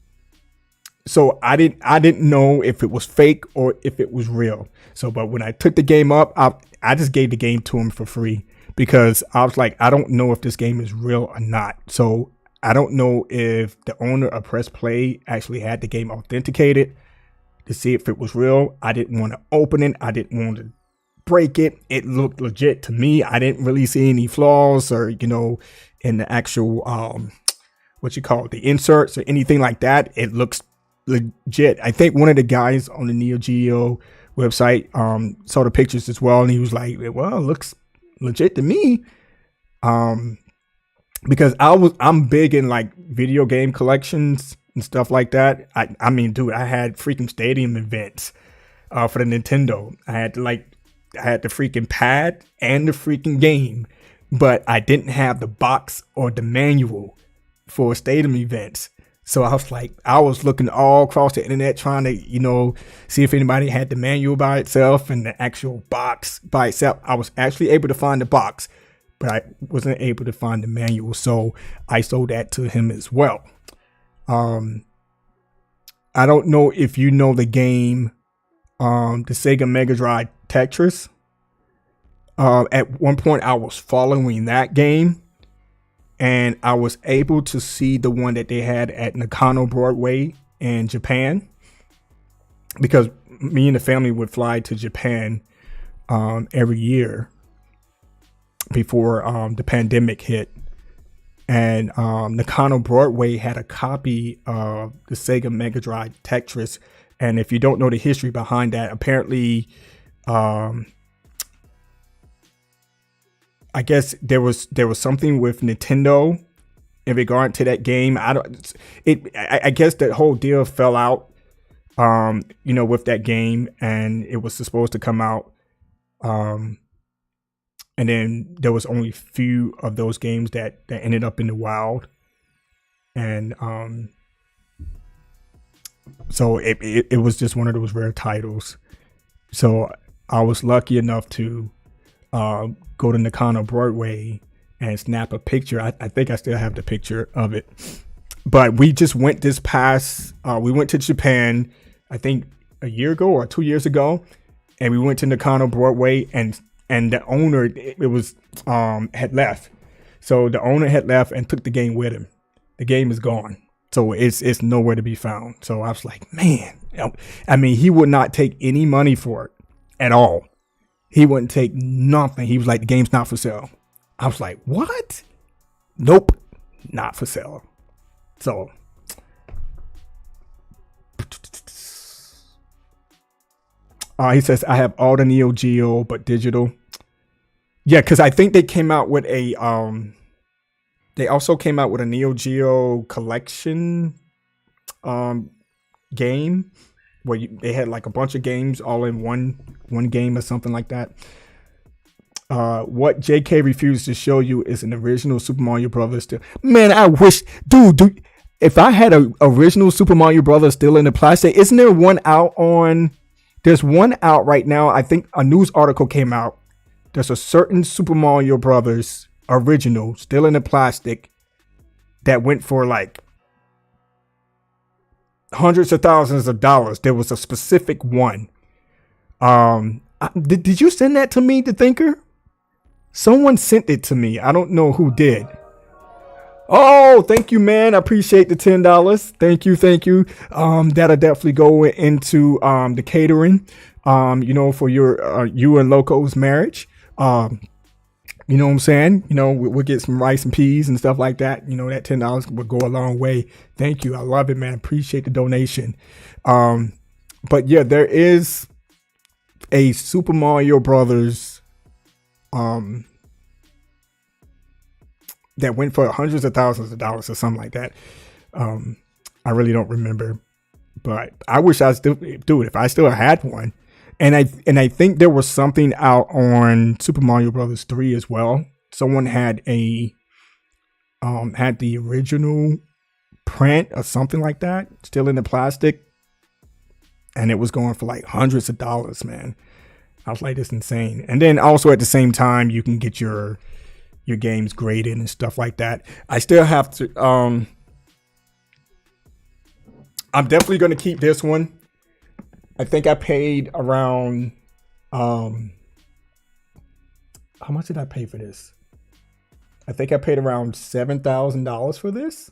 so I didn't know if it was fake or if it was real. So, but when I took the game up, I just gave the game to him for free, because I was like, I don't know if this game is real or not. So I don't know if the owner of Press Play actually had the game authenticated to see if it was real. I didn't want to open it. I didn't want to break it. It looked legit to me. I didn't really see any flaws or, in the actual, the inserts or anything like that. It looks legit. I think one of the guys on the Neo Geo website saw the pictures as well, and he was like, well, it looks legit to me. Because I'm big in like video game collections and stuff like that. I mean, dude, I had freaking stadium events for the Nintendo. I had the freaking pad and the freaking game. but I didn't have the box or the manual for stadium events. So I was looking all across the internet trying to, see if anybody had the manual by itself and the actual box by itself. I was actually able to find the box, but I wasn't able to find the manual. So I sold that to him as well. I don't know if you know the game, the Sega Mega Drive Tetris. At one point I was following that game, and I was able to see the one that they had at Nakano Broadway in Japan, because me and the family would fly to Japan every year before the pandemic hit. And Nakano Broadway had a copy of the Sega Mega Drive Tetris. And if you don't know the history behind that, apparently I guess there was something with Nintendo in regard to that game. I guess that whole deal fell out, with that game, and it was supposed to come out. And then there was only few of those games that ended up in the wild. And so it was just one of those rare titles. So I was lucky enough to go to Nakano Broadway and snap a picture. I think I still have the picture of it. But we just went we went to Japan, I think a year ago or 2 years ago. And we went to Nakano Broadway, and the owner, had left. So the owner had left and took the game with him. The game is gone. So it's nowhere to be found. So I was like, man, I mean, he would not take any money for it at all. He wouldn't take nothing. He was like, the game's not for sale. I was like, what? Nope, not for sale. So he says, I have all the Neo Geo, but digital. Yeah, because I think they came out with a they also came out with a Neo Geo collection game where they had like a bunch of games all in one game or something like that. What JK refused to show you is an original Super Mario Brothers still. Man, I wish, dude, if I had a original Super Mario Brothers still in the plastic, isn't there one out on? There's one out right now. I think a news article came out. There's a certain Super Mario Brothers original still in the plastic that went for like hundreds of thousands of dollars. There was a specific one. Did you send that to me, The Thinker? Someone sent it to me. I don't know who did. Oh, thank you, man. I appreciate the $10. Thank you. That'll definitely go into the catering, for your you and Loco's marriage. You know what I'm saying? We'll get some rice and peas and stuff like that. That $10 would go a long way. Thank you. I love it, man. Appreciate the donation. But yeah, there is a Super Mario Brothers that went for hundreds of thousands of dollars or something like that. I really don't remember, but I wish I still do it if I still had one. And I think there was something out on Super Mario Brothers 3 as well. Someone had had the original print or something like that still in the plastic, and it was going for like hundreds of dollars, man. I was like, this is insane. And then also at the same time, you can get your games graded and stuff like that. I still have to. I'm definitely going to keep this one. I think I paid around, how much did I pay for this? I think I paid around $7,000 for this.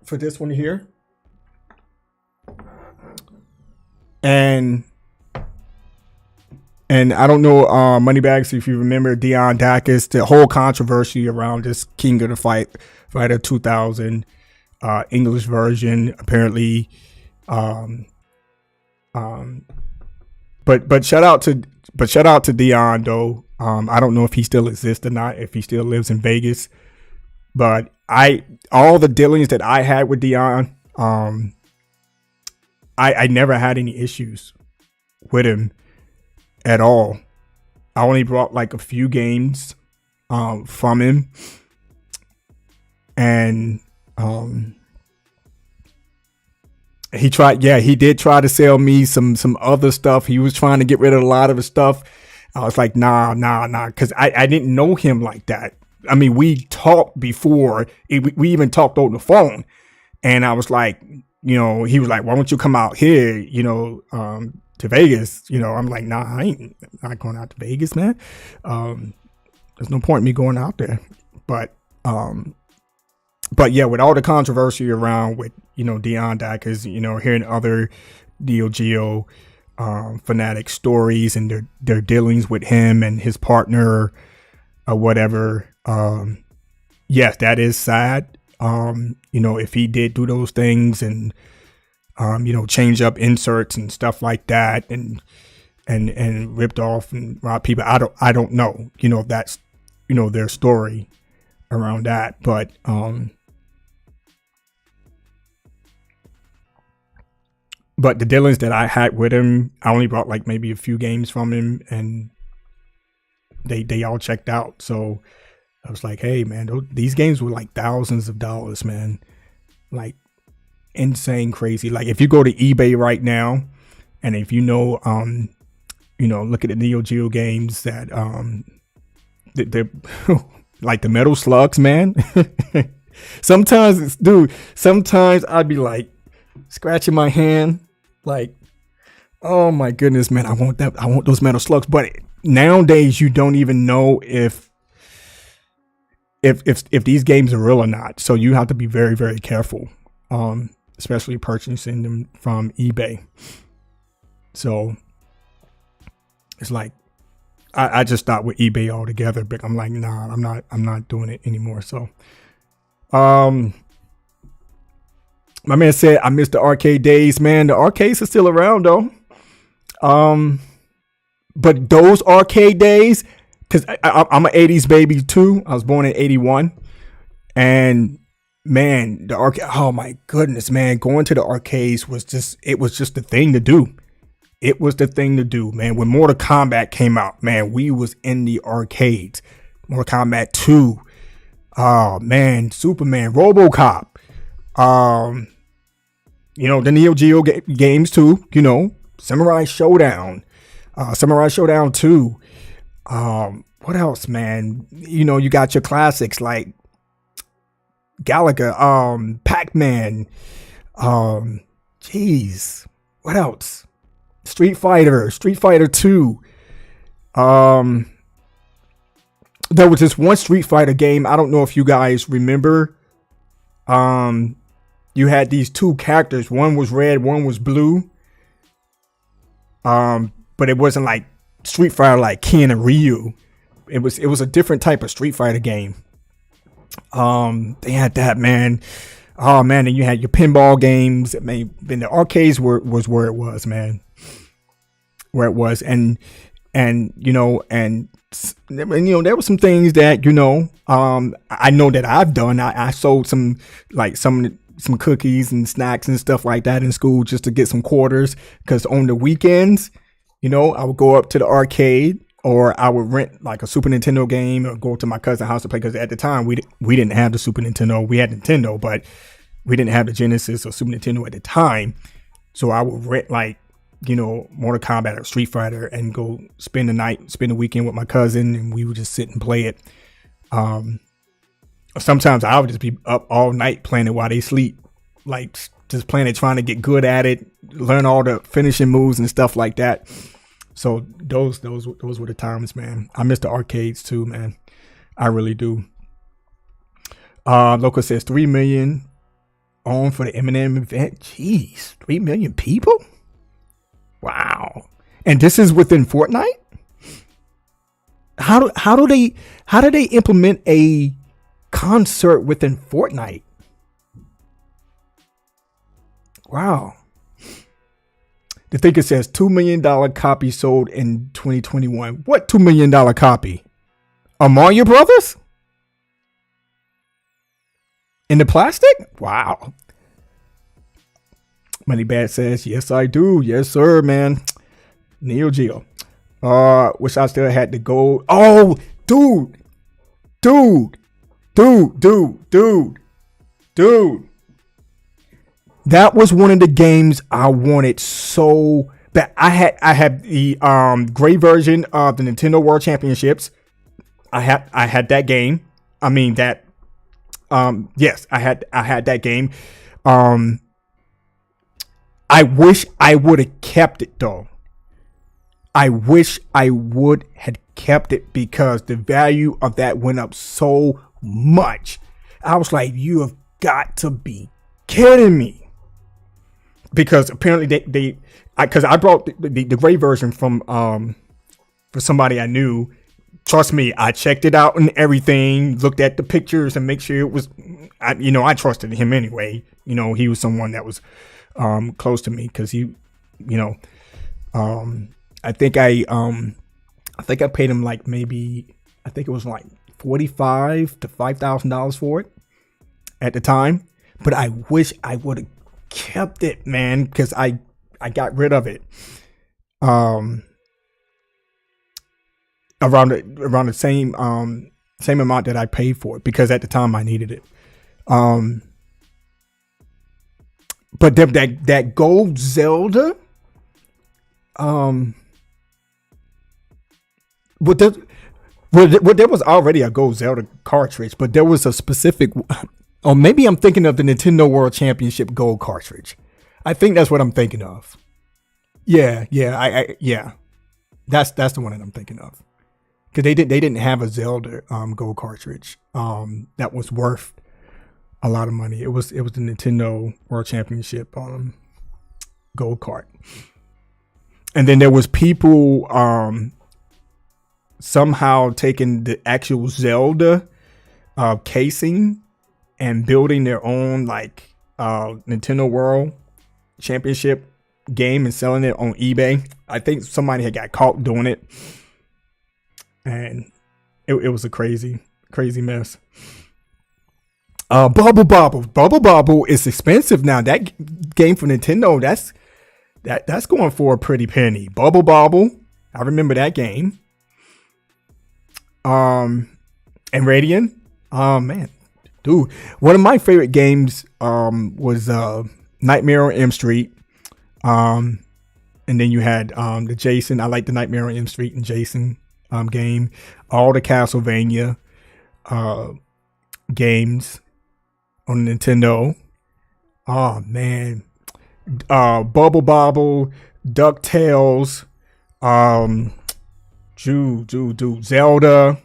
For this one here. And I don't know, Moneybags, if you remember Dion Dacus, the whole controversy around this King of the Fighter 2000 English version, apparently. But shout out to Dion though. I don't know if he still exists or not, if he still lives in Vegas. But all the dealings that I had with Dion, I never had any issues with him at all. I only brought like a few games from him, and he did try to sell me some other stuff. He was trying to get rid of a lot of his stuff. I was like, nah, because I didn't know him like that. I mean, we talked before. We even talked on the phone, and I was like, he was like, why don't you come out here, to Vegas? I'm like, nah, I ain't not going out to Vegas, man. There's no point in me going out there. But yeah, with all the controversy around with, Deion Dykers, hearing other Neo Geo fanatic stories and their dealings with him and his partner or whatever. Yes, that is sad. If he did do those things and, change up inserts and stuff like that and ripped off and robbed people. I don't know, that's, their story around that. But, the dealings that I had with him, I only brought like maybe a few games from him, and they all checked out. So I was like, hey man, these games were like thousands of dollars, man. Like insane, crazy. Like if you go to eBay right now, and if look at the Neo Geo games that they're like the Metal Slugs, man. Sometimes I'd be like scratching my hand, like, oh my goodness, man, I want those Metal Slugs. But nowadays, you don't even know if these games are real or not. So you have to be very, very careful, especially purchasing them from eBay. So it's like, I just stopped with eBay altogether, but I'm like, nah, I'm not doing it anymore. So, my man said, I miss the arcade days, man. The arcades are still around though. But those arcade days, because I'm an 80s baby too. I was born in 81. And man, the arcade, oh my goodness, man. Going to the arcades was just the thing to do. It was the thing to do, man. When Mortal Kombat came out, man, we was in the arcades. Mortal Kombat 2. Oh man, Superman, RoboCop. The Neo Geo games too, Samurai Showdown, Samurai Showdown 2. What else, man? You got your classics like Galaga, Pac-Man, what else? Street Fighter 2. There was this one Street Fighter game. I don't know if you guys remember. You had these two characters. One was red, one was blue. But it wasn't like Street Fighter like Ken and Ryu. It was a different type of Street Fighter game. They had that, man. Oh man, and you had your pinball games. I mean, the arcades was where it was, man. Where it was, and there were some things that I know that I've done. I sold some cookies and snacks and stuff like that in school just to get some quarters, because on the weekends, I would go up to the arcade, or I would rent like a Super Nintendo game or go to my cousin's house to play, because at the time we didn't have the Super Nintendo. We had Nintendo, but we didn't have the Genesis or Super Nintendo at the time. So I would rent like, Mortal Kombat or Street Fighter and go spend the weekend with my cousin, and we would just sit and play it. Sometimes I would just be up all night playing it while they sleep, like just playing it, trying to get good at it, learn all the finishing moves and stuff like that. So those were the times, man. I miss the arcades too, man. I really do. Local says 3 million on for the Eminem event. Jeez, 3 million people? Wow. And this is within Fortnite? How do they implement a concert within Fortnite? Wow. The Thinker says $2 million copy sold in 2021. What $2 million copy? A Mario Brothers? In the plastic? Wow. Moneybag says, yes, I do. Yes, sir, man. Neo Geo. Wish I still had the gold. Oh, dude, dude, dude. That was one of the games I wanted so bad. I had the gray version of the Nintendo World Championships. I had that game. I mean that. Yes, I had that game. Um, I wish I would have kept it though. I wish I would had kept it because the value of that went up so much. I was like, you have got to be kidding me. Because apparently because I brought the gray version from for somebody I knew. Trust me, I checked it out and everything, looked at the pictures and make sure it was, I trusted him anyway. He was someone that was close to me because he, I think I paid him like maybe, I think it was like $45 to $5,000 for it at the time. But I wish I would have kept it, man, because I got rid of it. Around the same amount that I paid for it because at the time I needed it. But that gold Zelda, but there was already a gold Zelda cartridge, but there was a specific, or maybe I'm thinking of the Nintendo World Championship gold cartridge. I think that's what I'm thinking of. Yeah, that's the one that I'm thinking of. Because they didn't have a Zelda gold cartridge that was worth a lot of money. It was the Nintendo World Championship gold cart. And then there was people somehow taking the actual Zelda casing and building their own like Nintendo World Championship game and selling it on eBay. I think somebody had got caught doing it. And it was a crazy mess. Bubble Bobble is expensive now. That game for Nintendo, that's going for a pretty penny. Bubble Bobble, I remember that game. And Radiant, oh man, dude, one of my favorite games was Nightmare on Elm Street. And then you had the Jason. I like the Nightmare on Elm Street and Jason game, all the Castlevania games on Nintendo. Oh man, Bubble Bobble, DuckTales, Zelda,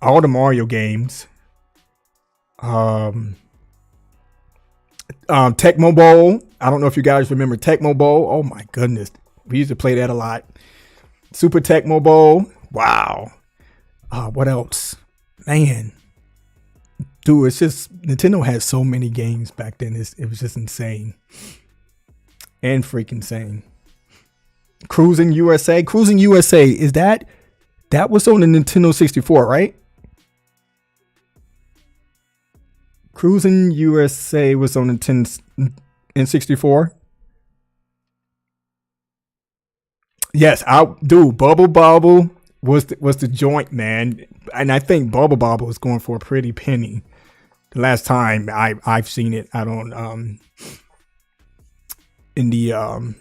all the Mario games, Tecmo Bowl. I don't know if you guys remember Tecmo Bowl. Oh my goodness, we used to play that a lot. Super Tecmo Bowl. Wow. What else? Man. Dude, it's just Nintendo had so many games back then. It was just insane. And freaking insane. Cruising USA. Cruising USA, is that was on the Nintendo 64, right? Cruising USA was on the N64. Yes, Bubble Bobble was the joint, man, and I think Bubble Bobble was going for a pretty penny. The last time I've seen it, I don't in the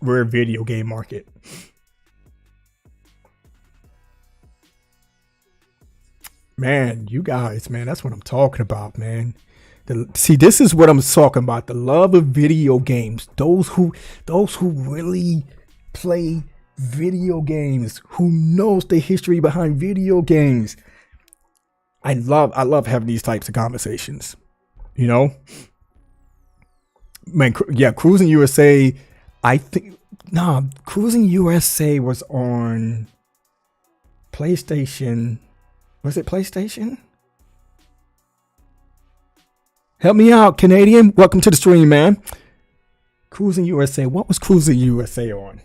rare video game market. Man, you guys, man, that's what I'm talking about, man. See, this is what I'm talking about. The love of video games. Those who really play video games, who knows the history behind video games. I love having these types of conversations. Man, yeah, Cruising USA. Cruising USA was on PlayStation. Was it PlayStation? Help me out, Canadian. Welcome to the stream, man. Cruising USA. What was Cruising USA on?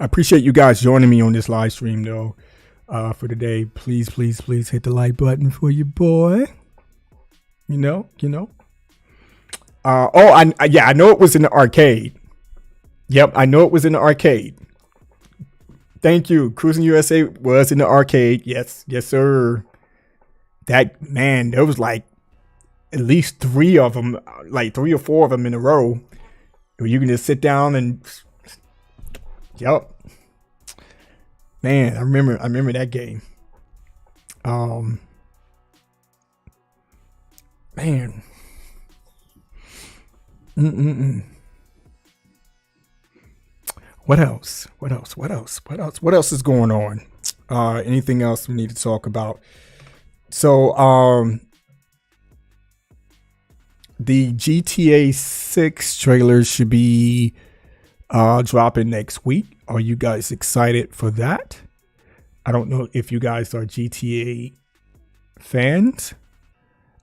I appreciate you guys joining me on this live stream though. For today, please hit the like button for your boy. You know. I know it was in the arcade. Yep, I know it was in the arcade. Thank you. Cruising USA was in the arcade. Yes, sir. There was like at least 3 of them, like 3 or 4 of them in a row. Where you can just sit down and, yep. Man, I remember that game. Man. What else? What else is going on? Anything else we need to talk about? So, the GTA 6 trailer should be dropping next week. Are you guys excited for that? I don't know if you guys are GTA fans.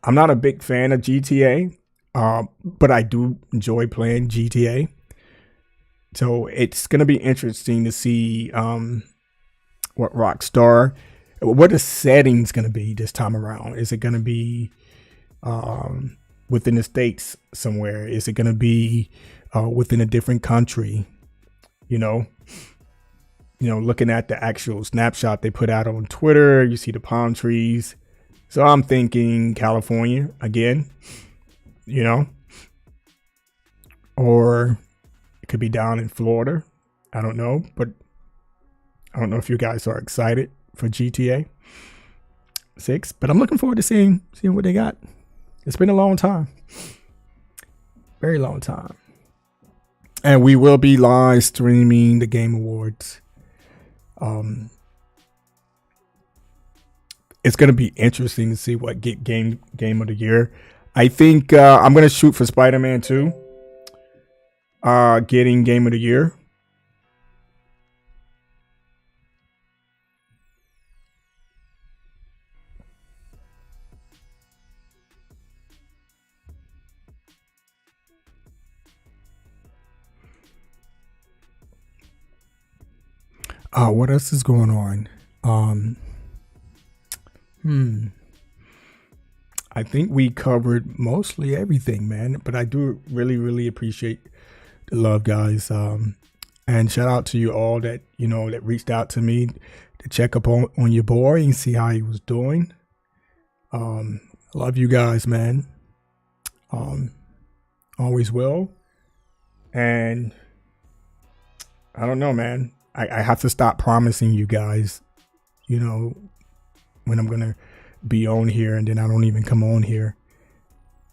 I'm not a big fan of GTA, but I do enjoy playing GTA. So it's going to be interesting to see what the setting's going to be this time around. Is it going to be within the States somewhere? Is it going to be within a different country? Looking at the actual snapshot they put out on Twitter, you see the palm trees. So I'm thinking California again, or it could be down in Florida. I don't know, but I don't know if you guys are excited for GTA 6, but I'm looking forward to seeing what they got. It's been a long time. Very long time. And we will be live streaming the Game Awards. It's going to be interesting to see what get game of the year. I think I'm going to shoot for Spider-Man 2. Getting game of the year. What else is going on? I think we covered mostly everything, man. But I do really appreciate the love, guys. And shout out to you all that that reached out to me to check up on your boy and see how he was doing. Love you guys, man. Always will. And I don't know, man. I have to stop promising you guys, when I'm going to be on here and then I don't even come on here.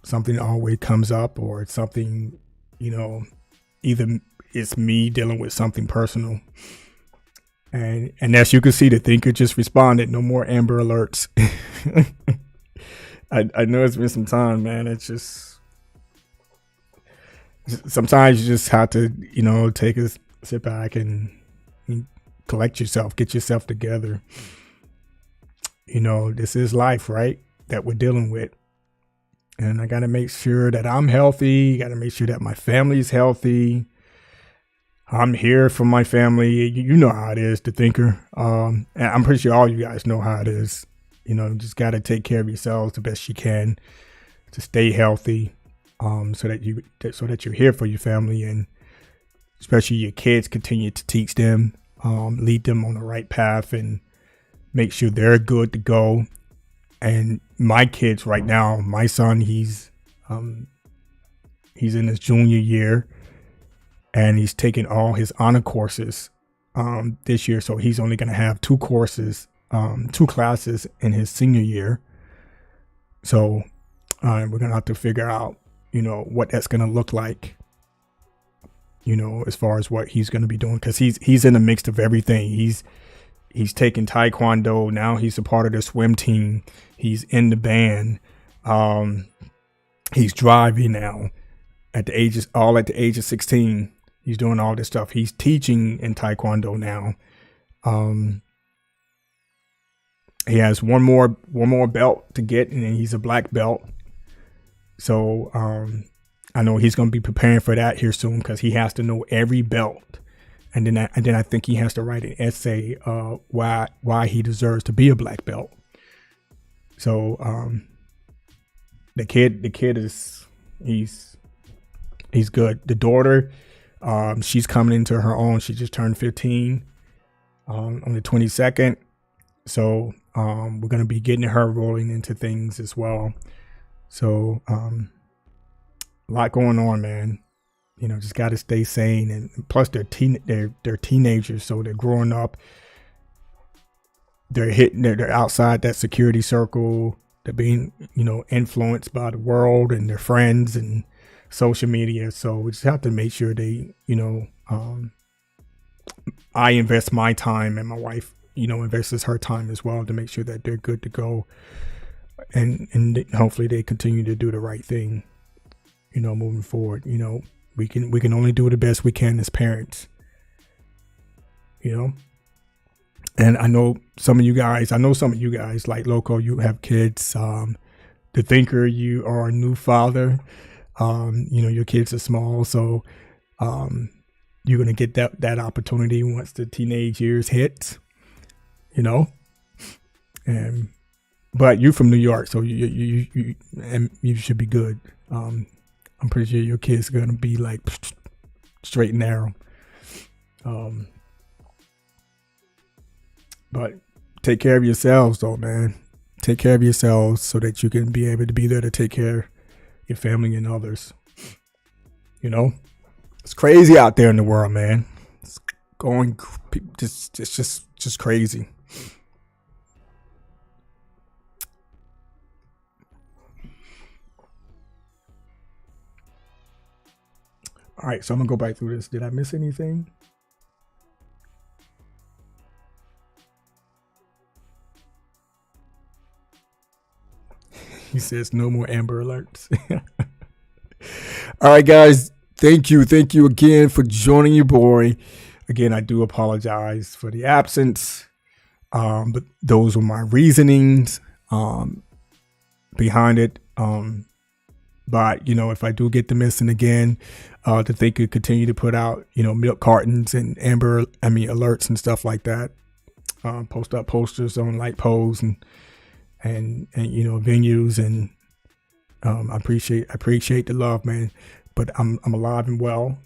Something always comes up, or it's something, either it's me dealing with something personal. And as you can see, the thinker just responded. No more Amber Alerts. I know it's been some time, man. It's just, sometimes you just have to, sit back and collect yourself, get yourself together. This is life, right? That we're dealing with. And I got to make sure that I'm healthy. Got to make sure that my family's healthy. I'm here for my family. You know how it is, the thinker. And I'm pretty sure all you guys know how it is. Just got to take care of yourselves the best you can to stay healthy. So that you're here for your family, and especially your kids, continue to teach them, lead them on the right path, and make sure they're good to go. And my kids right now, my son, he's in his junior year, and he's taking all his honor courses this year. So he's only going to have 2 classes in his senior year. So we're going to have to figure out, what that's going to look like, as far as what he's going to be doing. Because he's in the mix of everything. He's taking Taekwondo. Now he's a part of the swim team. He's in the band. He's driving now at the age of 16. He's doing all this stuff. He's teaching in Taekwondo now. He has one more belt to get, and then he's a black belt. So I know he's going to be preparing for that here soon, because he has to know every belt and then I think he has to write an essay why he deserves to be a black belt. So the kid is he's good. The daughter, she's coming into her own. She just turned 15 on the 22nd. So we're gonna be getting her rolling into things as well. So a lot going on, man. You know, just got to stay sane, and plus they're teenagers, so they're growing up. They're outside that security circle. They're being, you know, influenced by the world and their friends and social media. So we just have to make sure they, you know, I invest my time, and my wife, you know, invests her time as well to make sure that they're good to go, and hopefully they continue to do the right thing, you know, moving forward. You know, we can only do the best we can as parents, you know. And I know some of you guys like Loco, you have kids. The Thinker, you are a new father. You know, your kids are small, so you're gonna get that opportunity once the teenage years hit, you know. And but you're from New York, so you should be good. I'm pretty sure your kids are gonna be like straight and narrow. But take care of yourselves, though, man. Take care of yourselves so that you can be able to be there to take care of your family and others. You know, it's crazy out there in the world, man. It's just crazy. All right, so I'm gonna go back through this. Did I miss anything? He says no more Amber Alerts. All right, guys. Thank you again for joining your boy. Again, I do apologize for the absence, but those were my reasonings behind it. But you know, if I do get the missing again, that they could continue to put out, you know, milk cartons and alerts and stuff like that. Post up posters on light poles and you know, venues, and I appreciate the love, man. But I'm alive and well,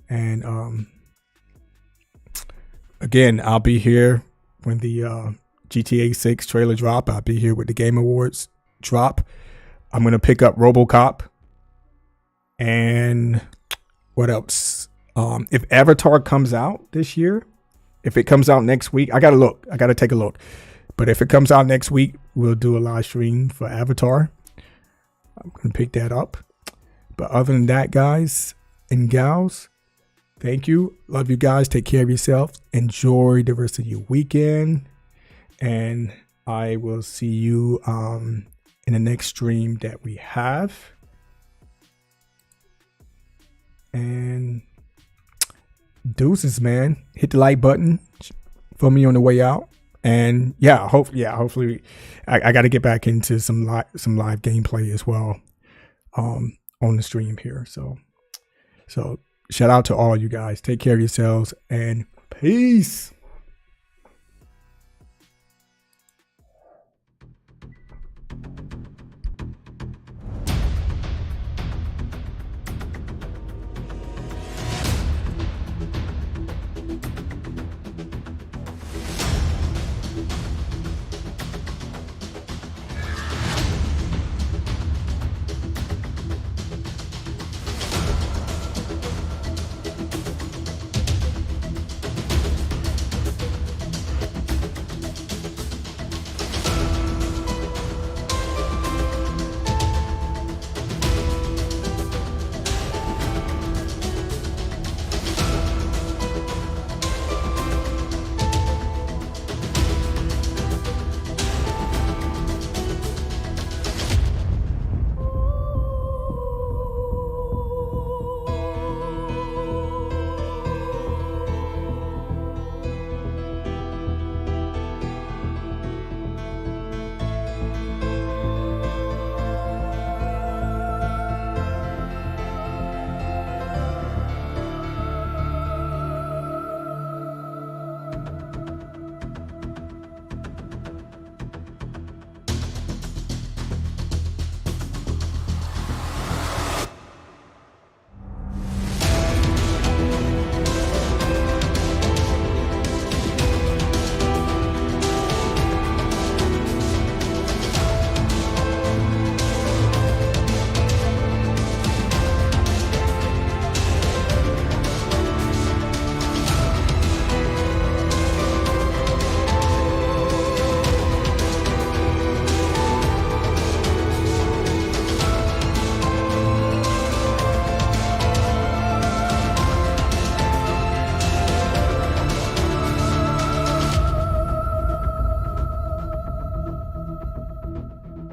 and again, I'll be here when the GTA 6 trailer drop. I'll be here with the Game Awards drop. I'm gonna pick up RoboCop, and what else? If Avatar comes out this year, if it comes out next week, I gotta take a look. But if it comes out next week, we'll do a live stream for Avatar. I'm going to pick that up. But other than that, guys and gals, thank you. Love you guys. Take care of yourself. Enjoy the rest of your weekend. And I will see you in the next stream that we have. And deuces, man. Hit the like button for me on the way out. And hopefully I got to get back into some live gameplay as well on the stream here. So shout out to all you guys. Take care of yourselves and peace.